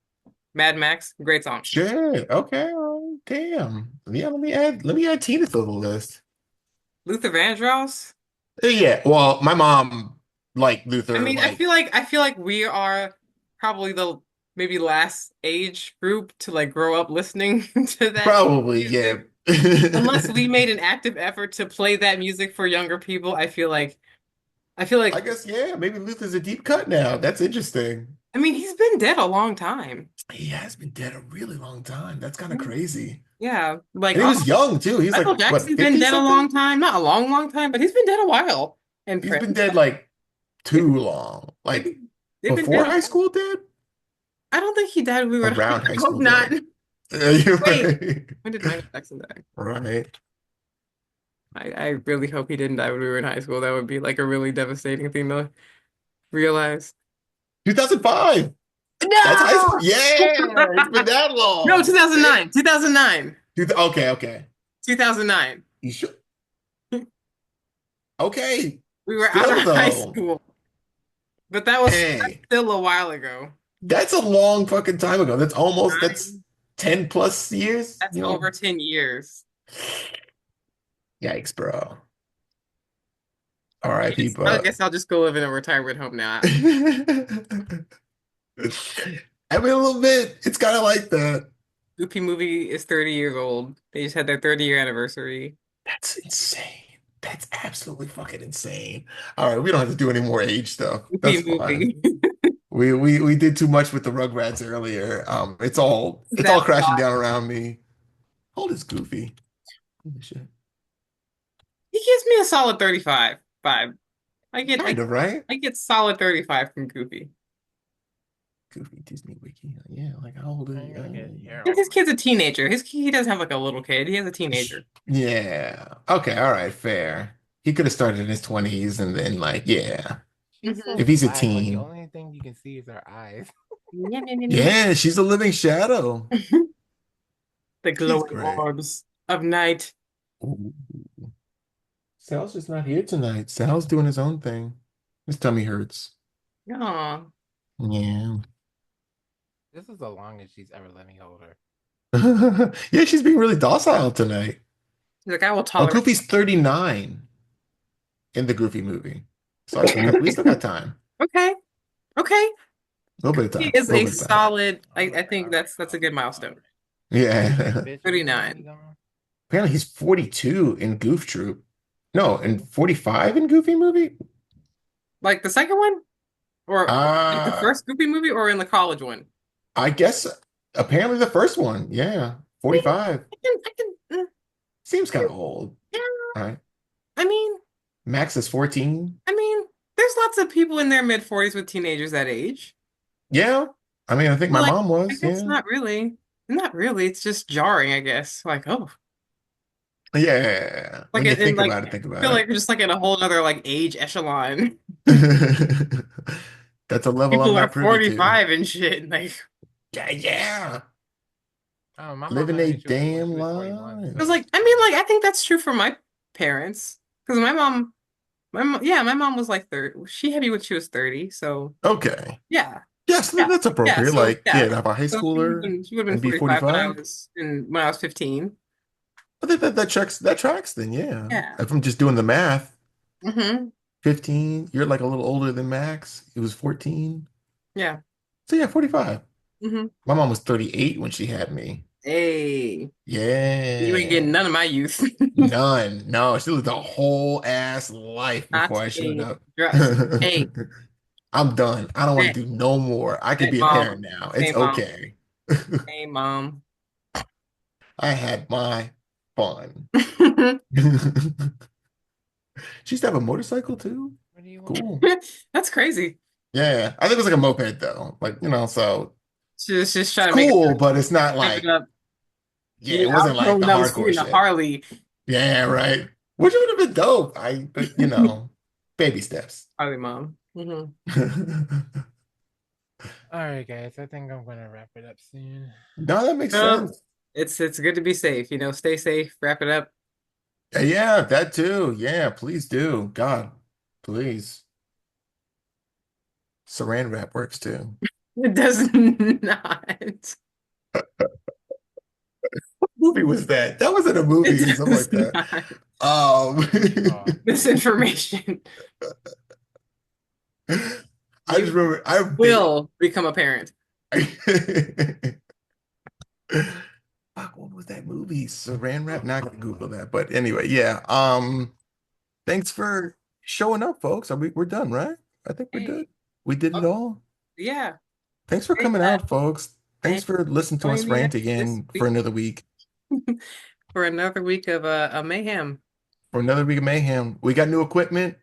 Mad Max, great song. Shit. Okay. Oh, damn. Yeah, let me add Tina to the list. Luther Vandross. Yeah. Well, my mom like I Luther, mean, like I feel like we are probably the maybe last age group to like grow up listening to that probably, yeah. music. Unless we made an active effort to play that music for younger people, I feel I like guess, yeah, maybe Luther's a deep cut now. That's interesting. I mean he's been dead a long time. He has been dead a really long time. That's kind of crazy. Yeah, like And he was young too. He's like, Michael what, Jackson's been 50 dead a something? long time. Not a long, long time, but he's been dead a while. And He's been Prince, dead like they've too long. they've Like been, they've been before dead a high while. school dead? I don't think he died when we were in high Around school. high I hope school not. dead. You're Wait, right. when did Michael Jackson die? Right. I really hope he didn't die when we were in high school. That would be like a really devastating thing to realize. 2005. That's high school. No! Yeah, it's been that No, long. Damn. 2009. 2009. Okay, okay. 2009. You should. Okay. We were out Still of high though. school. But that's Hey, still a while ago. that's a long fucking time ago. That's Nine, 10 plus years, that's over 10 years. Yikes, bro. I R.I.P. guess, I But guess I'll just go live in a retirement home now. I mean, a little bit. It's kind of like that. Goofy movie is 30 years old. They just had their 30-year anniversary. That's insane. That's absolutely fucking insane. All right, we don't have to do any more age stuff. That's Goofy fine. movie. We did too much with the Rugrats earlier. It's all That's crashing why. down around me. How old is Goofy? Holy shit. He gives me a solid 35 vibe. Kind of, right? I get solid 35 from Goofy. Goofy Disney Wiki. Yeah, like how old is I'm he? gonna get His Harold. kid's a teenager. He doesn't have like a little kid. He has a teenager. Yeah. Okay, all right, fair. He could have started in his 20s and then like, yeah. She's so If he's a black, like the teen. only thing you can see is her eyes. Mhm. Yeah, she's a living shadow. The She's glowing great. orbs of night. Ooh. Sal's just not here tonight. Sal's doing his own thing. His tummy hurts. Aw. Yeah. This is the longest she's ever let me hold her. Yeah, she's being really docile tonight. He's like, I will Oh, tolerate. Goofy's 39 in the Goofy movie. So we still got time. Okay. Okay. A little bit of He time. is A little a bit of time. solid. Oh my I think God. that's a good milestone. Yeah. Bitch, when the 39. movie gone? Apparently he's 42 in Goof Troop. No, and 45 in Goofy movie? Like the second one? Or like the Uh, first Goofy movie or in the college one? I guess apparently the first one. Yeah. 45. I Seems kind of old. yeah, All right. I mean, Max is 14. I mean, there's lots of people in their mid 40s with teenagers that age. Yeah. I mean, I think But my like, mom I was. guess Yeah. not really. Not really. It's just jarring, I guess. Like, oh, Yeah. like When you it, and think like about it, think I about feel like it. we're just like in a whole other like age echelon. That's a level I'm People are not privy to. 45 and shit. Like, Yeah, yeah. Oh, my mom Living met a me. When she damn was 41. I was So life. like, I mean, like I think that's true for my parents because yeah, my mom was like 30. She had me when she was 30. So Okay. yeah, Yes, yeah, that's yeah. appropriate. So Like, yeah, yeah, to have a high so schooler she would have been and be 45 45. when I was 15. But that tracks then, yeah. Yeah. If I'm just doing the math, Mm-hmm. 15, you're like a little older than Max. He was 14. Yeah. So yeah, 45. Mm-hmm. My mom was 38 when she had me. Hey, you ain't Yeah. getting none of my youth. None. No, she lived a whole ass life Not before I showed a up. dress. Hey, I'm done. I don't want hey, to do no more. I could hey, be a mom. parent now. It's Hey, mom. okay. Hey, mom. I had my fun. She used to have a motorcycle too. what do you want? Cool. That's crazy. Yeah. I think it was like a moped though. Like, so She's just it's trying to make it cool, but it's not step it like, up. yeah, You it wasn't like outgrown the them hardcore seeing the shit. Harley. Yeah, right. Which would have been dope. But baby steps. Harley mom. Hmm. All right, guys. I think I'm gonna wrap it up soon. No, that makes No, sense. it's good to be safe. Stay safe. Wrap it up. Yeah, that too. Yeah, please do. God, please. Saran wrap works too. It does not. What movie was that? That wasn't a movie or It something does like that. not. Oh, Misinformation I just you remember will become a parent. Fuck, what was that movie? Saran wrap? Not gonna Google that. But anyway, yeah. Thanks for showing up, folks. We're done, right? I think we're Hey, good. We did it oh, all. yeah. Thanks for Great. coming out, folks. Thanks Thanks for listening for to us joining me rant this again for week another week. for another week of mayhem. For another week of mayhem. We got new equipment.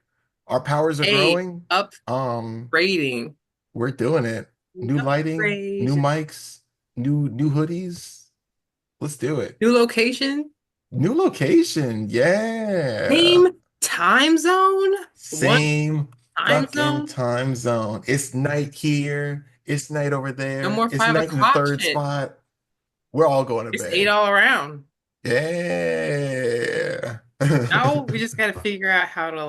Our powers are Hey, growing. Um, upgrading. we're doing it. New lighting, new Upgrade. mics, new hoodies. Let's do it. New location. New location. Yeah. Same time zone. One Same time fucking zone. time zone. It's night here. It's night over No there. more It's five night in the o'clock third shit. spot. We're all going to It's eight bed. all around. Yeah. Now we just got to figure out how to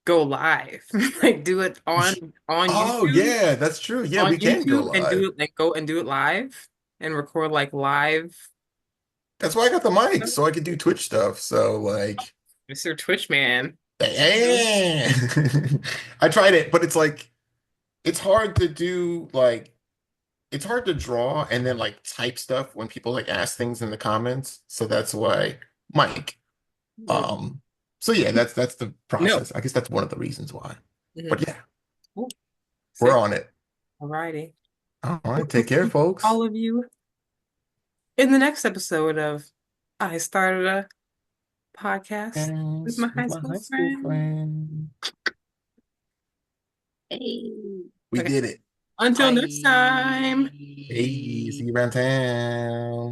go live. Like do it on Oh, YouTube. yeah, that's true. Yeah, On we can go YouTube and live. go and do it live and record like live. That's why I got the mic, so I could do Twitch stuff. So, like, Mr. Twitch man. yeah. I tried it, but it's like, it's hard to do, like, it's hard to draw and then, like, type stuff when people, like, ask things in the comments. So that's why, Mike. Um, so yeah, that's the No. process. I guess that's one of the reasons why. Mhm. But yeah, Cool. we're Sick. on it. Alrighty. All right, We'll take care, see folks. all of you in the next episode of I Started a Podcast with my And high with my school high school friend. friend, Hey. we Okay. did it. Until next time. Hey, see bye. you around town.